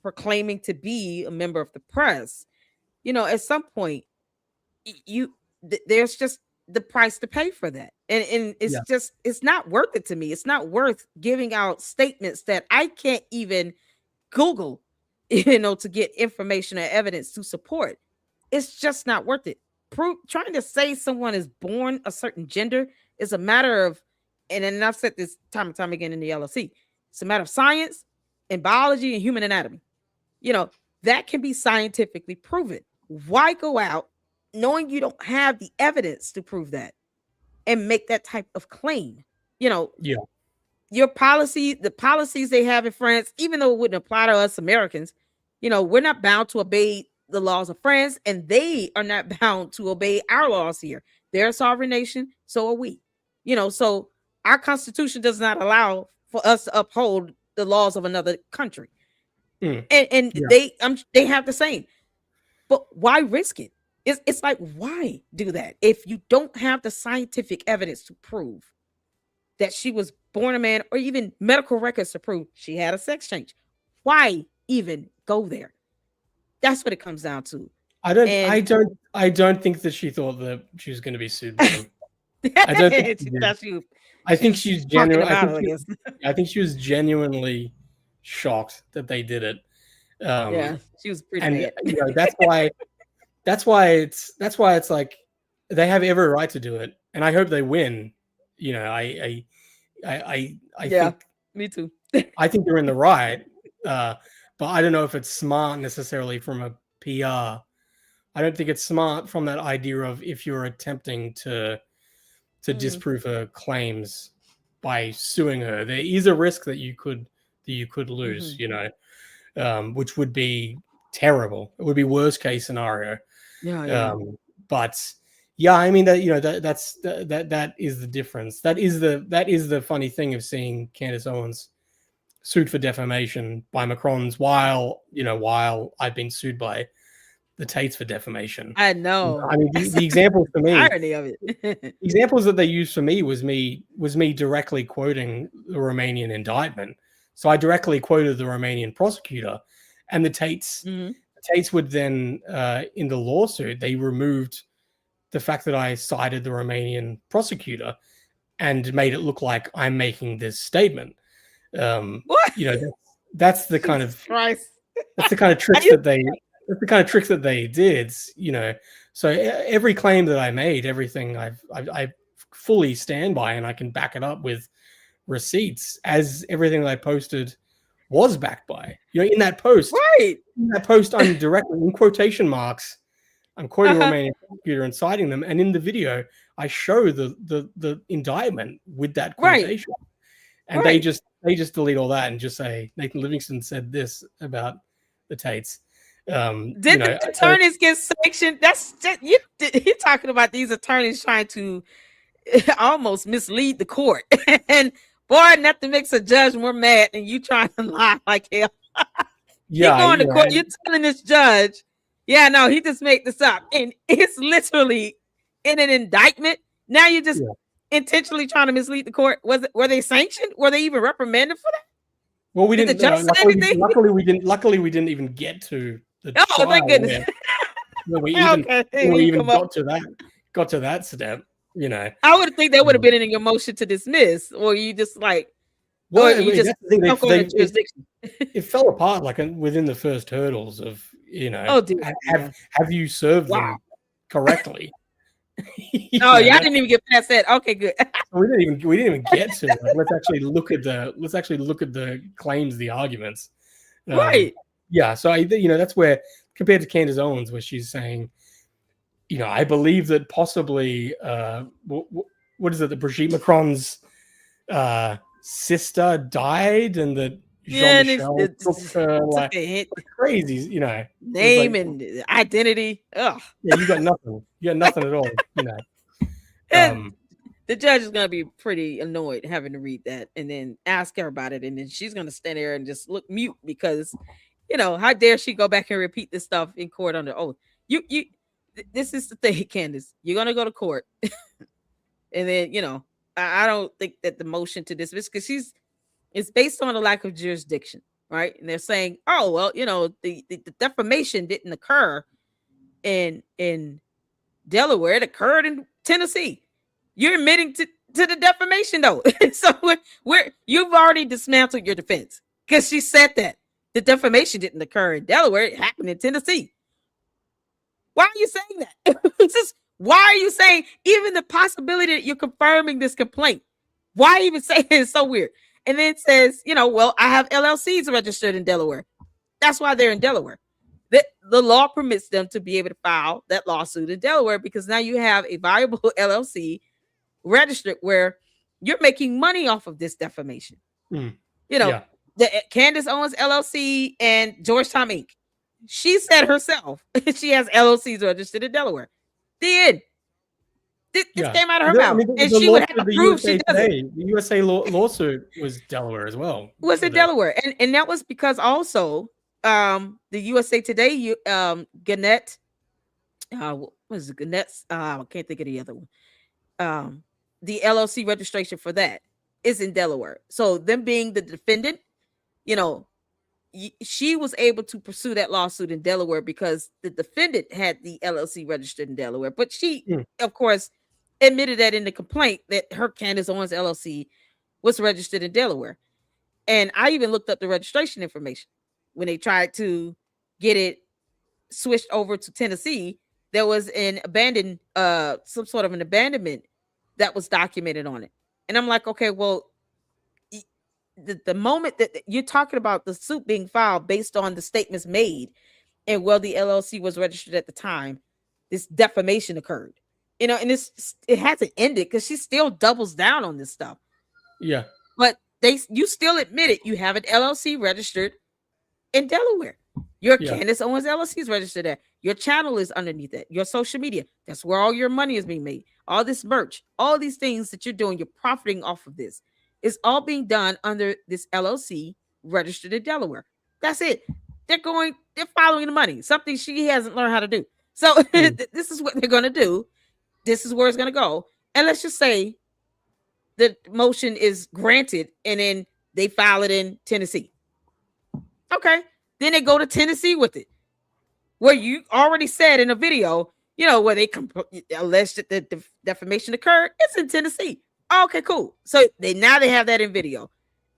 Speaker 1: proclaiming to be a member of the press, at some point there's just the price to pay for that. And it's just, it's not worth it to me. It's not worth giving out statements that I can't even Google, to get information or evidence to support. It's just not worth it. Trying to say someone is born a certain gender is a matter of, and I've said this time and time again in the LLC, it's a matter of science and biology and human anatomy. That can be scientifically proven. Why go out knowing you don't have the evidence to prove that and make that type of claim? Your policy, the policies they have in France, even though it wouldn't apply to us Americans, we're not bound to obey the laws of France, and they are not bound to obey our laws here. They're a sovereign nation, so are we. So our Constitution does not allow for us to uphold the laws of another country. And they have the same. But why risk it? It's like, why do that if you don't have the scientific evidence to prove that she was born a man, or even medical records to prove she had a sex change? Why even go there? That's what it comes down to.
Speaker 2: I don't think that she thought that she was going to be sued by them. I don't think she did. I think she's genuine. I think she was genuinely shocked that they did it.
Speaker 1: Yeah, she was pretty
Speaker 2: and
Speaker 1: mad.
Speaker 2: that's why it's like they have every right to do it, and I hope they win. I think
Speaker 1: me too.
Speaker 2: I think they're in the right, but I don't know if it's smart necessarily from a PR. I don't think it's smart from that idea of if you're attempting to disprove her claims by suing her, there is a risk that you could lose, which would be terrible. It would be worst case scenario. But yeah, I mean that is the difference. That is the funny thing of seeing Candace Owens sued for defamation by Macrons while I've been sued by the Tates for defamation.
Speaker 1: I know.
Speaker 2: I mean, the example for me,
Speaker 1: irony of it.
Speaker 2: examples that they used for me was me directly quoting the Romanian indictment. So I directly quoted the Romanian prosecutor, and the Tates.
Speaker 1: Mhm.
Speaker 2: The Tates would then, in the lawsuit, they removed the fact that I cited the Romanian prosecutor and made it look like I'm making this statement.
Speaker 1: What?
Speaker 2: You know, that's the kind of
Speaker 1: Christ.
Speaker 2: that's the kind of tricks that they that's the kind of tricks that they did. You know, so every claim that I made, everything I fully stand by, and I can back it up with receipts, as everything that I posted was backed by. You know, in that post,
Speaker 1: Right.
Speaker 2: I'm directly in quotation marks. I'm quoting Romanian prosecutor and citing them, and in the video, I show the indictment with that quotation, and they just delete all that and just say Nathan Livingston said this about the Tates.
Speaker 1: Did the attorneys get sanctioned? That's just, you're talking about these attorneys trying to almost mislead the court, and boy, nothing makes a judge more mad than you trying to lie like hell.
Speaker 2: Yeah,
Speaker 1: you're going to court. You're telling this judge, yeah, no, he just made this up, and it's literally in an indictment. Now you're just intentionally trying to mislead the court. Were they sanctioned? Were they even reprimanded for that?
Speaker 2: Well, we didn't. Luckily, we didn't. Luckily, we didn't even get to the trial.
Speaker 1: Thank goodness.
Speaker 2: We even got to that step. You know,
Speaker 1: I would think that would have been in your motion to dismiss, or you just like,
Speaker 2: well, it fell apart like within the first hurdles of, you know, have you served them correctly?
Speaker 1: I didn't even get past that. Okay, good.
Speaker 2: we didn't even get to it. Let's actually look at the claims, the arguments.
Speaker 1: Right.
Speaker 2: Yeah. So that's where, compared to Candace Owens, where she's saying, you know, I believe that possibly what is it? That Brigitte Macron's sister died, and that Jean-Michel took her like crazy, you know,
Speaker 1: name and identity. Ugh.
Speaker 2: Yeah, you got nothing. You got nothing at all. You know.
Speaker 1: And the judge is gonna be pretty annoyed having to read that and then ask her about it, and then she's gonna stand there and just look mute because, you know, how dare she go back and repeat this stuff in court under oath? This is the thing, Candace. You're gonna go to court, and then, you know, I don't think that the motion to dismiss, because it's based on a lack of jurisdiction, right? And they're saying, oh well, you know, the defamation didn't occur in Delaware; it occurred in Tennessee. You're admitting to the defamation, though. So you've already dismantled your defense, because she said that the defamation didn't occur in Delaware; it happened in Tennessee. Why are you saying that? Why are you saying even the possibility that you're confirming this complaint? Why even say it? It's so weird. And then it says, you know, well, I have LLCs registered in Delaware. That's why they're in Delaware. The law permits them to be able to file that lawsuit in Delaware, because now you have a viable LLC registered where you're making money off of this defamation. You know, the Candace Owens LLC and Georgetown Inc. She said herself she has LLCs registered in Delaware. The end. This came out of her mouth, and she would have to prove she does it.
Speaker 2: The USA lawsuit was Delaware as well.
Speaker 1: Was in Delaware, and that was because also the USA Today, Gannett, what was it? Gannett's? I can't think of the other one. The LLC registration for that is in Delaware. So them being the defendant, you know, she was able to pursue that lawsuit in Delaware because the defendant had the LLC registered in Delaware. But she, of course, admitted that in the complaint that her Candace Owens LLC was registered in Delaware. And I even looked up the registration information when they tried to get it switched over to Tennessee. There was an abandoned, some sort of an abandonment that was documented on it. And I'm like, okay, well, the moment that you're talking about the suit being filed based on the statements made and well, the LLC was registered at the time, this defamation occurred, you know, and it hasn't ended because she still doubles down on this stuff.
Speaker 2: Yeah.
Speaker 1: But you still admit it. You have an LLC registered in Delaware. Your Candace Owens LLC is registered there. Your channel is underneath that. Your social media, that's where all your money is being made. All this merch, all these things that you're doing, you're profiting off of this. It's all being done under this LLC registered in Delaware. That's it. they're following the money, something she hasn't learned how to do. So this is what they're going to do. This is where it's going to go. And let's just say the motion is granted and then they file it in Tennessee. Okay. Then they go to Tennessee with it. Where you already said in a video, where they alleged that the defamation occurred, it's in Tennessee. Okay, cool. So they have that in video.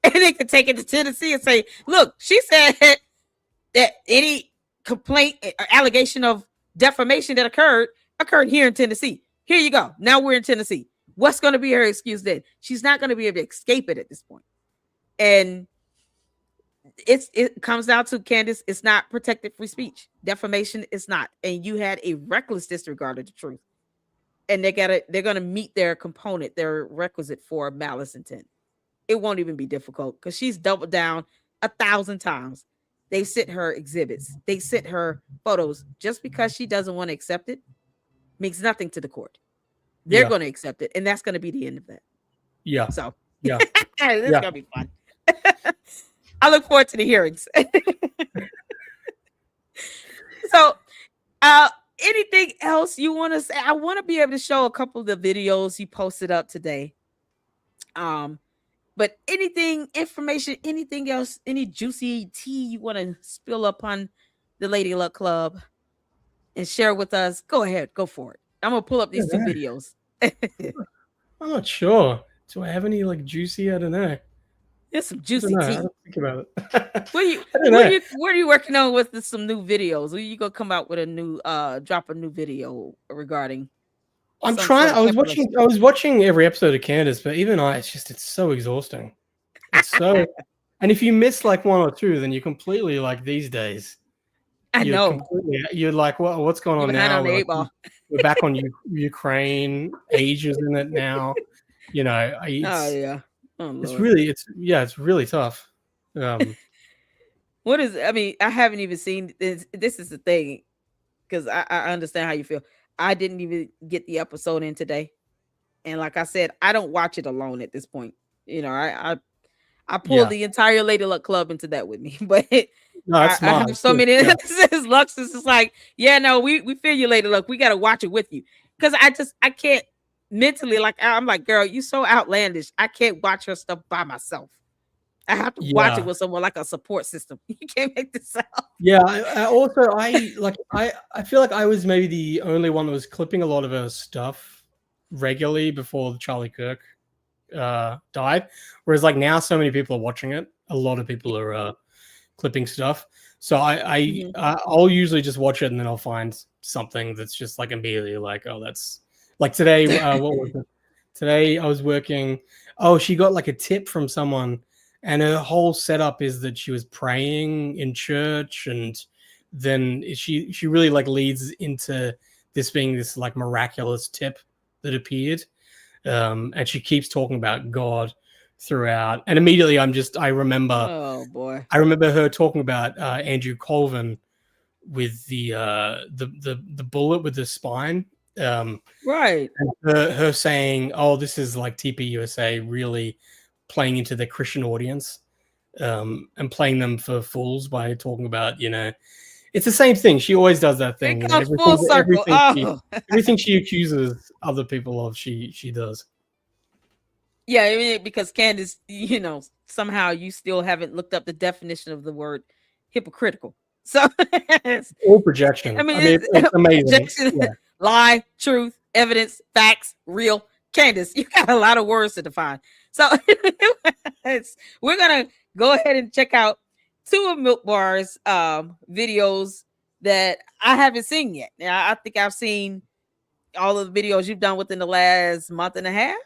Speaker 1: And they can take it to Tennessee and say, look, she said that any complaint or allegation of defamation that occurred here in Tennessee. Here you go. Now we're in Tennessee. What's going to be her excuse then? She's not going to be able to escape it at this point. And it comes down to, Candace, it's not protected free speech. Defamation is not. And you had a reckless disregard of the truth. And they're going to meet their component, their requisite for malice intent. It won't even be difficult because she's doubled down 1,000 times. They sent her exhibits. They sent her photos. Just because she doesn't want to accept it means nothing to the court. They're going to accept it. And that's going to be the end of that.
Speaker 2: Yeah.
Speaker 1: So,
Speaker 2: yeah.
Speaker 1: This is going to be fun. I look forward to the hearings. So, anything else you want to say? I want to be able to show a couple of the videos you posted up today. But information, anything else, any juicy tea you want to spill upon the Lady Luck Club and share with us, go ahead, go for it. I'm gonna pull up these two videos.
Speaker 2: I'm not sure. Do I have any juicy? I don't know.
Speaker 1: There's some juicy tea.
Speaker 2: I don't think about it.
Speaker 1: What are you working on with some new videos? Are you gonna come out with a new drop a new video regarding?
Speaker 2: I'm trying. I was watching every episode of Candace, but even it's so exhausting. It's so, and if you miss one or two, then you're completely these days. You're like, what's going on now? We're back on Ukraine. Asia's in it now. It's really tough.
Speaker 1: What is? I mean, I haven't even seen this. This is the thing, because I understand how you feel. I didn't even get the episode in today, and like I said, I don't watch it alone at this point. I pulled the entire Lady Luck Club into that with me, but I have so many instances. Lux is just like, we feel you, Lady Luck. We got to watch it with you, because I can't mentally, I'm like, girl, you so outlandish. I can't watch her stuff by myself. I have to watch it with someone, like a support system. You can't make this out.
Speaker 2: Yeah. I feel like I was maybe the only one that was clipping a lot of her stuff regularly before Charlie Kirk died. Whereas now so many people are watching it. A lot of people are clipping stuff. So I'll usually just watch it and then I'll find something that's just immediately oh, that's today. What was it? Today I was working. Oh, she got a tip from someone. And her whole setup is that she was praying in church, and then she really leads into this being this miraculous tip that appeared, and she keeps talking about God throughout. And immediately I remember her talking about Andrew Colvin with the bullet with the spine,
Speaker 1: right?
Speaker 2: And her saying, "Oh, this is TPUSA really playing into the Christian audience, and playing them for fools by talking about, it's the same thing. She always does that thing.
Speaker 1: It comes full circle.
Speaker 2: Everything she accuses other people of, she does.
Speaker 1: Yeah, I mean, because Candace, somehow you still haven't looked up the definition of the word hypocritical. So
Speaker 2: it's all projection. I mean, it's amazing. Yeah.
Speaker 1: Lie, truth, evidence, facts, real. Candace, you got a lot of words to define. So we're going to go ahead and check out two of Milk Bar's videos that I haven't seen yet. Now, I think I've seen all of the videos you've done within the last month and a half.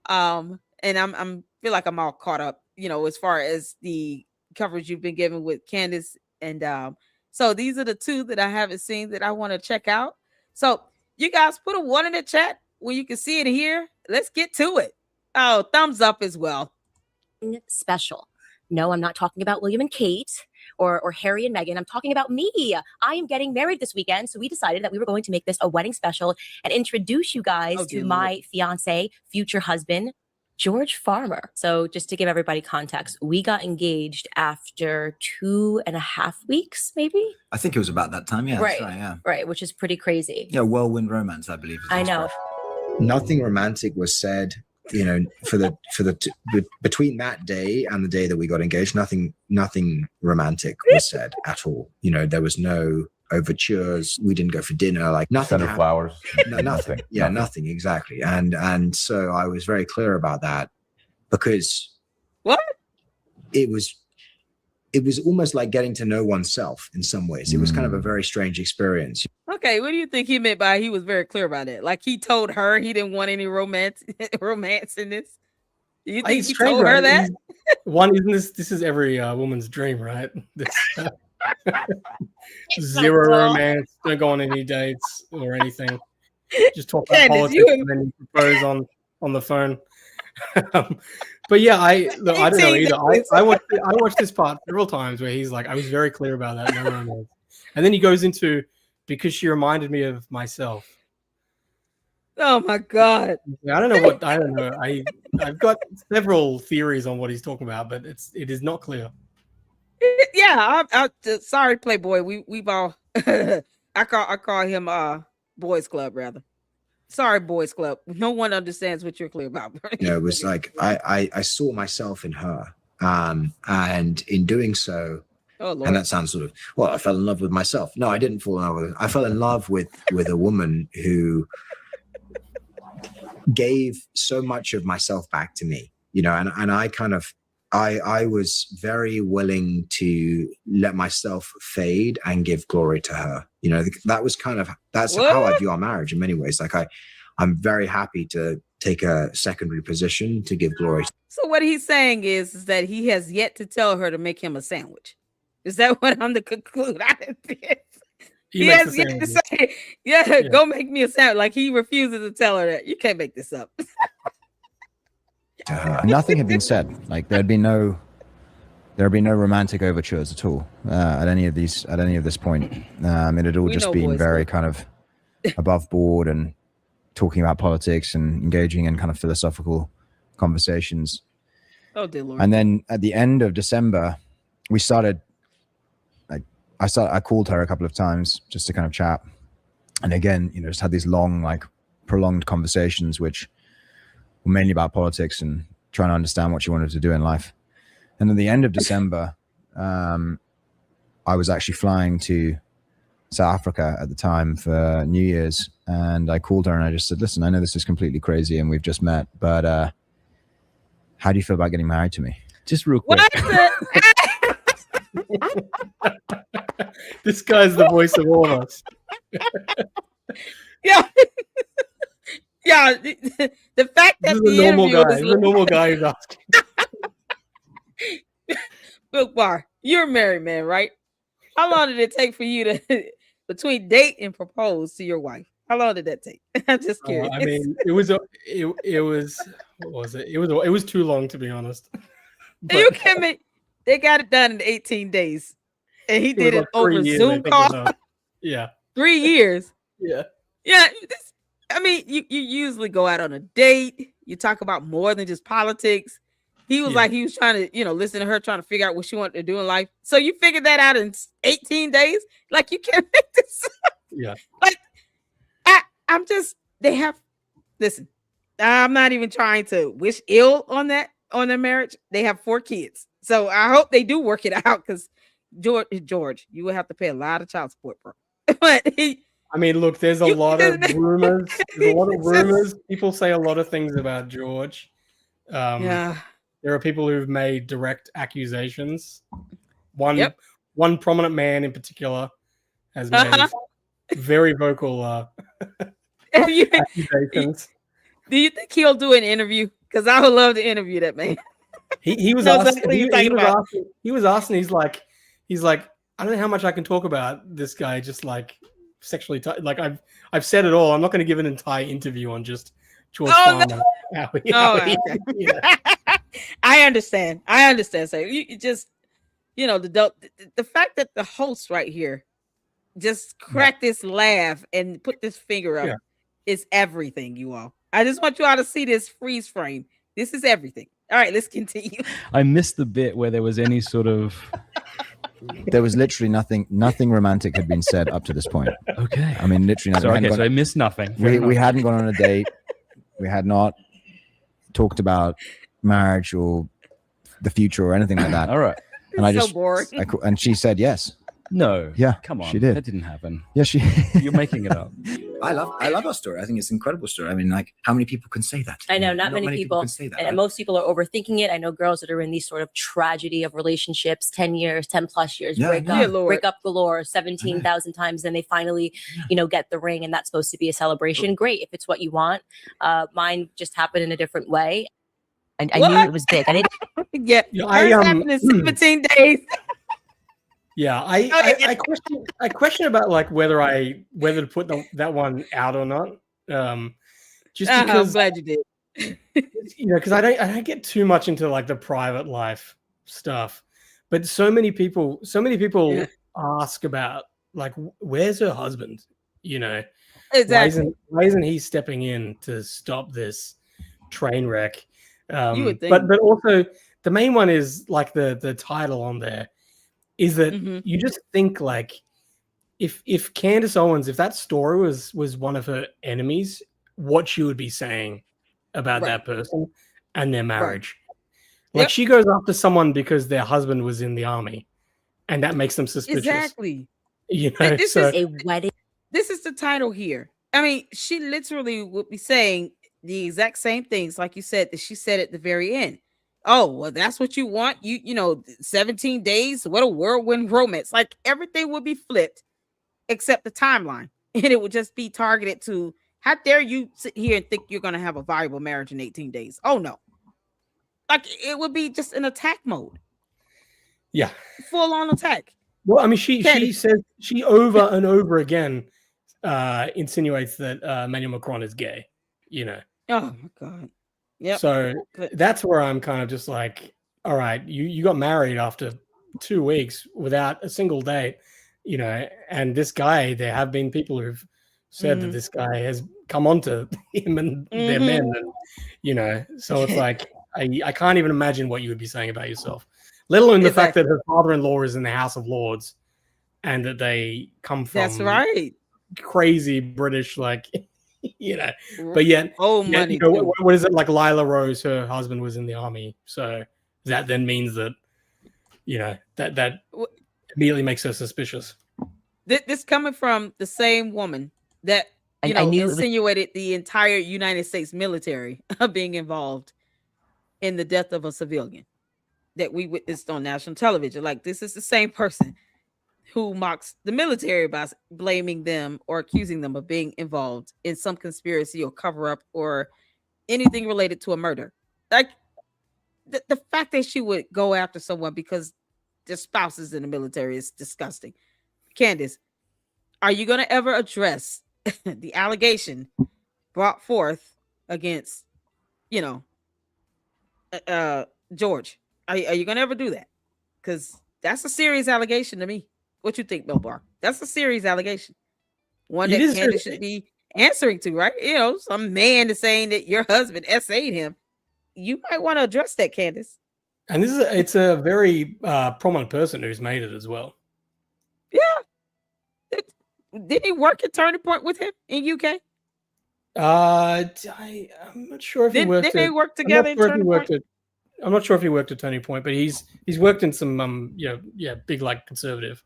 Speaker 1: And I'm feel like I'm all caught up, as far as the coverage you've been given with Candace. And so these are the two that I haven't seen that I want to check out. So you guys put a 1 in the chat where you can see it here. Let's get to it. Oh, thumbs up as well.
Speaker 3: Special. No, I'm not talking about William and Kate or Harry and Meghan. I'm talking about me. I am getting married this weekend. So we decided that we were going to make this a wedding special and introduce you guys to my fiance, future husband, George Farmer. So just to give everybody context, we got engaged after 2.5 weeks, maybe?
Speaker 4: I think it was about that time. Yeah,
Speaker 3: Right.
Speaker 4: that's right. Yeah.
Speaker 3: Right, which is pretty crazy.
Speaker 4: Yeah, whirlwind romance, I believe. Is the
Speaker 3: I know.
Speaker 4: expression.
Speaker 5: Nothing romantic was said, you know, between that day and the day that we got engaged. Nothing romantic was said at all. You know, there was no overtures. We didn't go for dinner. Like nothing.
Speaker 6: Send her flowers.
Speaker 5: Nothing. Yeah, nothing exactly. And so I was very clear about that, because
Speaker 1: What?
Speaker 5: it was almost like getting to know oneself in some ways. It was kind of a very strange experience.
Speaker 1: Okay, what do you think he meant by he was very clear about it? Like he told her he didn't want any romance in this? Do you think
Speaker 2: It's
Speaker 1: he
Speaker 2: strange,
Speaker 1: told her
Speaker 2: right?
Speaker 1: that?
Speaker 2: One, isn't this is every woman's dream, right? Zero romance, don't go on any dates or anything. Just talk about
Speaker 1: Candace,
Speaker 2: politics
Speaker 1: you
Speaker 2: and then you propose on the phone. But yeah, I don't know either. I watched this part several times where he's like, I was very clear about that, no romance. And then he goes into, because she reminded me of myself.
Speaker 1: Oh my God.
Speaker 2: I don't know. I've got several theories on what he's talking about, but it is not clear.
Speaker 1: Yeah, sorry, Playboy. We've all I call him Boys Club rather. Sorry, Boys Club. No one understands what you're clear about.
Speaker 5: You know, it was like I saw myself in her, and in doing so,
Speaker 1: Oh Lord.
Speaker 5: and that sounds sort of, well, I fell in love with myself. No, I didn't fall in love with her. I fell in love with a woman who gave so much of myself back to me, you know, and I kind of I was very willing to let myself fade and give glory to her. You know, that's how I view our marriage in many ways. Like I'm very happy to take a secondary position to give glory.
Speaker 1: So what he's saying is that he has yet to tell her to make him a sandwich. Is that what I'm to conclude out of this? He has yet to say, yeah, go make me a sandwich. Like he refuses to tell her that. You can't make this up.
Speaker 7: Nothing had been said. Like there had been no romantic overtures at all at any of this point. It had all just been very kind of above board and talking about politics and engaging in kind of philosophical conversations.
Speaker 1: Oh dear Lord.
Speaker 7: And then at the end of December, we started. I called her a couple of times just to kind of chat, and again, you know, just had these long, like prolonged conversations, which were mainly about politics and trying to understand what she wanted to do in life. And at the end of December, I was actually flying to South Africa at the time for New Year's, and I called her and I just said, "Listen, I know this is completely crazy and we've just met, but how do you feel about getting married to me?" Just real quick.
Speaker 2: This guy's the voice of all of us.
Speaker 1: Yeah. Yeah, the fact that
Speaker 2: this is a normal guy who's asking.
Speaker 1: Look, Bar, you're a married man, right? How long did it take for you to between date and propose to your wife? How long did that take? I'm just curious.
Speaker 2: I mean, it was what was it? It was too long, to be honest.
Speaker 1: But you can make. They got it done in 18 days, and he did it over Zoom call.
Speaker 2: Yeah,
Speaker 1: 3 years.
Speaker 2: Yeah.
Speaker 1: I mean, you usually go out on a date. You talk about more than just politics. He was like, he was trying to, you know, listen to her, trying to figure out what she wanted to do in life. So you figured that out in 18 days? Like, you can't make this up.
Speaker 2: Yeah.
Speaker 1: Like, listen, I'm not even trying to wish ill on their marriage. They have 4 kids. So I hope they do work it out, because George, you will have to pay a lot of child support, bro. But
Speaker 2: I mean, look, there's a lot of rumors. There's a lot of rumors. People say a lot of things about George.
Speaker 1: Yeah.
Speaker 2: There are people who've made direct accusations. One prominent man in particular has made very vocal accusations.
Speaker 1: Do you think he'll do an interview? Because I would love to interview that man.
Speaker 2: He was asking. He was asking. He's like, I don't know how much I can talk about this guy. Just like sexually, like I've said it all. I'm not going to give an entire interview on just George Farmer.
Speaker 1: No. I understand. So you just, you know, the fact that the host right here just cracked this laugh and put this finger up is everything, you all. I just want you all to see this freeze frame. This is everything. All right, let's continue.
Speaker 6: I missed the bit where there was any sort of.
Speaker 7: There was literally nothing romantic had been said up to this point.
Speaker 6: Okay.
Speaker 7: I mean, literally nothing.
Speaker 6: So,
Speaker 7: We hadn't
Speaker 6: okay, so I
Speaker 7: gone-
Speaker 6: missed nothing. Fair
Speaker 7: we
Speaker 6: enough.
Speaker 7: hadn't gone on a date. We had not talked about marriage or the future or anything like that.
Speaker 6: All right.
Speaker 7: And I
Speaker 1: So
Speaker 7: just,
Speaker 1: boring.
Speaker 7: and she said yes.
Speaker 6: No.
Speaker 7: Yeah,
Speaker 6: Come on.
Speaker 7: she did.
Speaker 6: That didn't happen.
Speaker 7: Yeah, she.
Speaker 6: You're making it up.
Speaker 4: I love our story. I think it's an incredible story. I mean, like, how many people can say that?
Speaker 3: I know, not many people
Speaker 4: can say that.
Speaker 3: And most people are overthinking it. I know girls that are in these sort of tragedy of relationships, 10 years, 10 plus years,
Speaker 4: Yeah,
Speaker 3: break
Speaker 4: yeah.
Speaker 3: up,
Speaker 1: Lord.
Speaker 3: break up galore 17,000 times. Then they finally, get the ring, and that's supposed to be a celebration. Great. If it's what you want. Mine just happened in a different way. And I knew
Speaker 1: What?
Speaker 3: it was big. I didn't.
Speaker 1: Yeah,
Speaker 2: Yeah,
Speaker 1: hers happened in 17 days.
Speaker 2: Yeah, I question about like whether to put that one out or not. Just
Speaker 1: I'm
Speaker 2: because
Speaker 1: glad you did.
Speaker 2: because I don't get too much into like the private life stuff, but so many people
Speaker 1: Yeah.
Speaker 2: ask about like where's her husband?
Speaker 1: Exactly.
Speaker 2: Why isn't he stepping in to stop this train wreck?
Speaker 1: You would think.
Speaker 2: But also the main one is like the title on there is that
Speaker 1: Mhm.
Speaker 2: you just think like if Candace Owens, if that story was one of her enemies, what she would be saying about
Speaker 1: Right.
Speaker 2: that person and their marriage.
Speaker 1: Yep.
Speaker 2: Like she goes after someone because their husband was in the army, and that makes them suspicious.
Speaker 1: Exactly. This
Speaker 2: So
Speaker 1: is
Speaker 3: A wedding.
Speaker 1: This is the title here. I mean, she literally would be saying the exact same things, like you said, that she said at the very end. Oh, well, that's what you want. 17 days. What a whirlwind romance. Like everything would be flipped except the timeline. And it would just be targeted to how dare you sit here and think you're going to have a viable marriage in 18 days? Oh, no. Like it would be just an attack mode,
Speaker 2: yeah.
Speaker 1: full on attack.
Speaker 2: Well, I mean, she
Speaker 1: Candace.
Speaker 2: says she over and over again insinuates that Emmanuel Macron is gay.
Speaker 1: Oh, my God. Yep.
Speaker 2: So
Speaker 1: But-
Speaker 2: that's where I'm kind of just like, all right, you got married after 2 weeks without a single date, and this guy, there have been people who've said that
Speaker 1: Mhm.
Speaker 2: this guy has come onto him and their men, and, so it's like, I can't even imagine what you would be saying about yourself, let alone the fact that her father-in-law is in the House of Lords and that they come from
Speaker 1: That's right.
Speaker 2: crazy British, like, but yet,
Speaker 1: Oh,
Speaker 2: yeah,
Speaker 1: money.
Speaker 2: what is it like? Lila Rose, her husband was in the army, so that then means that that
Speaker 1: Wh-
Speaker 2: immediately makes her suspicious.
Speaker 1: This coming from the same woman that
Speaker 3: I knew it was-
Speaker 1: insinuated the entire United States military being involved in the death of a civilian that we witnessed on national television. Like this is the same person who mocks the military by blaming them or accusing them of being involved in some conspiracy or cover up or anything related to a murder. Like the fact that she would go after someone because their spouse is in the military is disgusting. Candace, are you going to ever address the allegation brought forth against, George? Are you going to ever do that? Because that's a serious allegation to me. What you think, Milbar? That's a serious allegation. One
Speaker 2: It
Speaker 1: that
Speaker 2: is
Speaker 1: Candace
Speaker 2: serious.
Speaker 1: should be answering to, right? Some man is saying that your husband SA'd him. You might want to address that, Candace.
Speaker 2: And it's a very prominent person who's made it as well.
Speaker 1: Didn't he work at Turning Point with him in UK?
Speaker 2: I'm not sure if he
Speaker 1: Didn't
Speaker 2: worked.
Speaker 1: they work together in Turning Point?
Speaker 2: I'm not sure if he worked at Turning Point, but he's worked in some big like conservative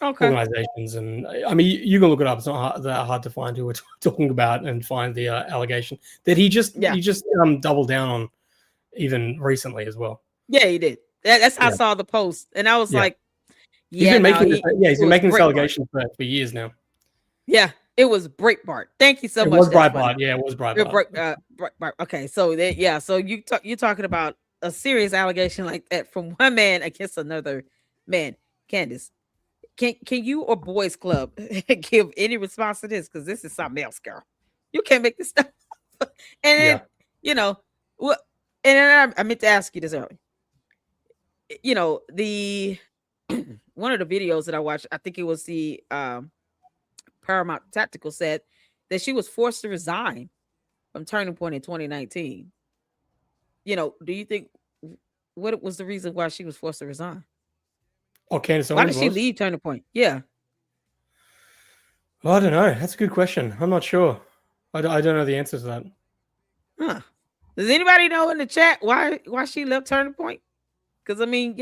Speaker 1: Okay.
Speaker 2: organizations, and I mean you can look it up. It's not that hard to find who we're talking about and find the allegation that he just doubled down on even recently as well.
Speaker 1: Yeah, he did. That's how I
Speaker 2: Yeah.
Speaker 1: saw the post, and I was
Speaker 2: Yeah.
Speaker 1: like,
Speaker 2: He's been making
Speaker 1: it
Speaker 2: he's been
Speaker 1: was
Speaker 2: making this
Speaker 1: Breitbart.
Speaker 2: allegation for years now.
Speaker 1: Yeah, it was Breitbart. Thank you so
Speaker 2: It
Speaker 1: much.
Speaker 2: was
Speaker 1: That's funny.
Speaker 2: Breitbart. Yeah, it was Breitbart.
Speaker 1: Breitbart. Okay, so so you're talking about a serious allegation like that from one man against another man. Candace, can you or Boys Club give any response to this? Because this is something else, girl. You can't make this stuff. And then, what? And then I meant to ask you this earlier. The one of the videos that I watched, I think it was the Paramount Tactical, said that she was forced to resign from Turning Point in 2019. do you think what was the reason why she was forced to resign?
Speaker 2: Oh, Candace
Speaker 1: Why
Speaker 2: Owens
Speaker 1: did she
Speaker 2: was?
Speaker 1: leave Turning Point? Yeah.
Speaker 2: Well, I don't know. That's a good question. I'm not sure. I don't know the answer to that.
Speaker 1: Huh. Does anybody know in the chat why she left Turning Point? Because I mean,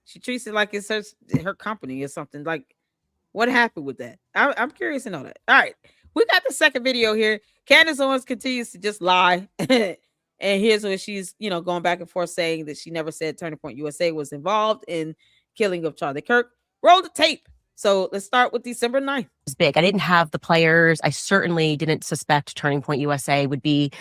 Speaker 1: she treats it like it's her company or something. Like, what happened with that? I'm curious to know that. All right, we got the second video here. Candace Owens continues to just lie, and here's where she's going back and forth saying that she never said Turning Point USA was involved in killing of Charlie Kirk. Roll the tape. So let's start with December 9th.
Speaker 3: Was big. I didn't have the players. I certainly didn't suspect Turning Point USA would be,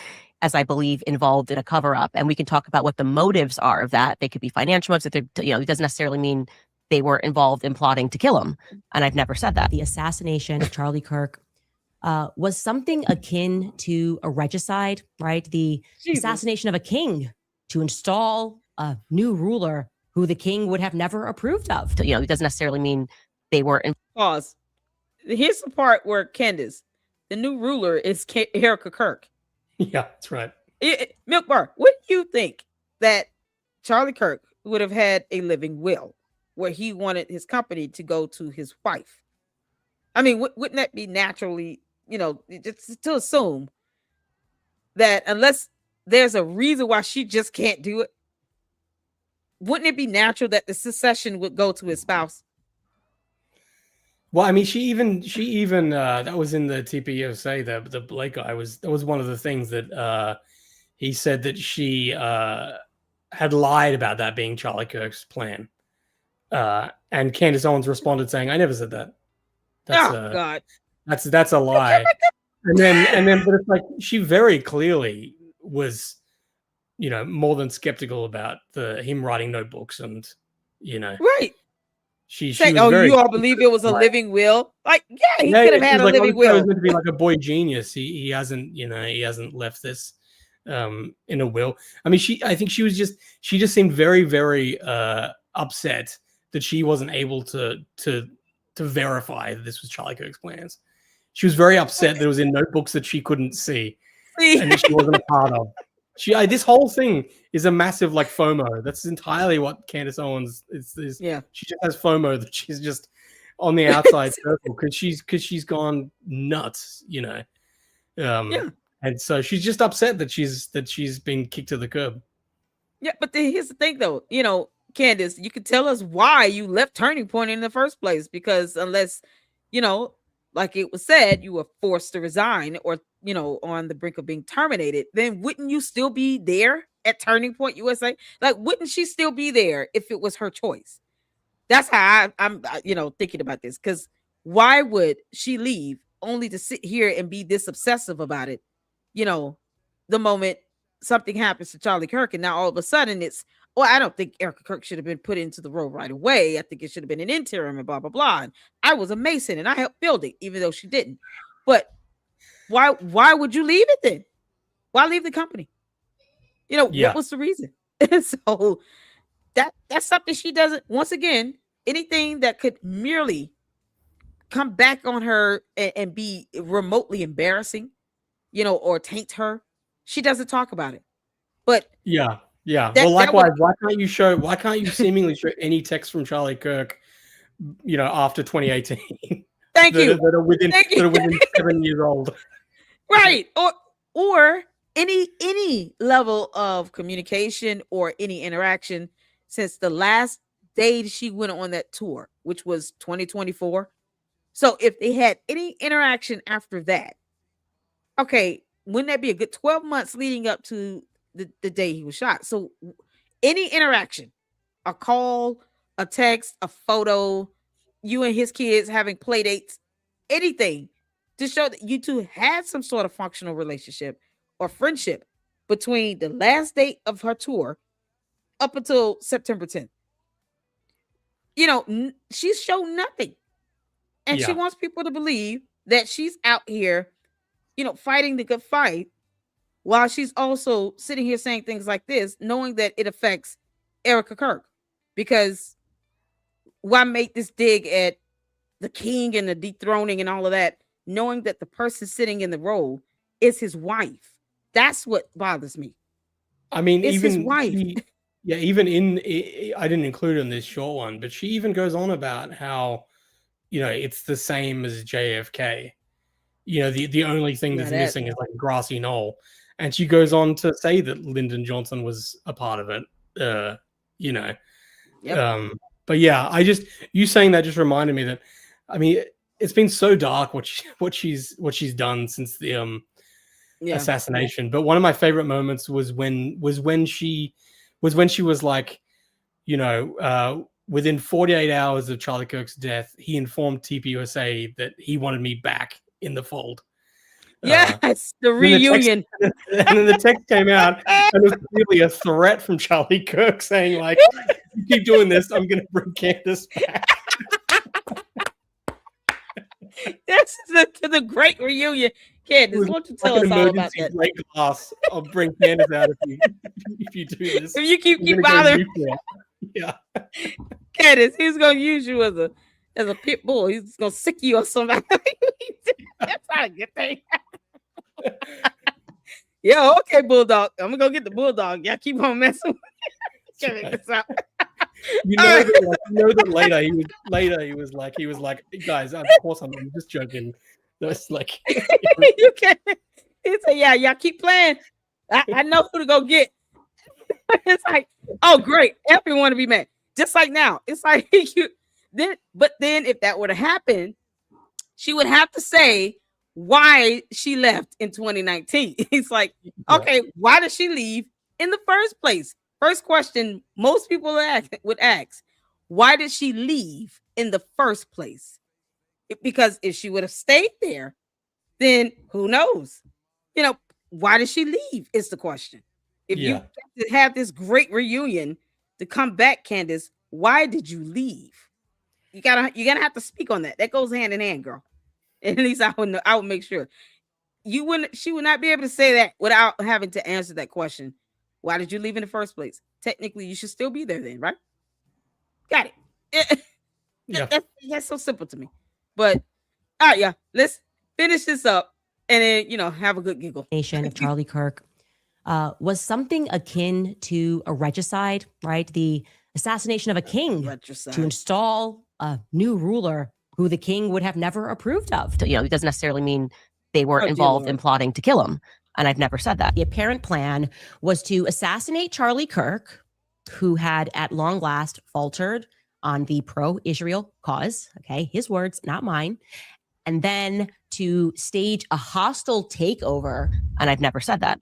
Speaker 3: as I believe, involved in a cover up. And we can talk about what the motives are of that. They could be financial motives. It doesn't necessarily mean they were involved in plotting to kill him. And I've never said that.
Speaker 8: The assassination of Charlie Kirk was something akin to a regicide, right? The assassination of a king to install a new ruler who the king would have never approved of.
Speaker 3: It doesn't necessarily mean they were in.
Speaker 1: Pause. Here's the part where Candace, the new ruler, is Erica Kirk.
Speaker 2: Yeah, that's right.
Speaker 1: Milk Bar, what do you think that Charlie Kirk would have had a living will where he wanted his company to go to his wife? I mean, wouldn't that be naturally, just to assume that unless there's a reason why she just can't do it, wouldn't it be natural that the succession would go to his spouse?
Speaker 2: Well, I mean, she even that was in the TPUSA, the Blake guy that was one of the things that he said that she had lied about that being Charlie Kirk's plan. And Candace Owens responded saying, "I never said that.
Speaker 1: God.
Speaker 2: That's a lie." and then but it's like she very clearly was, more than skeptical about him writing notebooks and,
Speaker 1: Right.
Speaker 2: She
Speaker 1: say,
Speaker 2: was very,
Speaker 1: you all believe it was a living will? Like, yeah, he
Speaker 2: yeah,
Speaker 1: could have had a
Speaker 2: like,
Speaker 1: living will.
Speaker 2: He was meant to be like a boy genius. He hasn't, he hasn't left this in a will. I mean, I think she just seemed very, very upset that she wasn't able to verify that this was Charlie Kirk's plans. She was very upset that it was in notebooks that she couldn't see and that she wasn't a part of. This whole thing is a massive FOMO. That's entirely what Candace Owens is.
Speaker 1: Yeah,
Speaker 2: she just has FOMO that she's just on the outside circle because she's gone nuts, Yeah. And so she's just upset that she's been kicked to the curb.
Speaker 1: Yeah, but here's the thing, though. Candace, you could tell us why you left Turning Point in the first place, because unless, like it was said, you were forced to resign or, on the brink of being terminated, then wouldn't you still be there at Turning Point USA? Like, wouldn't she still be there if it was her choice? That's how I'm thinking about this. Because why would she leave only to sit here and be this obsessive about it? The moment something happens to Charlie Kirk, and now all of a sudden it's, I don't think Erica Kirk should have been put into the role right away. I think it should have been an interim and blah, blah, blah. And I was a Mason and I helped build it, even though she didn't. But why would you leave it then? Why leave the company? What was the reason? So that's something she doesn't, once again, anything that could merely come back on her and be remotely embarrassing, or taint her, she doesn't talk about it. But
Speaker 2: yeah. Well, likewise, why can't you seemingly show any text from Charlie Kirk, after 2018?
Speaker 1: Thank you.
Speaker 2: That are within 7 years old.
Speaker 1: Right. Or any level of communication or any interaction since the last day she went on that tour, which was 2024. So if they had any interaction after that, okay, wouldn't that be a good 12 months leading up to the day he was shot? So any interaction, a call, a text, a photo, you and his kids having play dates, anything to show that you two had some sort of functional relationship or friendship between the last date of her tour up until September 10th. She's shown nothing. And she wants people to believe that she's out here, fighting the good fight, while she's also sitting here saying things like this, knowing that it affects Erica Kirk. Because why make this dig at the king and the dethroning and all of that, knowing that the person sitting in the role is his wife? That's what bothers me.
Speaker 2: I mean,
Speaker 1: It's his
Speaker 2: even
Speaker 1: wife.
Speaker 2: even I didn't include it in this short one, but she even goes on about how, it's the same as JFK. The only thing
Speaker 1: Yeah,
Speaker 2: that's
Speaker 1: that-
Speaker 2: missing is like a grassy knoll. And she goes on to say that Lyndon Johnson was a part of it.
Speaker 1: Yep.
Speaker 2: But yeah, you saying that just reminded me that, I mean, it's been so dark what she's done since the
Speaker 1: Yeah.
Speaker 2: assassination. But one of my favorite moments was when she was like, within 48 hours of Charlie Kirk's death, he informed TPUSA that he wanted me back in the fold.
Speaker 1: Yes, the
Speaker 2: Then the text-
Speaker 1: reunion.
Speaker 2: and then the text came out, and it was clearly a threat from Charlie Kirk saying, like, you keep doing this, I'm going to bring Candace back.
Speaker 1: This is the great reunion. Candace, why don't you tell
Speaker 2: Like
Speaker 1: us
Speaker 2: an
Speaker 1: all about
Speaker 2: emergency
Speaker 1: that?
Speaker 2: break glass. I'll bring Candace out if you do this.
Speaker 1: If you keep
Speaker 2: I'm gonna go
Speaker 1: bothering
Speaker 2: nuclear. Yeah.
Speaker 1: Candace, he's gonna use you as a pit bull. He's gonna sick you or somebody. That's not a good thing. Yeah, okay, bulldog. I'm gonna go get the bulldog. Y'all keep on messing with me. Can't make this up.
Speaker 2: You know that later he was like, guys, of course I'm just joking. That's like
Speaker 1: You can. He said, "Yeah, y'all keep playing. I know who to go get." It's like, oh, great, everyone to be mad. Just like now, it's like But then, if that were to happen, she would have to say why she left in 2019. It's like, okay, why did she leave in the first place? First question most people would ask, why did she leave in the first place? Because if she would have stayed there, then who knows? Why did she leave is the question. If you have this great reunion to come back, Candace, why did you leave? You're gonna have to speak on that. That goes hand in hand, girl. At least I would know. I would make sure she would not be able to say that without having to answer that question. Why did you leave in the first place? Technically, you should still be there then, right? Got it. That's so simple to me. But all right, yeah, let's finish this up and then have a good giggle.
Speaker 8: Nation of Charlie Kirk was something akin to a regicide, right? The assassination of a king to install a new ruler who the king would have never approved of.
Speaker 3: It doesn't necessarily mean they weren't involved in plotting to kill him. And I've never said that.
Speaker 8: The apparent plan was to assassinate Charlie Kirk, who had at long last faltered on the pro-Israel cause. Okay, his words, not mine. And then to stage a hostile takeover.
Speaker 3: And I've never said that.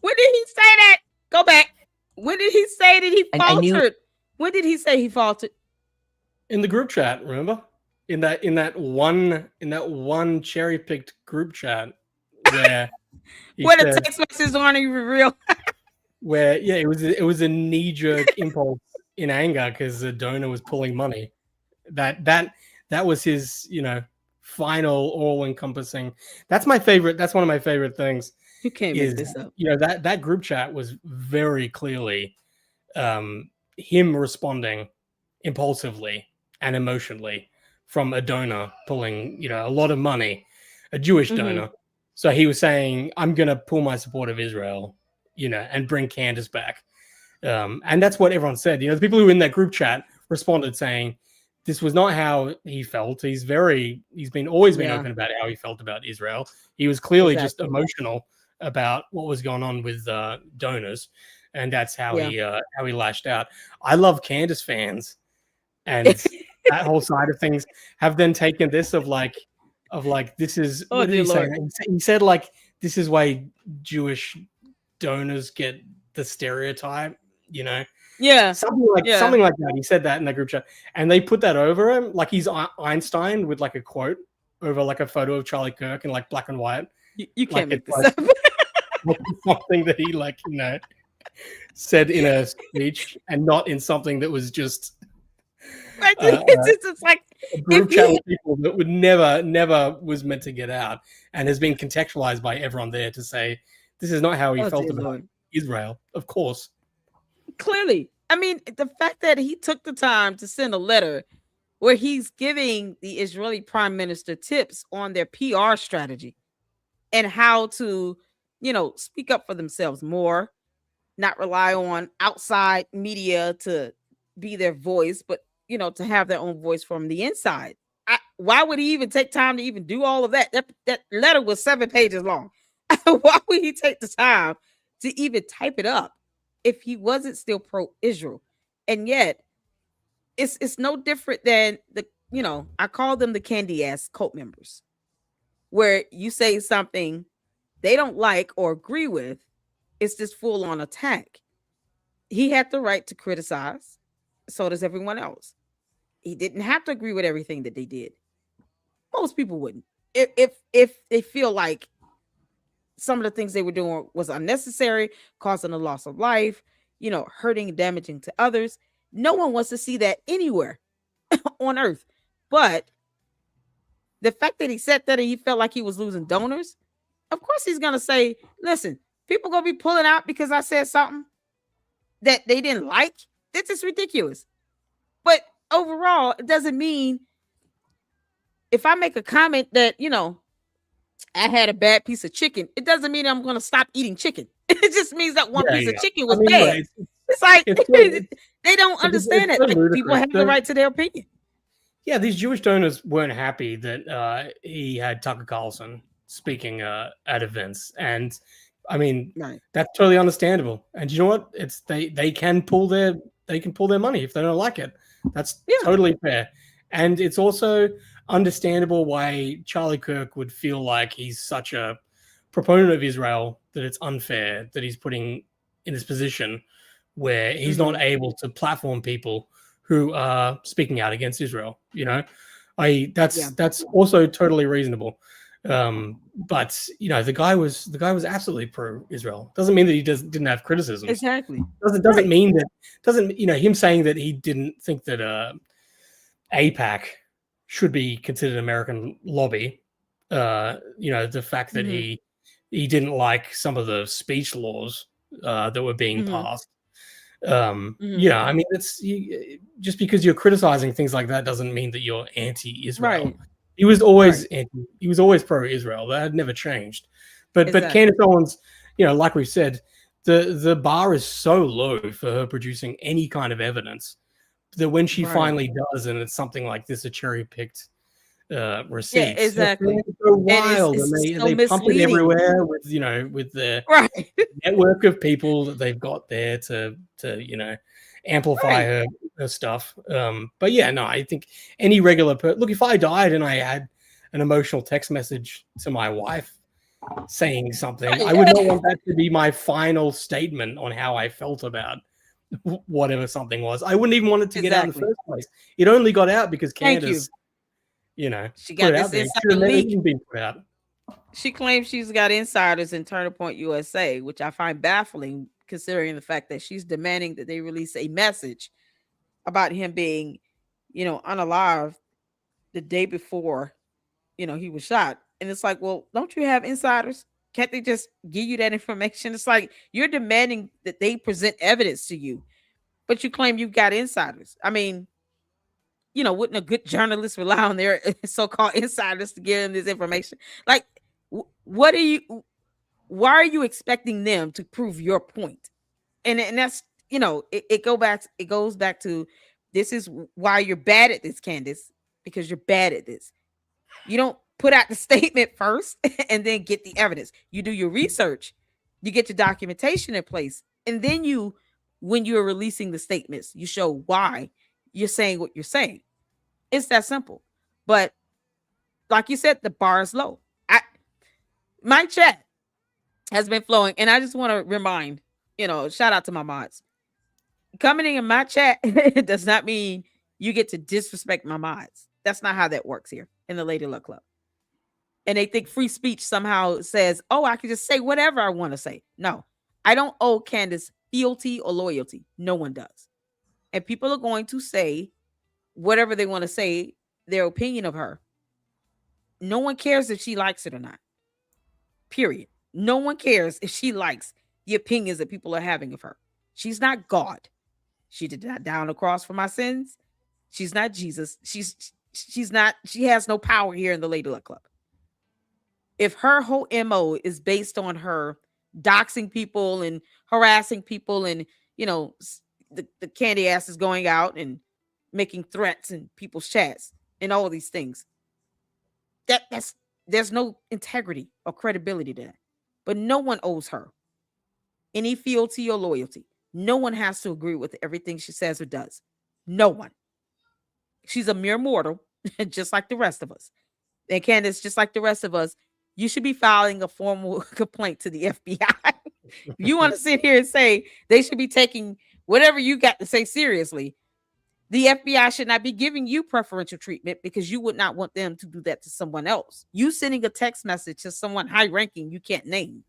Speaker 1: When did he say that? Go back. When did he say that he faltered?
Speaker 3: I knew.
Speaker 1: When did he say he faltered?
Speaker 2: In the group chat, remember? In that one cherry-picked group chat where
Speaker 1: the text messages aren't even real.
Speaker 2: Where it was a knee-jerk impulse in anger because the donor was pulling money. That was his final all-encompassing. That's my favorite. That's one of my favorite things.
Speaker 1: You can't make this up.
Speaker 2: That group chat was very clearly him responding impulsively and emotionally from a donor pulling a lot of money, a Jewish donor. So he was saying, I'm going to pull my support of Israel, and bring Candace back. And that's what everyone said. The people who were in that group chat responded saying, this was not how he felt. He's always been open about how he felt about Israel. He was clearly just emotional about what was going on with donors. And that's how he lashed out. I love Candace fans. And that whole side of things have then taken this of like this is what did he say? He said like this is why Jewish donors get the stereotype, something like that. He said that in the group chat, and they put that over him like he's Einstein with like a quote over like a photo of Charlie Kirk in like black and white.
Speaker 1: You can't make this
Speaker 2: like,
Speaker 1: up.
Speaker 2: something that he said in a speech and not in something that was just
Speaker 1: it's like
Speaker 2: a group chat with people that would never was meant to get out and has been contextualized by everyone there to say this is not how he felt about Israel. Of course.
Speaker 1: Clearly. I mean, the fact that he took the time to send a letter where he's giving the Israeli prime minister tips on their PR strategy and how to, speak up for themselves more, not rely on outside media to be their voice, but to have their own voice from the inside. Why would he even take time to even do all of that? That letter was 7 pages long. Why would he take the time to even type it up if he wasn't still pro-Israel? And yet, it's no different than I call them the candy ass cult members, where you say something they don't like or agree with, it's this full on attack. He had the right to criticize, so does everyone else. He didn't have to agree with everything that they did. Most people wouldn't. If they feel like some of the things they were doing was unnecessary, causing a loss of life, hurting and damaging to others. No one wants to see that anywhere on earth. But the fact that he said that and he felt like he was losing donors, of course he's going to say, listen, people going to be pulling out because I said something that they didn't like. This is ridiculous. But overall, it doesn't mean if I make a comment that, I had a bad piece of chicken, it doesn't mean I'm going to stop eating chicken. It just means that one piece of chicken was bad. It's like they don't understand it. Like, people have the right to their opinion.
Speaker 2: Yeah, these Jewish donors weren't happy that he had Tucker Carlson speaking at events, and I mean that's totally understandable. And you know what? It's they can pull their money if they don't like it. That's totally fair, and it's also understandable why Charlie Kirk would feel like he's such a proponent of Israel that it's unfair that he's putting in this position where he's not able to platform people who are speaking out against Israel. That's also totally reasonable. But the guy was absolutely pro-Israel. Doesn't mean that he didn't have criticism.
Speaker 1: Exactly.
Speaker 2: Doesn't mean that him saying that he didn't think that AIPAC should be considered an American lobby. The fact that he didn't like some of the speech laws that were being passed. I mean, it's just because you're criticizing things like that doesn't mean that you're anti-Israel.
Speaker 1: Right.
Speaker 2: He was always he was always pro-Israel. That had never changed. But Candace Owens, like we said, the bar is so low for her producing any kind of evidence that when she finally does, and it's something like this, a cherry-picked receipts.
Speaker 1: Yeah, exactly.
Speaker 2: They go wild and they pump it everywhere with the network of people that they've got there to amplify her stuff. But yeah, no, I think any regular look, if I died and I had an emotional text message to my wife saying something, I would not want that to be my final statement on how I felt about whatever something was. I wouldn't even want it to get out in the first place. It only got out because Candace,
Speaker 1: she got this insider leak.
Speaker 2: Been put out.
Speaker 1: She claims she's got insiders in Turning Point USA, which I find baffling considering the fact that she's demanding that they release a message about him being, unalive the day before, he was shot. And it's like, well, don't you have insiders? Can't they just give you that information? It's like you're demanding that they present evidence to you, but you claim you've got insiders. I mean, wouldn't a good journalist rely on their so-called insiders to give them this information? Like, why are you expecting them to prove your point? And that's, it goes back to, this is why you're bad at this, Candace, because you're bad at this. You don't put out the statement first and then get the evidence. You do your research, you get your documentation in place, and then when you're releasing the statements, you show why you're saying what you're saying. It's that simple. But like you said, the bar is low. My chat has been flowing, and I just want to remind, shout out to my mods. Coming in my chat does not mean you get to disrespect my mods. That's not how that works here in the Lady Luck Club. And they think free speech somehow says, oh, I can just say whatever I want to say. No, I don't owe Candace fealty or loyalty. No one does. And people are going to say whatever they want to say, their opinion of her. No one cares if she likes it or not. Period. No one cares if she likes the opinions that people are having of her. She's not God. She did not die on the cross for my sins. She's not Jesus. She's not, she has no power here in the Lady Luck Club. If her whole MO is based on her doxing people and harassing people, and the candy ass is going out and making threats in people's chats and all of these things. There's no integrity or credibility to that. But no one owes her any fealty or loyalty. No one has to agree with everything she says or does. No one. She's a mere mortal, just like the rest of us. And Candace, just like the rest of us, you should be filing a formal complaint to the FBI. You want to sit here and say they should be taking whatever you got to say seriously. The FBI should not be giving you preferential treatment because you would not want them to do that to someone else. You sending a text message to someone high-ranking you can't name,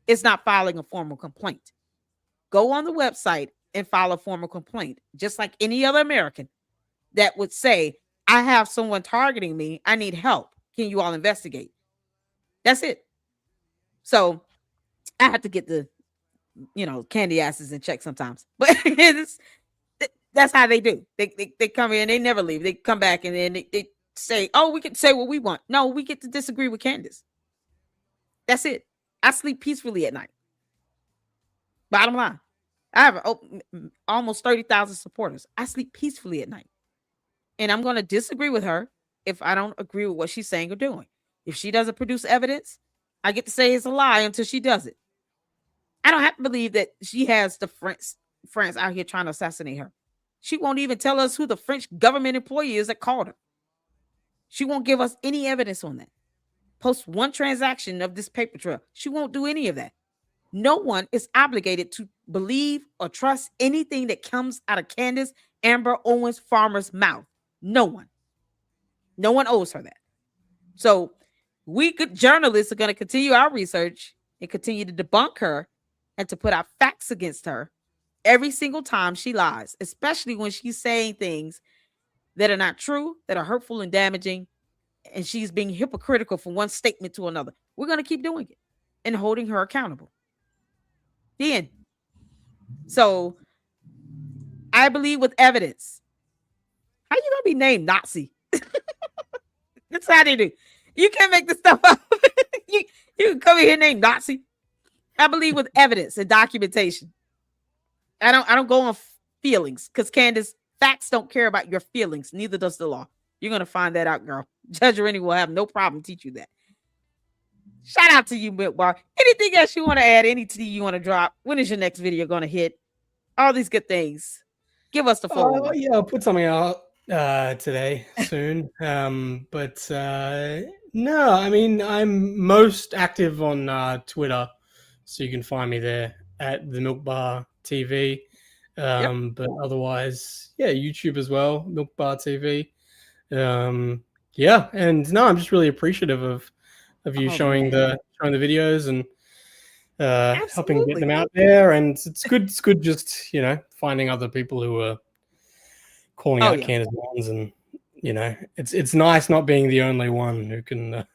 Speaker 1: it's not filing a formal complaint. Go on the website and file a formal complaint, just like any other American that would say, I have someone targeting me. I need help. Can you all investigate? That's it. So I have to get the, candy asses in check sometimes. But that's how they do. They come in, they never leave. They come back and then they say, oh, we can say what we want. No, we get to disagree with Candace. That's it. I sleep peacefully at night. Bottom line. I have almost 30,000 supporters. I sleep peacefully at night. And I'm going to disagree with her if I don't agree with what she's saying or doing. If she doesn't produce evidence, I get to say it's a lie until she does it. I don't have to believe that she has the France out here trying to assassinate her. She won't even tell us who the French government employee is that called her. She won't give us any evidence on that. Post one transaction of this paper trail. She won't do any of that. No one is obligated to believe or trust anything that comes out of Candace Amber Owens Farmer's mouth. No one. No one owes her that. So we good journalists are going to continue our research and continue to debunk her and to put out facts against her every single time she lies, especially when she's saying things that are not true, that are hurtful and damaging, and she's being hypocritical from one statement to another. We're going to keep doing it and holding her accountable. The end. So I believe with evidence. How you going to be named Nazi? That's how they do. You can't make this stuff up. you can come in here named Nazi. I believe with evidence and documentation. I don't go on feelings because Candace, facts don't care about your feelings. Neither does the law. You're going to find that out, girl. Judge Rennie will have no problem teach you that. Shout out to you, MilkBar. Anything else you want to add? Any tea you want to drop? When is your next video going to hit? All these good things. Give us the floor.
Speaker 2: Yeah, I'll put something out today soon. But no, I mean, I'm most active on Twitter, so you can find me there at the MilkBarTV. But otherwise, yeah, YouTube as well, MilkBarTV. Yeah, and no, I'm just really appreciative of you showing the videos and helping get them out there. And it's good just finding other people who are calling out Candace Owens, and it's nice not being the only one who can I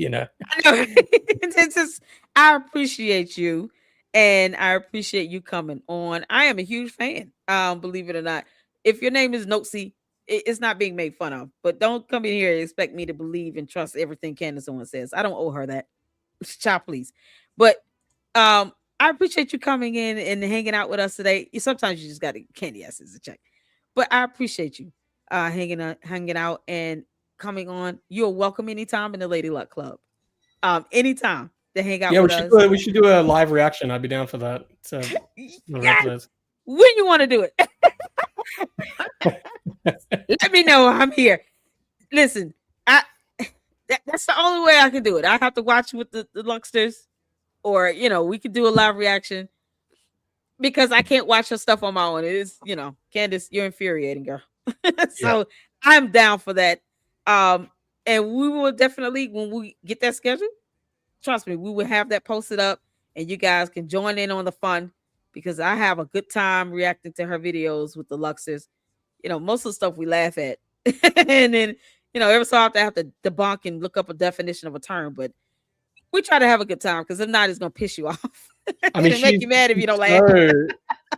Speaker 2: know.
Speaker 1: It's just, I appreciate you, and I appreciate you coming on. I am a huge fan, believe it or not. If your name is Notesy, it's not being made fun of, but don't come in here and expect me to believe and trust everything Candace Owens says. I don't owe her that. Child, please. But I appreciate you coming in and hanging out with us today. Sometimes you just got to candy asses to check, but I appreciate you hanging out and coming on. You're welcome anytime in the Lady Luck Club. Anytime to hang out with us.
Speaker 2: We should do a live reaction. I'd be down for that. So
Speaker 1: yes. When you want to do it. Let me know. I'm here. Listen, that's the only way I can do it. I have to watch with the Lucksters, or we could do a live reaction because I can't watch her stuff on my own. It is, Candace, you're infuriating, girl. So I'm down for that. And we will definitely, when we get that scheduled, trust me, we will have that posted up, and you guys can join in on the fun because I have a good time reacting to her videos with the Lucksters. Most of the stuff we laugh at. And then, every so often I have to debunk and look up a definition of a term, but we try to have a good time because if not, it's going to piss you off.
Speaker 2: I mean,
Speaker 1: make you mad if you don't laugh.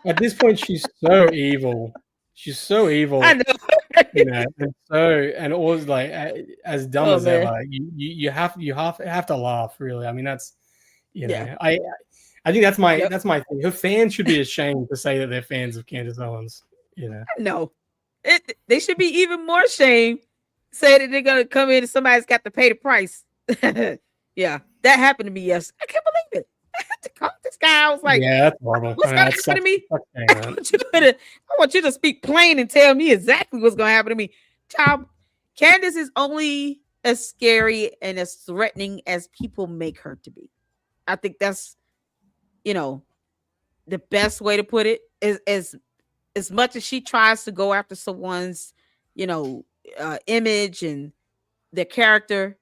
Speaker 2: At this point, she's so evil. She's so evil.
Speaker 1: I know.
Speaker 2: And always like as dumb as ever. You have to laugh, really. I mean, that's I think that's my
Speaker 1: Yep.
Speaker 2: that's my thing. Her fans should be ashamed to say that they're fans of Candace Owens. You know,
Speaker 1: No, they should be even more ashamed. Say that they're gonna come in and somebody's got to pay the price. Yeah, that happened to me. Yes, I can't believe it. I had to call this guy. I was like,
Speaker 2: yeah, that's horrible.
Speaker 1: what's gonna happen to me?
Speaker 2: sucks saying
Speaker 1: I
Speaker 2: that.
Speaker 1: want you to speak plain and tell me exactly what's gonna happen to me. Child, Candace is only as scary and as threatening as people make her to be. I think that's, the best way to put it. Is as much as she tries to go after someone's, image and their character,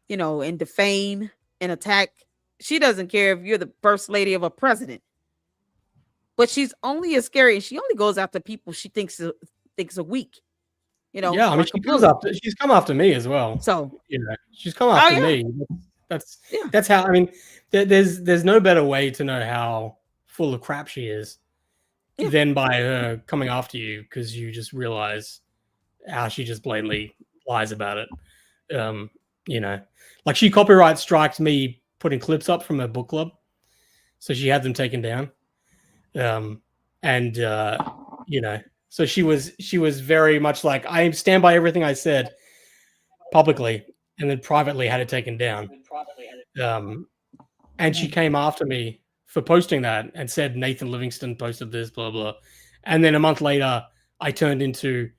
Speaker 1: and defame and attack, she doesn't care if you're the first lady of a president. But she's only as scary, and she only goes after people she thinks are weak.
Speaker 2: Yeah, I mean,
Speaker 1: like a bully.
Speaker 2: she's come after me as well.
Speaker 1: So
Speaker 2: She's come after
Speaker 1: yeah.
Speaker 2: me. That's how. I mean, there's no better way to know how full of crap she is than by her coming after you, because you just realize how she just blatantly lies about it. Like she copyright striked me putting clips up from her book club, so she had them taken down. So she was very much like, I stand by everything I said publicly, and then privately had it taken down. And she came after me for posting that and said Nathan Livingston posted this, blah blah. And then a month later, I turned into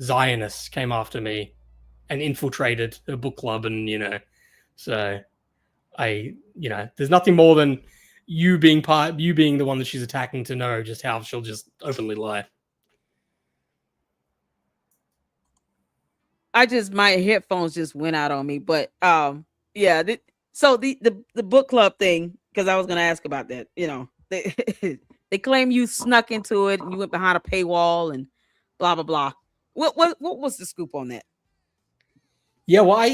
Speaker 2: Zionists came after me and infiltrated her book club, and so there's nothing more than you being the one that she's attacking to know just how she'll just openly lie.
Speaker 1: My headphones just went out on me, but yeah. So the book club thing, because I was gonna ask about that. They claim you snuck into it and you went behind a paywall and blah blah blah. What was the scoop on that?
Speaker 2: Yeah, well,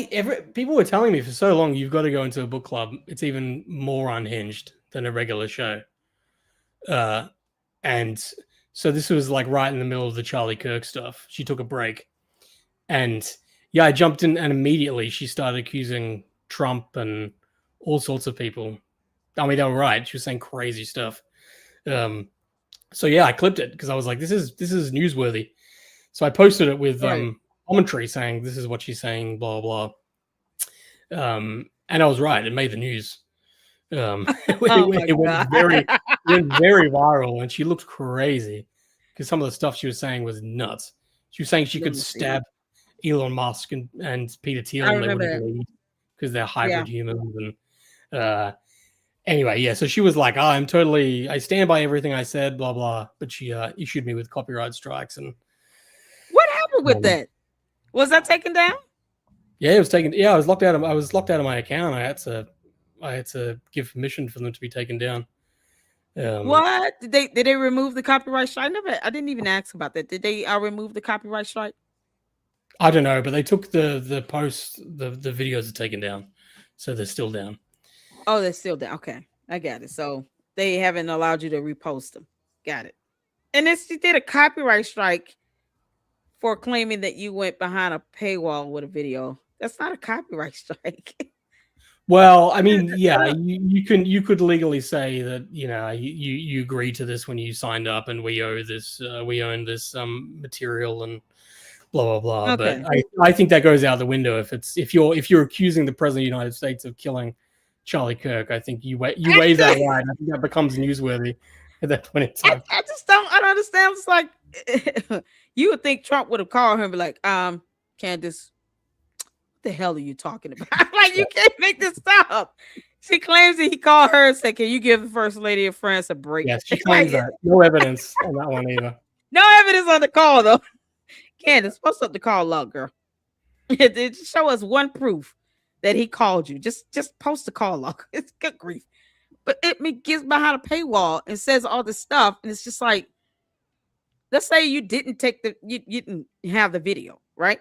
Speaker 2: people were telling me for so long, you've got to go into a book club. It's even more unhinged than a regular show. And so this was like right in the middle of the Charlie Kirk stuff. She took a break. And yeah, I jumped in, and immediately she started accusing Trump and all sorts of people. I mean, they were right. She was saying crazy stuff. So yeah, I clipped it because I was like, this is newsworthy. So I posted it with commentary saying this is what she's saying, blah blah. And I was right. It made the news. It went very viral, and she looked crazy because some of the stuff she was saying was nuts. She was saying she could stab Elon Musk and Peter Thiel, and they wouldn't believe because they're hybrid humans. And anyway, yeah. So she was like, I stand by everything I said, blah blah. But she issued me with copyright strikes. And
Speaker 1: what happened with that? Was that taken down?
Speaker 2: Yeah, it was taken. Yeah, I was locked out of my account. I had to give permission for them to be taken down.
Speaker 1: What did they remove the copyright strike? I didn't even ask about that. Did they remove the copyright strike?
Speaker 2: I don't know, but they took the posts, the videos are taken down, so they're still down.
Speaker 1: Oh, they're still down. Okay, I got it. So they haven't allowed you to repost them. Got it. And then she did a copyright strike for claiming that you went behind a paywall with a video. That's not a copyright strike.
Speaker 2: Well, I mean, yeah, you could legally say that you agreed to this when you signed up, and we own this material and blah blah blah.
Speaker 1: Okay.
Speaker 2: But I think that goes out the window if you're accusing the president of the United States of killing Charlie Kirk. I think you waive that line. I think that becomes newsworthy at that point in time.
Speaker 1: I don't understand. It's like you would think Trump would have called her and be like, Candace, what the hell are you talking about? Like, you can't make this up. She claims that he called her and said, can you give the first lady of France a break?
Speaker 2: Yes, she claims that. No evidence on that one either.
Speaker 1: No evidence on the call, though. Candace, post up the call log, girl. Just show us one proof that he called you. Just post the call log. It's good grief. But it gets behind a paywall and says all this stuff, and it's just like, let's say you didn't you didn't have the video, right?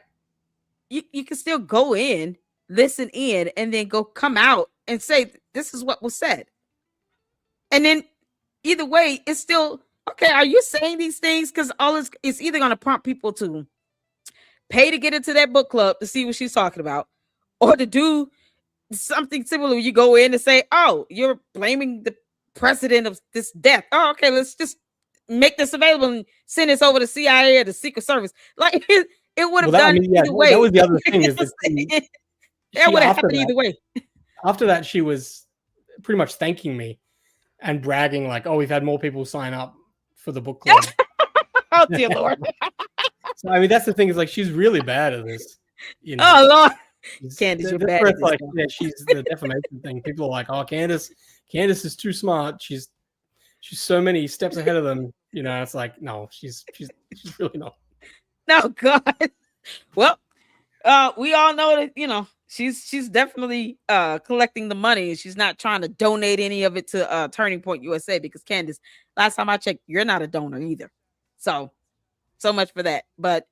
Speaker 1: You can still go in, listen in, and then come out and say this is what was said. And then either way, it's still okay. Are you saying these things? Because it's either going to prompt people to pay to get into that book club to see what she's talking about, or to do something similar. You go in and say, "Oh, you're blaming precedent of this death. Oh, okay, let's just make this available and send this over to CIA or the Secret Service. Like it would have done either way.
Speaker 2: That was the other thing is that
Speaker 1: that would have happened either way.
Speaker 2: After that, she was pretty much thanking me and bragging like, "Oh, we've had more people sign up for the book club."
Speaker 1: Oh dear Lord!
Speaker 2: So I mean, that's the thing is like she's really bad at this. You know?
Speaker 1: Oh Lord, Candace, you're bad. At this
Speaker 2: like, yeah, she's the defamation thing. People are like, "Oh, Candace is too smart. She's so many steps ahead of them." You know, it's like, no, she's really not.
Speaker 1: No, God. Well, we all know that, you know, she's definitely collecting the money. She's not trying to donate any of it to Turning Point USA because Candace, last time I checked, you're not a donor either. So much for that. But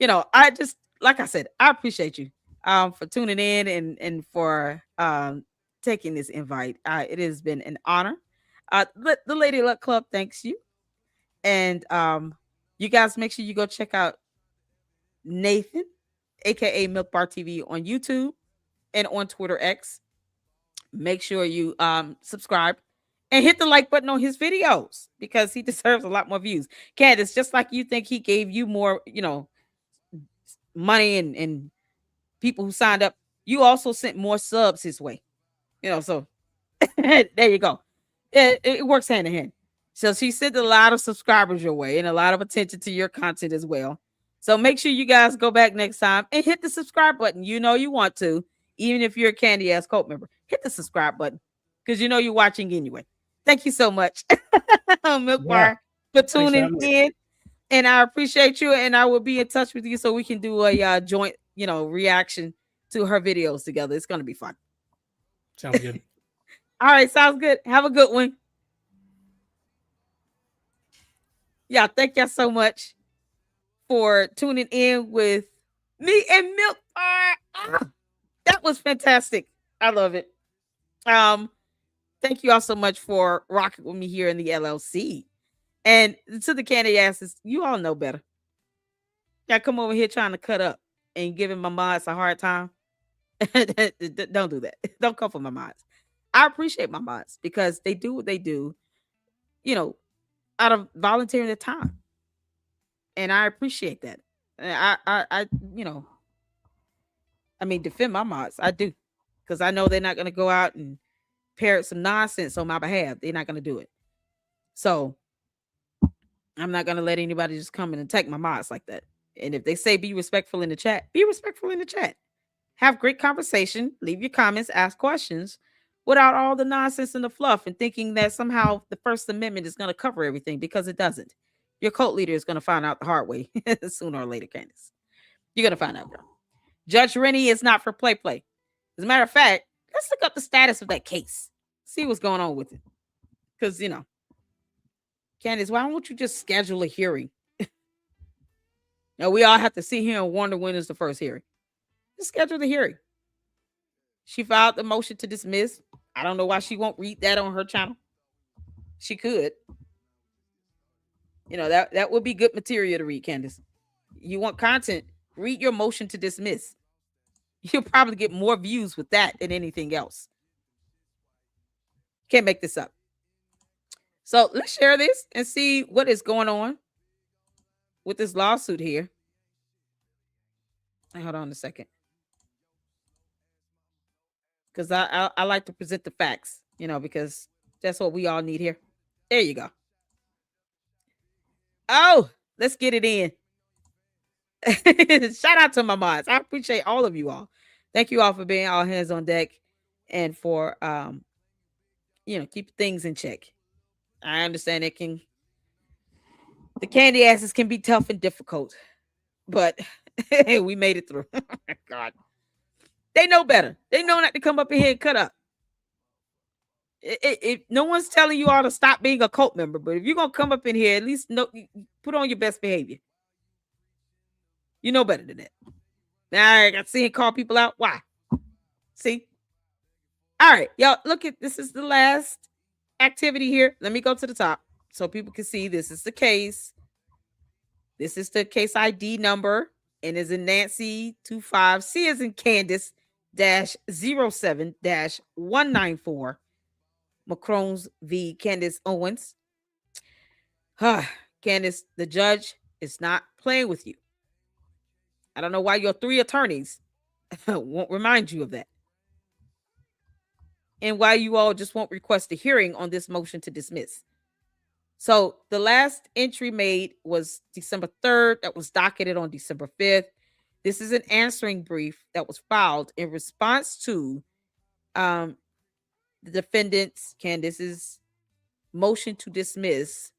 Speaker 1: you know, I just, like I said, I appreciate you for tuning in and for taking this invite. It has been an honor. The Lady Luck Club thanks you. And you guys make sure you go check out Nathan, aka MilkBarTV, on YouTube and on Twitter X. Make sure you subscribe and hit the like button on his videos because he deserves a lot more views. Candace, just like you think he gave you more, you know, money and people who signed up, you also sent more subs his way. You know, so there you go. It works hand in hand. So she sent a lot of subscribers your way and a lot of attention to your content as well. So make sure you guys go back next time and hit the subscribe button. You know you want to, even if you're a Candy Ass Cult member, hit the subscribe button because you know you're watching anyway. Thank you so much, Milk Bar, for tuning in. And I appreciate you. And I will be in touch with you so we can do a joint, you know, reaction to her videos together. It's going to be fun.
Speaker 2: Sounds good.
Speaker 1: All right. Sounds good. Have a good one. Yeah, thank y'all so much for tuning in with me and Milk Bar. That was fantastic. I love it. Thank you all so much for rocking with me here in the LLC. And to the Candy Asses, you all know better. Y'all come over here trying to cut up and giving my mods a hard time. Don't do that. Don't come for my mods. I appreciate my mods because they do what they do, you know, out of volunteering their time. And I appreciate that. And I you know, I mean, defend my mods. I do. Because I know they're not going to go out and parrot some nonsense on my behalf. They're not going to do it. So I'm not going to let anybody just come and attack my mods like that. And if they say be respectful in the chat, be respectful in the chat. Have great conversation. Leave your comments. Ask questions without all the nonsense and the fluff and thinking that somehow the First Amendment is going to cover everything because it doesn't. Your cult leader is going to find out the hard way sooner or later, Candace. You're going to find out, girl. Judge Rennie is not for play. As a matter of fact, let's look up the status of that case. See what's going on with it. Because, you know, Candace, why don't you just schedule a hearing? Now, we all have to sit here and wonder when is the first hearing. Just schedule the hearing. She filed the motion to dismiss. I don't know why she won't read that on her channel. She could. You know, that would be good material to read, Candace. You want content, read your motion to dismiss. You'll probably get more views with that than anything else. Can't make this up. So let's share this and see what is going on with this lawsuit here. Hold on a second. Because I like to present the facts, you know, because that's what we all need here. There you go. Oh, let's get it in. Shout out to my mods. I appreciate all of you all. Thank you all for being all hands on deck and for you know, keep things in check. I understand the Candy Asses can be tough and difficult, but we made it through. God, they know better. They know not to come up in here and cut up. No one's telling you all to stop being a cult member, but if you're gonna come up in here, at least put on your best behavior. You know better than that. Now I got seeing call people out. Why? See? All right, y'all. Look at this. Is the last activity here. Let me go to the top so people can see. This is the case. This is the case ID number, and is in Nancy 25 C as in Candace -07-194 Macron's v. Candace Owens. Candace, the judge is not playing with you. I don't know why your 3 attorneys won't remind you of that. And why you all just won't request a hearing on this motion to dismiss. So the last entry made was December 3rd. That was docketed on December 5th. This is an answering brief that was filed in response to the defendant's, Candace's, motion to dismiss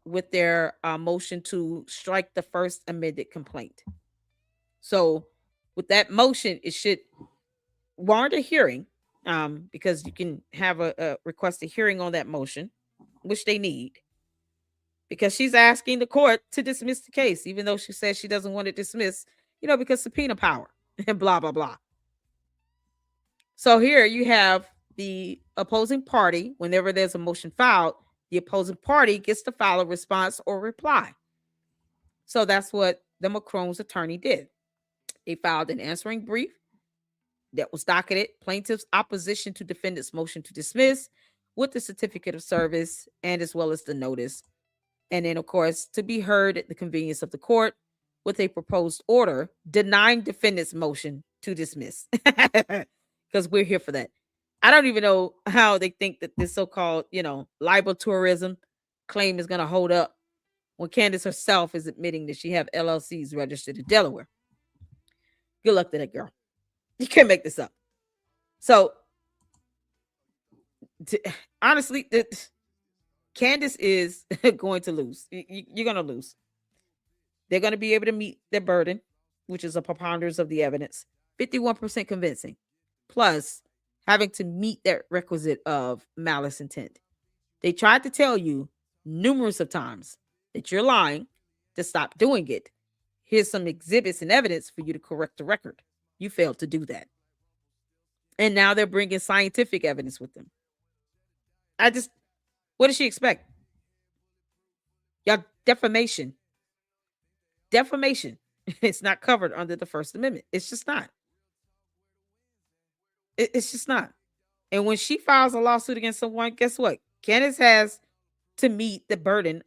Speaker 1: with their motion to strike the first amended complaint. So with that motion, it should warrant a hearing, because you can have a request a hearing on that motion, which they need, because she's asking the court to dismiss the case, even though she says she doesn't want it dismissed, because subpoena power and blah, blah, blah. So here you have the opposing party. Whenever there's a motion filed, the opposing party gets to file a response or reply. So that's what the Macron's attorney did. They filed an answering brief that was docketed, plaintiff's opposition to defendant's motion to dismiss with the certificate of service and as well as the notice. And then, of course, to be heard at the convenience of the court with a proposed order denying defendant's motion to dismiss. Because we're here for that. I don't even know how they think that this so-called, libel tourism claim is going to hold up when Candace herself is admitting that she have LLCs registered in Delaware. Good luck to that girl. You can't make this up. So, honestly, Candace is going to lose. You're going to lose. They're going to be able to meet their burden, which is a preponderance of the evidence, 51% convincing, plus having to meet that requisite of malice intent. They tried to tell you numerous of times that you're lying, to stop doing it. Here's some exhibits and evidence for you to correct the record. You failed to do that. And now they're bringing scientific evidence with them. What does she expect? Y'all, defamation. Defamation. It's not covered under the First Amendment. It's just not. It's just not. And when she files a lawsuit against someone, guess what? Candace has to meet the burden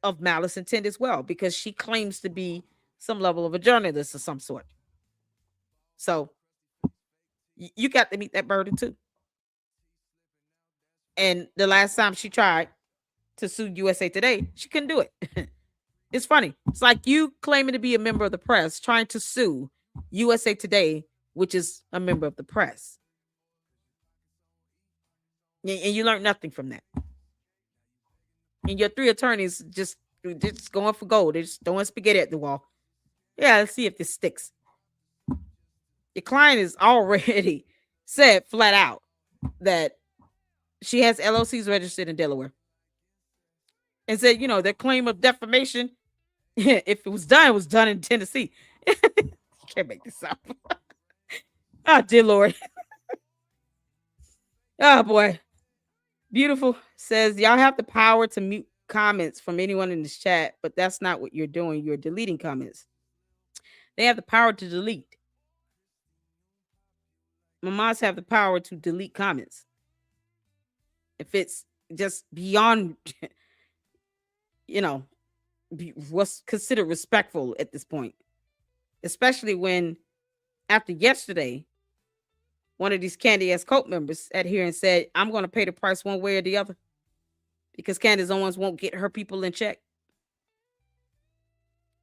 Speaker 1: of malice intent as well, because she claims to be some level of a journalist of some sort. So you got to meet that burden too. And the last time she tried to sue USA Today, she couldn't do it. It's funny. It's like you claiming to be a member of the press trying to sue USA Today, which is a member of the press. And you learned nothing from that. And your 3 attorneys just going for gold. They're just throwing spaghetti at the wall. Yeah, let's see if this sticks. Your client is already said flat out that she has LLCs registered in Delaware. And said, their claim of defamation, if it was done in Tennessee. Can't make this up. Oh, dear Lord. Oh, boy. Beautiful says, y'all have the power to mute comments from anyone in this chat, but that's not what you're doing. You're deleting comments. They have the power to delete. Mamas have the power to delete comments. If it's just beyond, what's considered respectful at this point. Especially when, after yesterday, one of these Candace cult members sat here and said, I'm going to pay the price one way or the other, because Candace Owens won't get her people in check.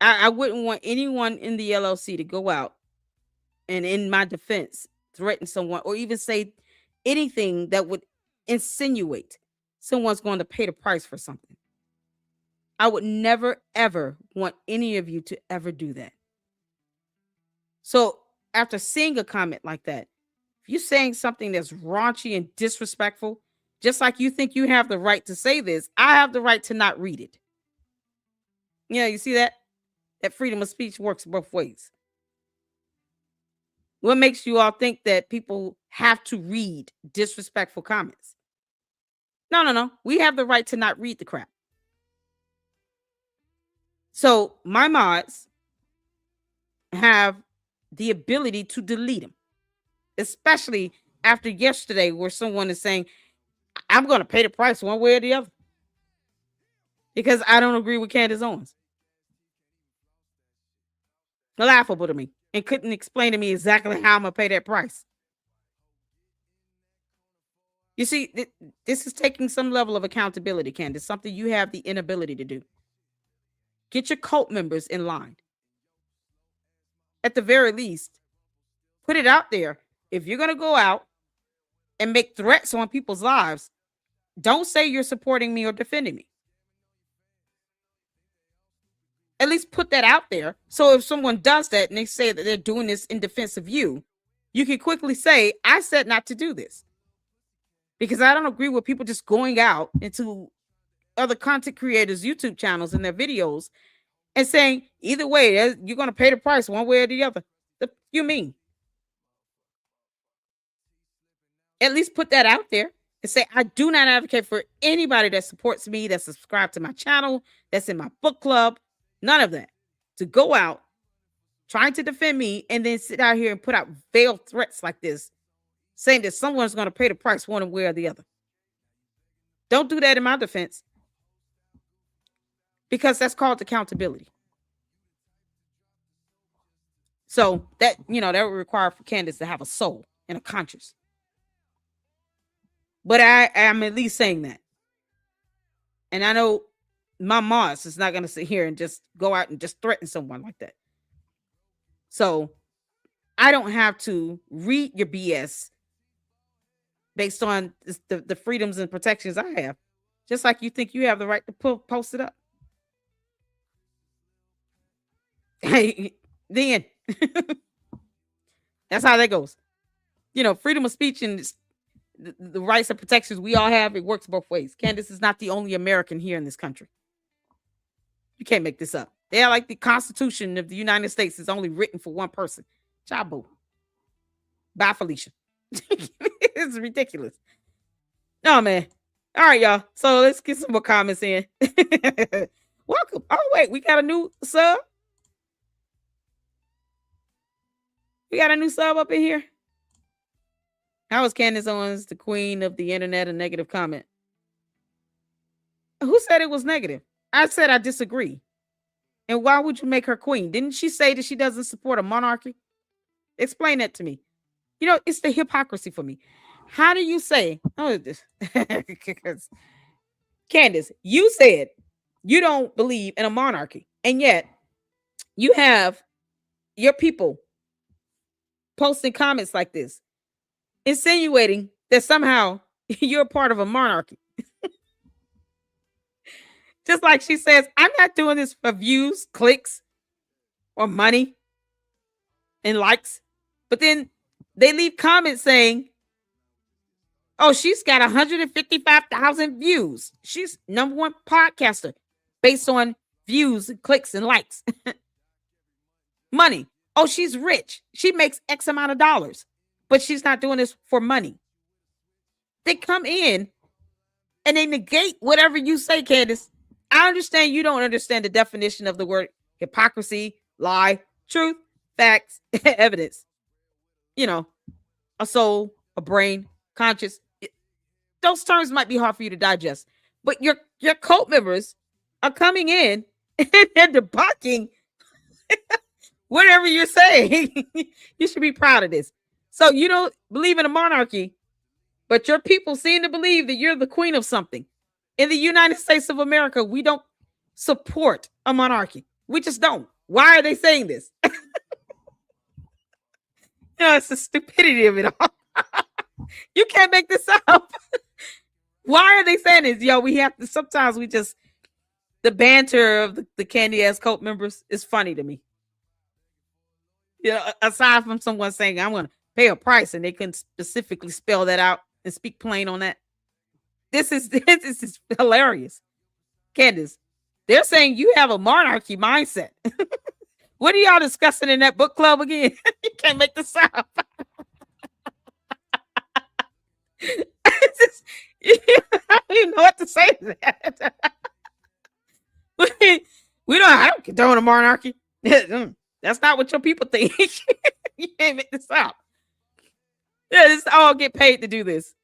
Speaker 1: I wouldn't want anyone in the LLC to go out and, in my defense, threaten someone or even say anything that would insinuate someone's going to pay the price for something. I would never, ever want any of you to ever do that. So after seeing a comment like that, if you're saying something that's raunchy and disrespectful, just like you think you have the right to say this, I have the right to not read it. Yeah, you see that? That freedom of speech works both ways. What makes you all think that people have to read disrespectful comments? No. We have the right to not read the crap. So my mods have the ability to delete them, especially after yesterday, where someone is saying, I'm going to pay the price one way or the other because I don't agree with Candace Owens. Laughable to me, and couldn't explain to me exactly how I'm going to pay that price. You see, this is taking some level of accountability, Candace, something you have the inability to do. Get your cult members in line. At the very least, put it out there. If you're going to go out and make threats on people's lives, don't say you're supporting me or defending me. At least put that out there. So if someone does that and they say that they're doing this in defense of you, you can quickly say, I said not to do this. Because I don't agree with people just going out into other content creators' YouTube channels and their videos and saying, either way, you're going to pay the price one way or the other. You mean? At least put that out there and say, I do not advocate for anybody that supports me, that's subscribed to my channel, that's in my book club, none of that, to go out trying to defend me and then sit out here and put out veiled threats like this, saying that someone's going to pay the price one way or the other. Don't do that in my defense, because that's called accountability. So that, that would require for Candace to have a soul and a conscience. But I am at least saying that. And I know my Moss is not going to sit here and just go out and just threaten someone like that. So I don't have to read your BS based on the freedoms and protections I have. Just like you think you have the right to post it up. Hey, then that's how that goes. Freedom of speech and the rights and protections we all have, it works both ways. Candace is not the only American here in this country. You can't make this up. They're like the Constitution of the United States is only written for one person. Chabo. Bye, Felicia. It's ridiculous. No, man. All right, y'all. So let's get some more comments in. Welcome. Oh, wait. We got a new sub. We got a new sub up in here. How is Candace Owens the queen of the internet? A negative comment. Who said it was negative? I said I disagree. And why would you make her queen? Didn't she say that she doesn't support a monarchy? Explain that to me. It's the hypocrisy for me. How do you say, Candace, you said you don't believe in a monarchy, and yet you have your people posting comments like this, insinuating that somehow you're a part of a monarchy. Just like she says, I'm not doing this for views, clicks, or money and likes. But then they leave comments saying, oh, she's got 155,000 views. She's #1 podcaster based on views and clicks and likes. Money. Oh, she's rich. She makes X amount of dollars, but she's not doing this for money. They come in and they negate whatever you say, Candace. I understand you don't understand the definition of the word hypocrisy, lie, truth, facts, evidence. A soul, a brain, conscious. Those terms might be hard for you to digest, but your cult members are coming in and they're debunking whatever you're saying. You should be proud of this. So you don't believe in a monarchy, but your people seem to believe that you're the queen of something. In the United States of America, we don't support a monarchy. We just don't. Why are they saying this? It's the stupidity of it all. You can't make this up. Why are they saying this? We have to, sometimes the banter of the candy ass cult members is funny to me. Aside from someone saying, I'm going to pay a price, and they couldn't specifically spell that out and speak plain on that. This is hilarious. Candace, they're saying you have a monarchy mindset. What are y'all discussing in that book club again? You can't make this up. I don't even know what to say to that. I don't condone a monarchy. That's not what your people think. You can't make this up. Yeah, this all get paid to do this.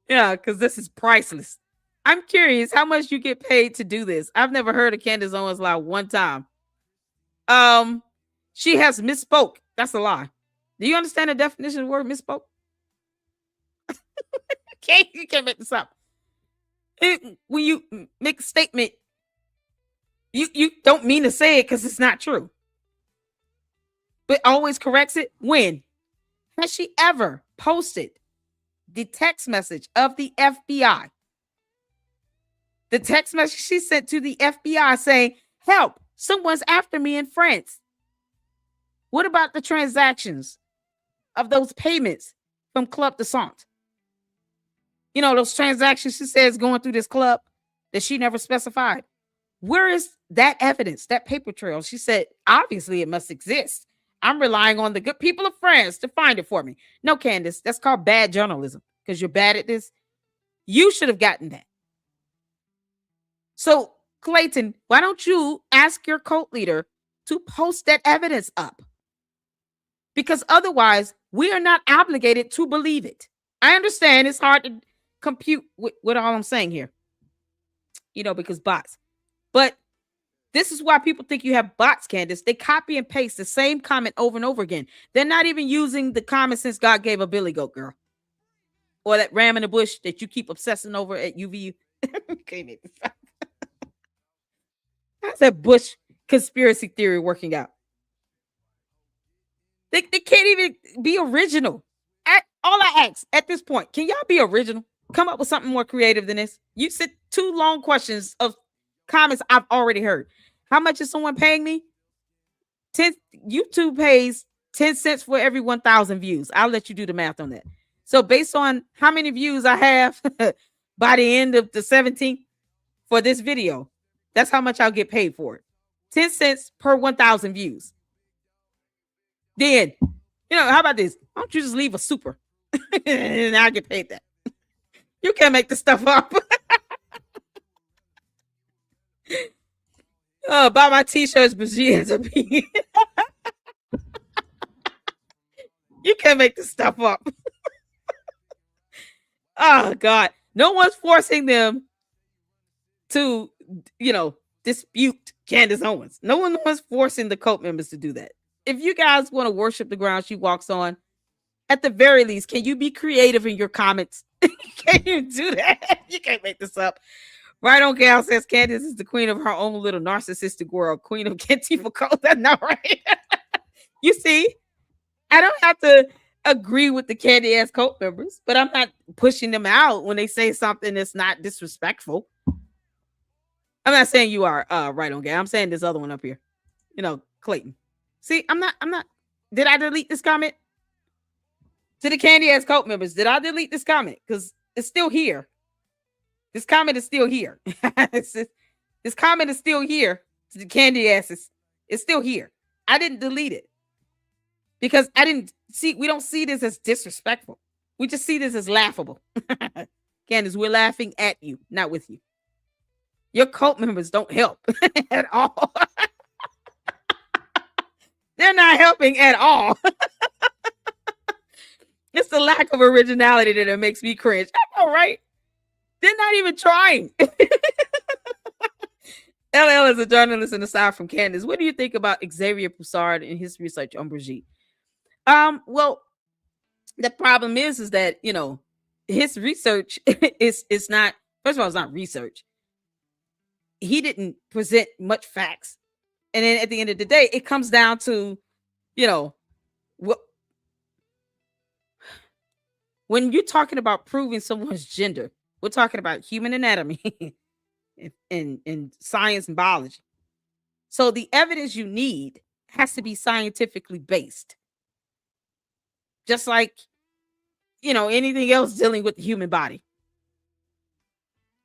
Speaker 1: Yeah, because this is priceless. I'm curious how much you get paid to do this. I've never heard of Candace Owens lie one time. She has misspoke. That's a lie. Do you understand the definition of the word misspoke? You can't make this up. When you make a statement, you don't mean to say it because it's not true. But always corrects it. When? Has she ever posted the text message of the FBI? The text message she sent to the FBI saying, help, someone's after me in France. What about the transactions of those payments from Club de Sant? You know, those transactions she says going through this club that she never specified. Where is that evidence, that paper trail? She said, obviously it must exist. I'm relying on the good people of France to find it for me. No, Candace, that's called bad journalism because you're bad at this. You should have gotten that. So, Clayton, why don't you ask your cult leader to post that evidence up? Because otherwise, we are not obligated to believe it. I understand it's hard to compute what all I'm saying here, you know, because bots. But this is why people think you have bots, Candace. They copy and paste the same comment over and over again. They're not even using the common sense God gave a billy goat girl. Or that ram in the bush that you keep obsessing over at UVU. How's that Bush conspiracy theory working out? They can't even be original. All I ask at this point, can y'all be original? Come up with something more creative than this. You said 2 long questions of comments I've already heard. How much is someone paying me? YouTube pays 10 cents for every 1,000 views. I'll let you do the math on that. So based on how many views I have by the end of the 17th for this video, that's how much I'll get paid for it. 10 cents per 1,000 views. Then, you know, how about this? Why don't you just leave a super and I'll get paid that? You can't make this stuff up. Buy my t-shirts, but she ends up being. You can't make this stuff up. Oh, God. No one's forcing them to, you know, dispute Candace Owens. No one was forcing the cult members to do that. If you guys want to worship the ground she walks on, at the very least, can you be creative in your comments? Can you do that? You can't make this up. Right on Gal says Candace is the queen of her own little narcissistic world. Queen of Kentifa cult. That's not right. You see, I don't have to agree with the candy ass cult members, but I'm not pushing them out when they say something that's not disrespectful. I'm not saying you are right on Gal. I'm saying this other one up here. You know, Clayton. See, I'm not. Did I delete this comment? To the candy ass cult members, did I delete this comment? Because it's still here. This comment is still here. This comment is still here. To the candy asses, it's still here. I didn't delete it because I didn't see. We don't see this as disrespectful. We just see this as laughable. Candace, we're laughing at you, not with you. Your cult members don't help at all. They're not helping at all. It's the lack of originality that makes me cringe. I know, right? They're not even trying. LL is a journalist and aside from Candace. What do you think about Xavier Poussard and his research on Brigitte? Well, the problem is that, you know, his research is not, first of all, it's not research. He didn't present much facts. And then at the end of the day, it comes down to, you know, what when you're talking about proving someone's gender, we're talking about human anatomy and science and biology. So the evidence you need has to be scientifically based. Just like, you know, anything else dealing with the human body.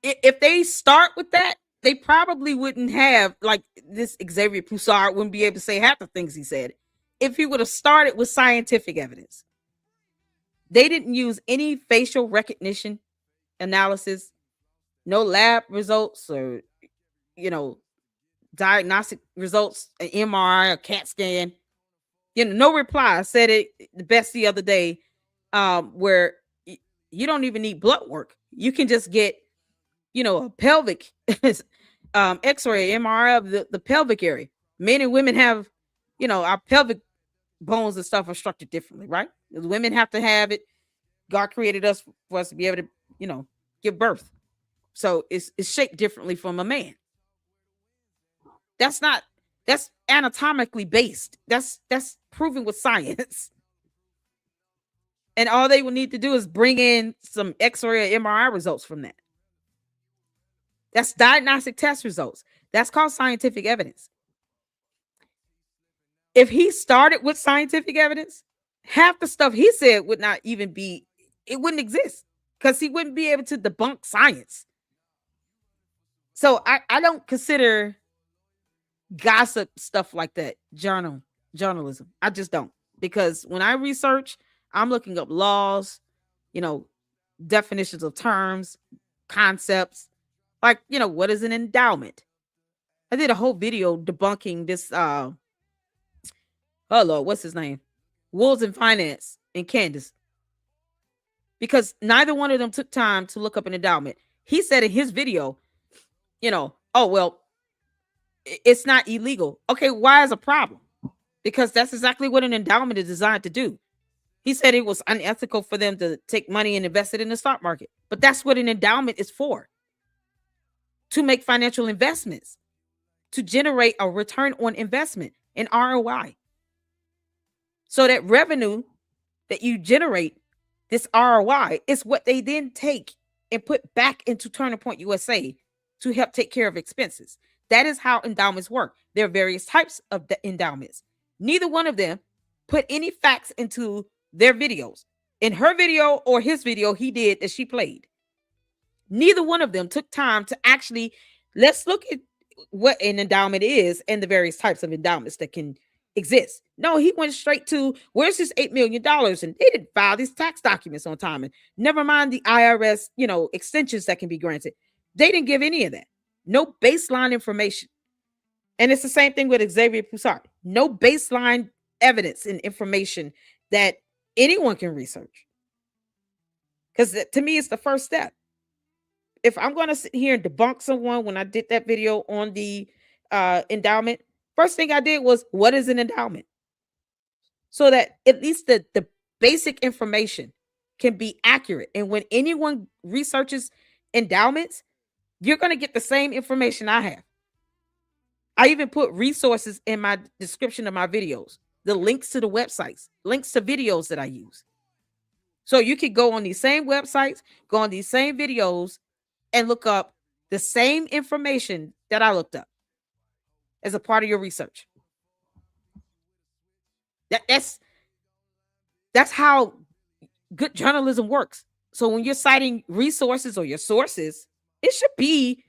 Speaker 1: If they start with that, they probably wouldn't have, like, this Xavier Poussard wouldn't be able to say half the things he said if he would have started with scientific evidence. They didn't use any facial recognition analysis, no lab results or, you know, diagnostic results, an MRI, a CAT scan. You know, no reply. I said it the best the other day, where you don't even need blood work. You can just get, a pelvic x-ray, MRI of the pelvic area. Men and women have, our pelvic bones and stuff are structured differently, right? Because women have to have it. God created us for us to be able to, give birth. So it's shaped differently from a man. That's anatomically based. That's proven with science. And all they will need to do is bring in some X-ray or MRI results from that. That's diagnostic test results. That's called scientific evidence. If he started with scientific evidence, half the stuff he said would not even be, it wouldn't exist because he wouldn't be able to debunk science. So I don't consider gossip stuff like that journalism. I just don't, because when I research, I'm looking up laws, definitions of terms, concepts, like, what is an endowment? I did a whole video debunking this, oh Lord, what's his name? Wolves in Finance and Candace. Because neither one of them took time to look up an endowment. He said in his video, oh, well, it's not illegal. Okay, why is a problem? Because that's exactly what an endowment is designed to do. He said it was unethical for them to take money and invest it in the stock market. But that's what an endowment is for. To make financial investments, to generate a return on investment, an ROI. So that revenue that you generate, this ROI, is what they then take and put back into Turning Point USA to help take care of expenses. That is how endowments work. There are various types of endowments. Neither one of them put any facts into their videos. In her video or his video he did that she played, neither one of them took time to actually, let's look at what an endowment is and the various types of endowments that can exist. No, he went straight to, where's this $8 million? And they didn't file these tax documents on time. And never mind the IRS, extensions that can be granted. They didn't give any of that. No baseline information. And it's the same thing with Xavier Poussard. No baseline evidence and information that anyone can research. Because to me, it's the first step. If I'm going to sit here and debunk someone, when I did that video on the endowment, first thing I did was, what is an endowment? So that at least the basic information can be accurate. And when anyone researches endowments, you're going to get the same information I have. I even put resources in my description of my videos, the links to the websites, links to videos that I use. So you could go on these same websites, go on these same videos, and look up the same information that I looked up as a part of your research. That's how good journalism works. So when you're citing resources or your sources, it should be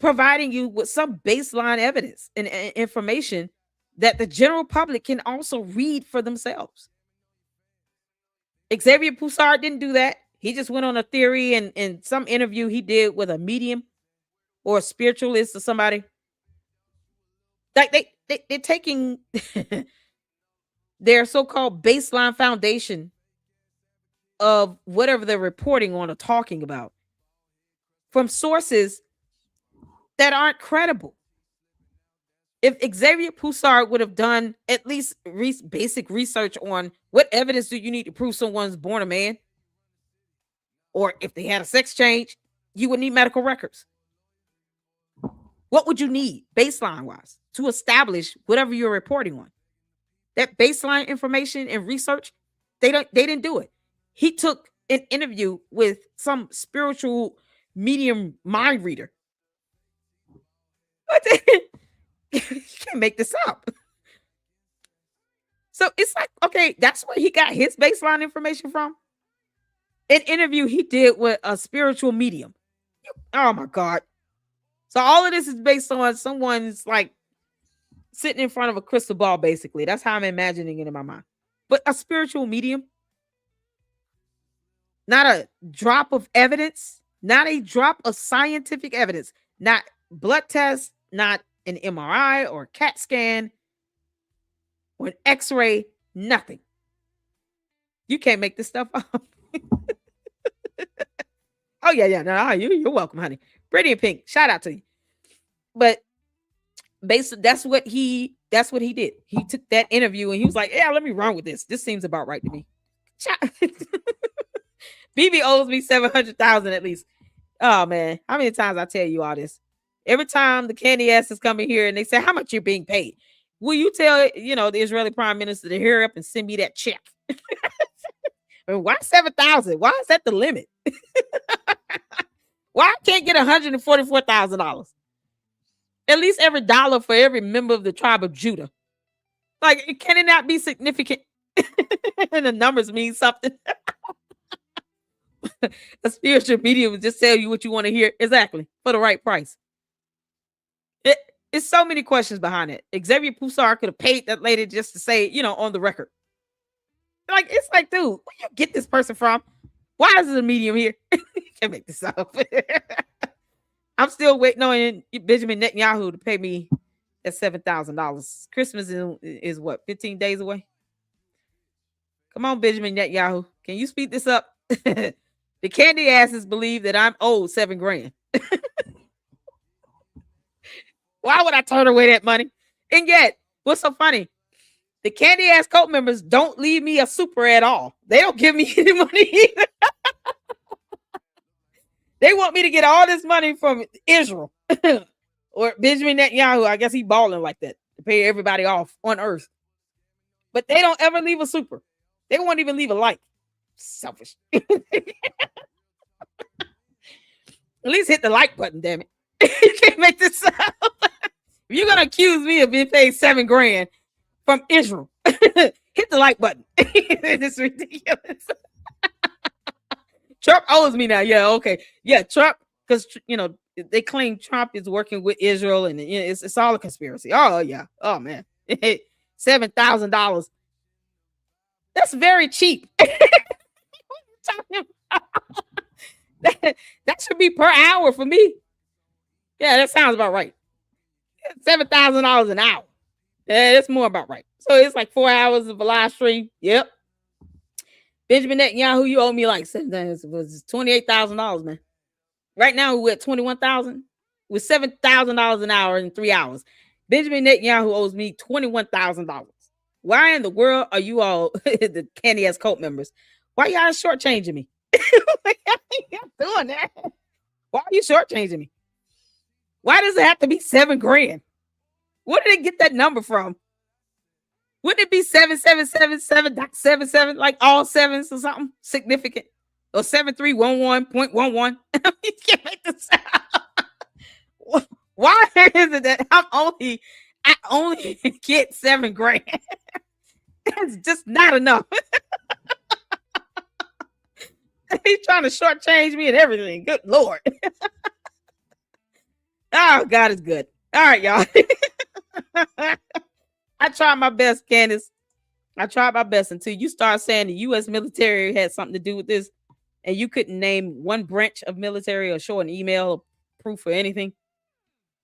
Speaker 1: providing you with some baseline evidence and information that the general public can also read for themselves. Xavier Poussard didn't do that. He just went on a theory and in some interview he did with a medium or a spiritualist or somebody. Like they're taking their so-called baseline foundation of whatever they're reporting on or talking about from sources that aren't credible. If Xavier Poussard would have done at least basic research on what evidence do you need to prove someone's born a man, or if they had a sex change, you would need medical records. What would you need baseline wise to establish whatever you're reporting on? That baseline information and research, they didn't do it. He took an interview with some spiritual medium mind reader. You can't make this up. So it's like, okay, that's where he got his baseline information from. An interview he did with a spiritual medium. Oh my God. So all of this is based on someone's like sitting in front of a crystal ball, basically. That's how I'm imagining it in my mind. But a spiritual medium, not a drop of evidence, not a drop of scientific evidence, not blood tests, not an MRI or a CAT scan or an X-ray, nothing. You can't make this stuff up. Oh yeah. No, you're welcome, honey. Pretty and pink. Shout out to you. But basically, that's what he did. He took that interview and he was like, "Yeah, let me run with this. This seems about right to me." BB owes me $700,000 at least. Oh man, how many times I tell you all this? Every time the candy asses come in here and they say, "How much you're being paid?" Will you tell the Israeli Prime Minister to hurry up and send me that check? Why 7,000? Why is that the limit? Why I can't get $144,000? At least every dollar for every member of the tribe of Judah. Like, can it not be significant? And the numbers mean something. A spiritual media will just tell you what you want to hear. Exactly. For the right price. It's so many questions behind it. Xavier Poussard could have paid that lady just to say, on the record. Like, it's like, dude, where you get this person from? Why is it a medium here? Can't make this up. I'm still waiting on Benjamin Netanyahu to pay me that $7,000. Christmas is what, 15 days away? Come on, Benjamin Netanyahu. Can you speed this up? The candy asses believe that I'm owed $7,000. Why would I turn away that money? And yet, what's so funny? The candy ass cult members don't leave me a super at all. They don't give me any money either. They want me to get all this money from Israel or Benjamin Netanyahu. I guess he balling like that to pay everybody off on earth. But they don't ever leave a super. They won't even leave a like. Selfish. At least hit the like button, damn it. You can't make this up. If you're gonna accuse me of being paid $7,000 from Israel, hit the like button. It's ridiculous. Trump owes me now. Yeah, okay. Yeah, Trump, because they claim Trump is working with Israel, and it's all a conspiracy. Oh yeah. Oh man. $7,000. That's very cheap. That should be per hour for me. Yeah, that sounds about right. $7,000 an hour. Yeah, that's more about right. So it's like 4 hours of a live stream. Yep. Benjamin Netanyahu, you owe me like $28,000, man. Right now we're at 21,000 with $7,000 an hour in 3 hours. Benjamin Netanyahu owes me $21,000. Why in the world are you all the candy ass cult members? Why y'all shortchanging me? Why y'all doing that? Why are you shortchanging me? Why does it have to be $7,000? Where did they get that number from? Wouldn't it be 7777.77, like all sevens or something significant? Or 7311.11? You can't make this out. Why is it that I only get $7,000? That's just not enough. He's trying to shortchange me and everything. Good Lord. Oh, God is good. All right, y'all. I tried my best, Candace. I tried my best until you start saying the U.S. military had something to do with this, and you couldn't name one branch of military or show an email or proof or anything.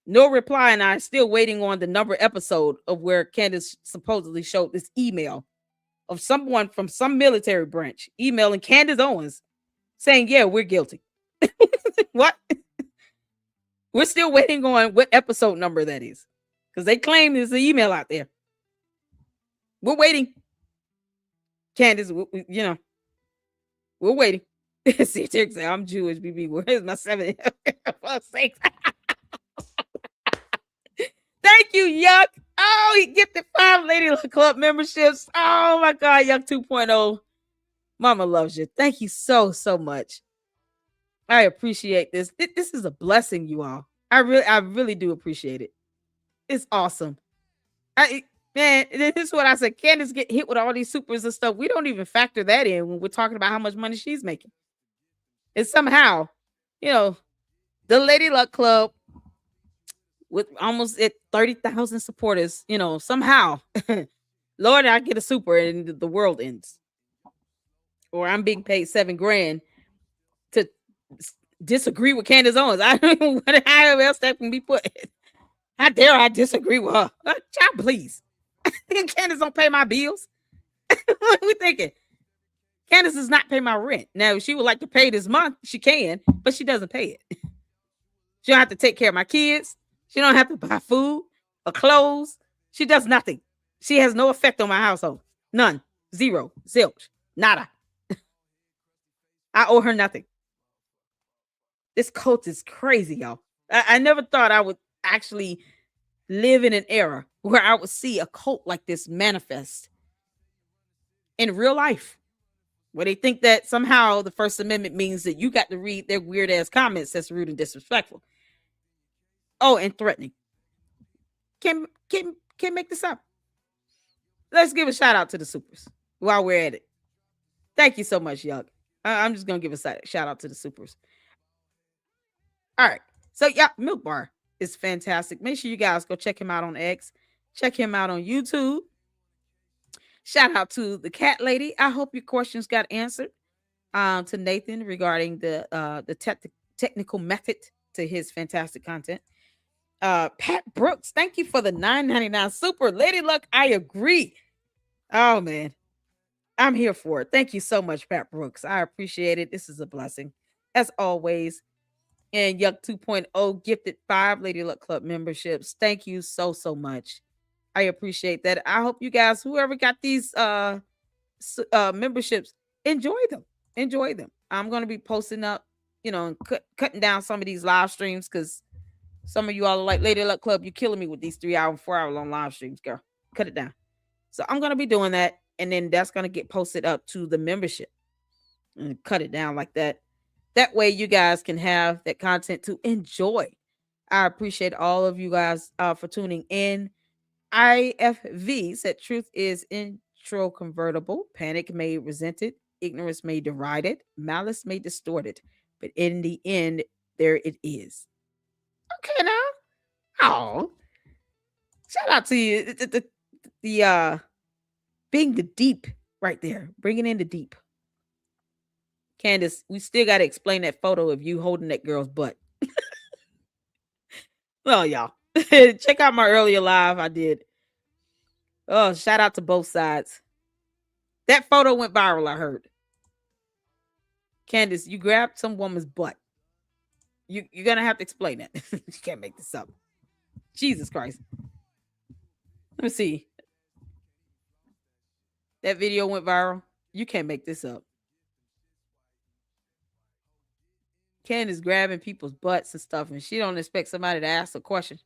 Speaker 1: No reply, and I'm still waiting on the number episode of where Candace supposedly showed this email of someone from some military branch emailing Candace Owens saying, yeah, we're guilty. What? We're still waiting on what episode number that is because they claim there's an email out there. We're waiting. Candace, we're waiting. See, Terry say, I'm Jewish, BB. Where's my 7? For sakes. Thank you, Yuck. Oh, he gifted 5 Lady Luck Club memberships. Oh my God, Yuck 2.0. Mama loves you. Thank you so, so much. I appreciate this. This is a blessing, you all. I really do appreciate it. It's awesome. Man, this is what I said. Candace get hit with all these supers and stuff. We don't even factor that in when we're talking about how much money she's making. And somehow, the Lady Luck Club with almost at 30,000 supporters, somehow, Lord, I get a super and the world ends. Or I'm being paid $7,000 to disagree with Candace Owens. I don't even know how else that can be put. How dare I disagree with her? Child, please. Candace don't pay my bills. What are we thinking? Candace does not pay my rent. Now, if she would like to pay this month, she can, but she doesn't pay it. She don't have to take care of my kids. She don't have to buy food or clothes. She does nothing. She has no effect on my household. None. Zero. Zilch. Nada. I owe her nothing. This cult is crazy, y'all. I never thought I would actually live in an era where I would see a cult like this manifest in real life, where they think that somehow the First Amendment means that you got to read their weird ass comments that's rude and disrespectful. Oh, and threatening. Can't make this up. Let's give a shout out to the supers while we're at it. Thank you so much, Yuck. I'm just gonna give a shout out to the supers. All right. So yeah, Milk Bar is fantastic. Make sure you guys go check him out on X. Check him out on YouTube. Shout out to the cat lady. I hope your questions got answered. To Nathan regarding the technical method to his fantastic content. Pat Brooks, thank you for the $9.99 super. Lady Luck, I agree. Oh man, I'm here for it. Thank you so much, Pat Brooks. I appreciate it. This is a blessing as always. And Yuck 2.0 gifted 5 Lady Luck Club memberships. Thank you so much. I appreciate that. I hope you guys, whoever got these memberships, enjoy them. Enjoy them. I'm going to be posting up, and cutting down some of these live streams because some of you all are like, Lady Luck Club, you're killing me with these 3-hour and 4-hour long live streams, girl. Cut it down. So I'm going to be doing that. And then that's going to get posted up to the membership and cut it down like that. That way you guys can have that content to enjoy. I appreciate all of you guys for tuning in. IFV said truth is intro convertible. Panic may resent it. Ignorance may deride it. Malice may distort it. But in the end, there it is. Okay, now. Oh. Shout out to you. The being the deep right there. Bringing in the deep. Candace, we still got to explain that photo of you holding that girl's butt. Well, y'all, check out my earlier live I did. Oh, shout out to both sides. That photo went viral, I heard. Candace, you grabbed some woman's butt. You're going to have to explain that. You can't make this up. Jesus Christ. Let me see. That video went viral. You can't make this up. Candace grabbing people's butts and stuff, and she don't expect somebody to ask a question.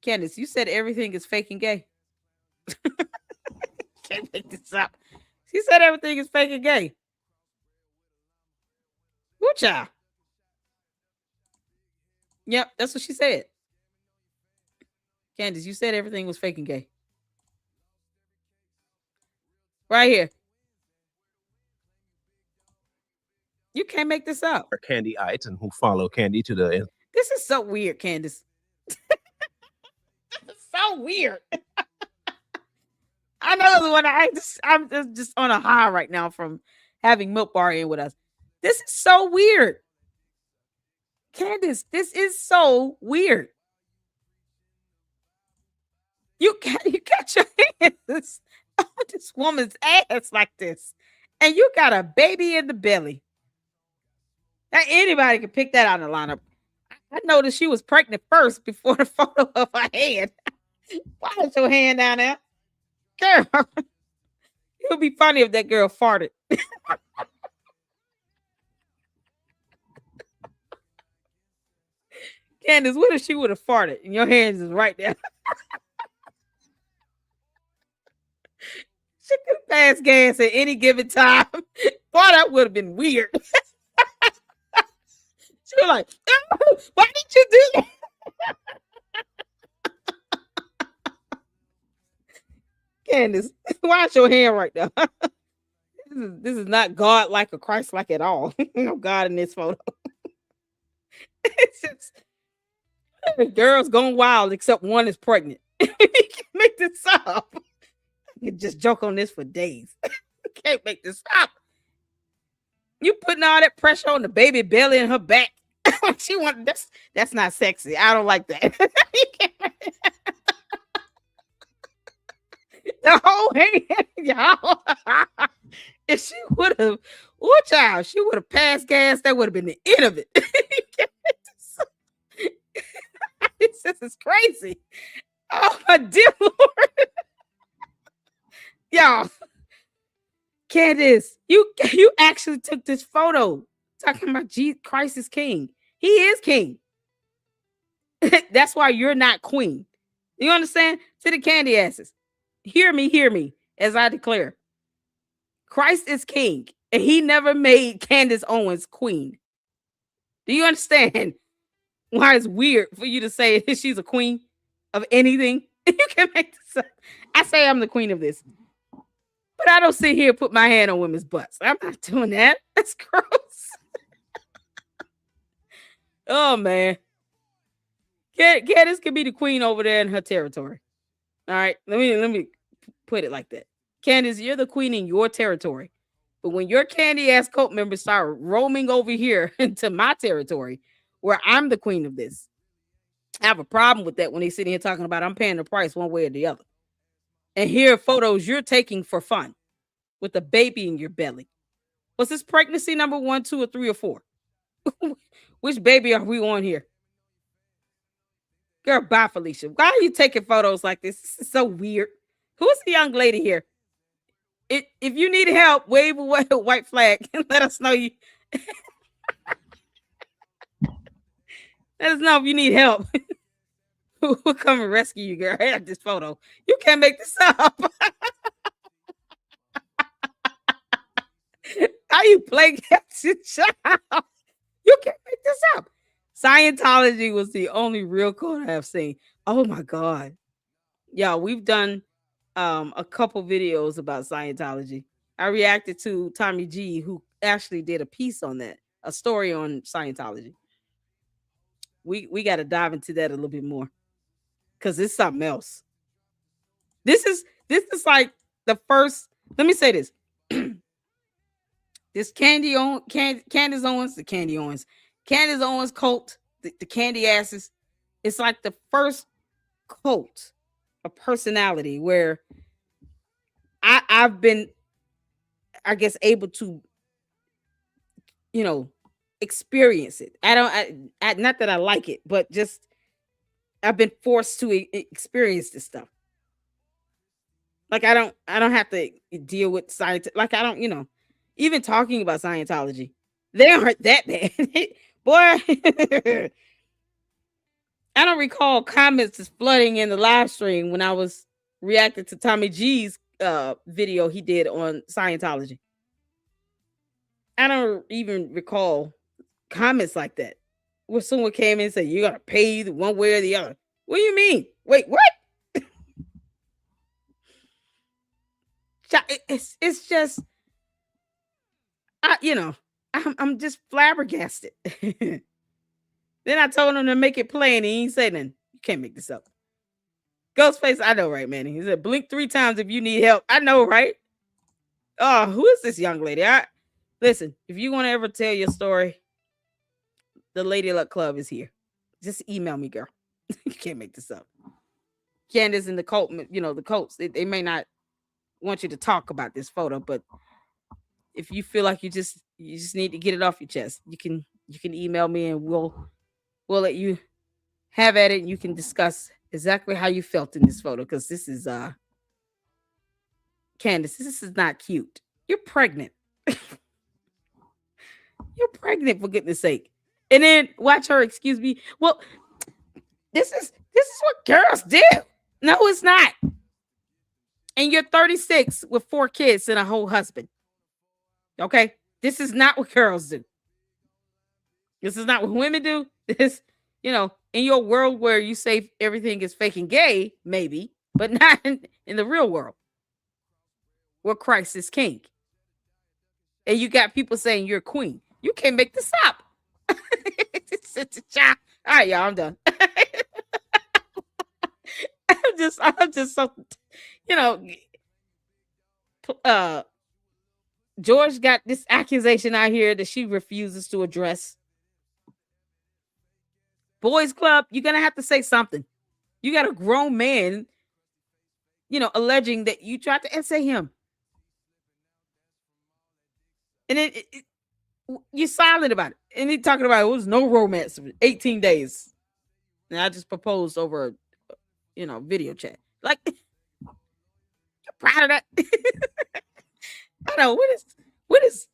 Speaker 1: Candace, you said everything is fake and gay. Can't make this up. She said everything is fake and gay. Woo child. Yep, that's what she said. Candace, you said everything was fake and gay. Right here. You can't make this up.
Speaker 9: Or Candyites and who follow Candy to the end.
Speaker 1: This is so weird, Candace. This is so weird. I know when I'm just on a high right now from having Milk Bar in with us. This is so weird. Candace, this is so weird. You got your hands on this woman's ass like this, and you got a baby in the belly. Now, anybody can pick that out of the lineup. I noticed she was pregnant first before the photo of her hand. Why is your hand down there? Girl, it would be funny if that girl farted. Candace, what if she would have farted and your hands is right there? She could pass gas at any given time. Boy, that would have been weird. She was like, oh, why did you do that? Candace, why is your hand right there? This is not God-like or Christ-like at all. No God in this photo. It's just girls going wild, except one is pregnant. You can't make this up. You can just joke on this for days. You can't make this up. You putting all that pressure on the baby belly and her back. She want that's not sexy. I don't like that. The whole hand, y'all. If she would have, oh child, she would have passed gas. That would have been the end of it. This is crazy. Oh my dear Lord. Y'all. Candace, you actually took this photo talking about Christ is king. He is king. That's why you're not queen. You understand? To the candy asses. Hear me, as I declare. Christ is king, and he never made Candace Owens queen. Do you understand why it's weird for you to say she's a queen of anything? You can make this up. I say I'm the queen of this. But I don't sit here and put my hand on women's butts. I'm not doing that. That's gross. Oh, man. Candace could be the queen over there in her territory. All right. Let me put it like that. Candace, you're the queen in your territory. But when your candy ass cult members start roaming over here into my territory, where I'm the queen of this, I have a problem with that when they sit here talking about I'm paying the price one way or the other. And here are photos you're taking for fun with a baby in your belly. Was this pregnancy number 1, 2, or 3, or 4? Which baby are we on here? Girl, bye, Felicia. Why are you taking photos like this? This is so weird. Who's the young lady here? If you need help, wave away a white flag and let us know you. Let us know if you need help. We'll come and rescue you, girl. I have this photo. You can't make this up. How you play captain child? You can't make this up. Scientology was the only real cult I have seen. Oh my God. Y'all, we've done a couple videos about Scientology. I reacted to Tommy G, who actually did a piece on that, a story on Scientology. We got to dive into that a little bit more because it's something else. This is like the first. Let me say this. This Candace Owens cult, the candy asses. It's like the first cult of personality where I've been, I guess, able to, experience it. I not that I like it, but just I've been forced to experience this stuff. Like I don't have to deal with science. Like I don't, even talking about Scientology, they aren't that bad. Boy, I don't recall comments just flooding in the live stream when I was reacting to Tommy G's video he did on Scientology. I don't even recall comments like that where someone came in and said, you got to pay the one way or the other. What do you mean? Wait, what? It's just, I'm just flabbergasted. Then I told him to make it plain, and he ain't say nothing. You can't make this up. Ghostface, I know, right, man? He said, blink 3 times if you need help. I know, right? Oh, who is this young lady? Listen, if you want to ever tell your story, the Lady Luck Club is here. Just email me, girl. You can't make this up. Candace and the cult, the cults, they may not want you to talk about this photo, but if you feel like you just need to get it off your chest, you can email me and we'll let you have at it, and you can discuss exactly how you felt in this photo, because this is Candace, this is not cute. You're pregnant. You're pregnant, for goodness sake. And then watch her excuse me. Well, this is what girls do. No, it's not. And you're 36 with 4 kids and a whole husband. Okay? This is not what girls do. This is not what women do. This, in your world where you say everything is fake and gay, maybe, but not in the real world where Christ is king. And you got people saying you're queen. You can't make this up. All right, y'all, I'm done. I'm just so, George got this accusation out here that she refuses to address. Boys Club, you're gonna have to say something. You got a grown man, alleging that you tried to essay him. And then you're silent about it. And he talking about it was no romance for 18 days. And I just proposed over, video chat. Like, you're proud of that? I know. What is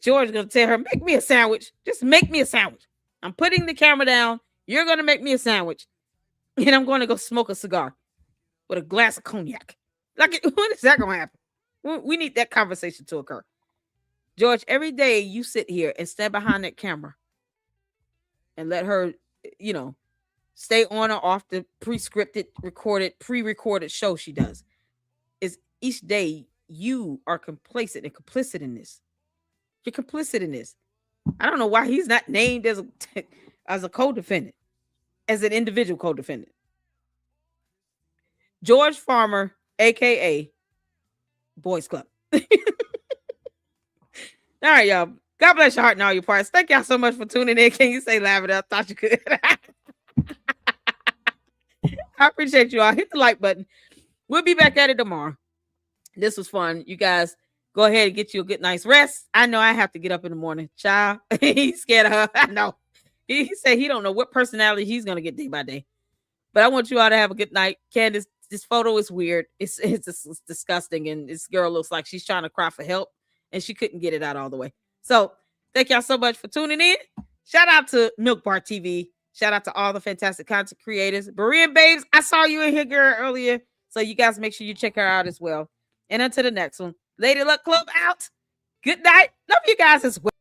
Speaker 1: George going to tell her? Make me a sandwich. Just make me a sandwich. I'm putting the camera down. You're going to make me a sandwich. And I'm going to go smoke a cigar with a glass of cognac. Like, when is that going to happen? We need that conversation to occur. George, every day you sit here and stand behind that camera and let her, stay on or off the pre-recorded show she does. Is each day you are complacent and complicit in this. You're complicit in this. I don't know why he's not named as a co-defendant, as an individual co-defendant. George Farmer, aka Boys Club. All right, y'all. God bless your heart and all your parts. Thank y'all so much for tuning in. Can you say laugh it up? Thought you could. I appreciate you all. Hit the like button. We'll be back at it tomorrow. This was fun. You guys go ahead and get you a good night's rest. I know I have to get up in the morning. Child, he's scared of her. I know. He said he don't know what personality he's going to get day by day. But I want you all to have a good night. Candace, this photo is weird. It's disgusting. And this girl looks like she's trying to cry for help. And she couldn't get it out all the way. So thank y'all so much for tuning in. Shout out to MilkBarTV. Shout out to all the fantastic content creators. Berean Babes, I saw you in here, girl, earlier. So you guys make sure you check her out as well. And until the next one, Lady Luck Club out. Good night. Love you guys as well.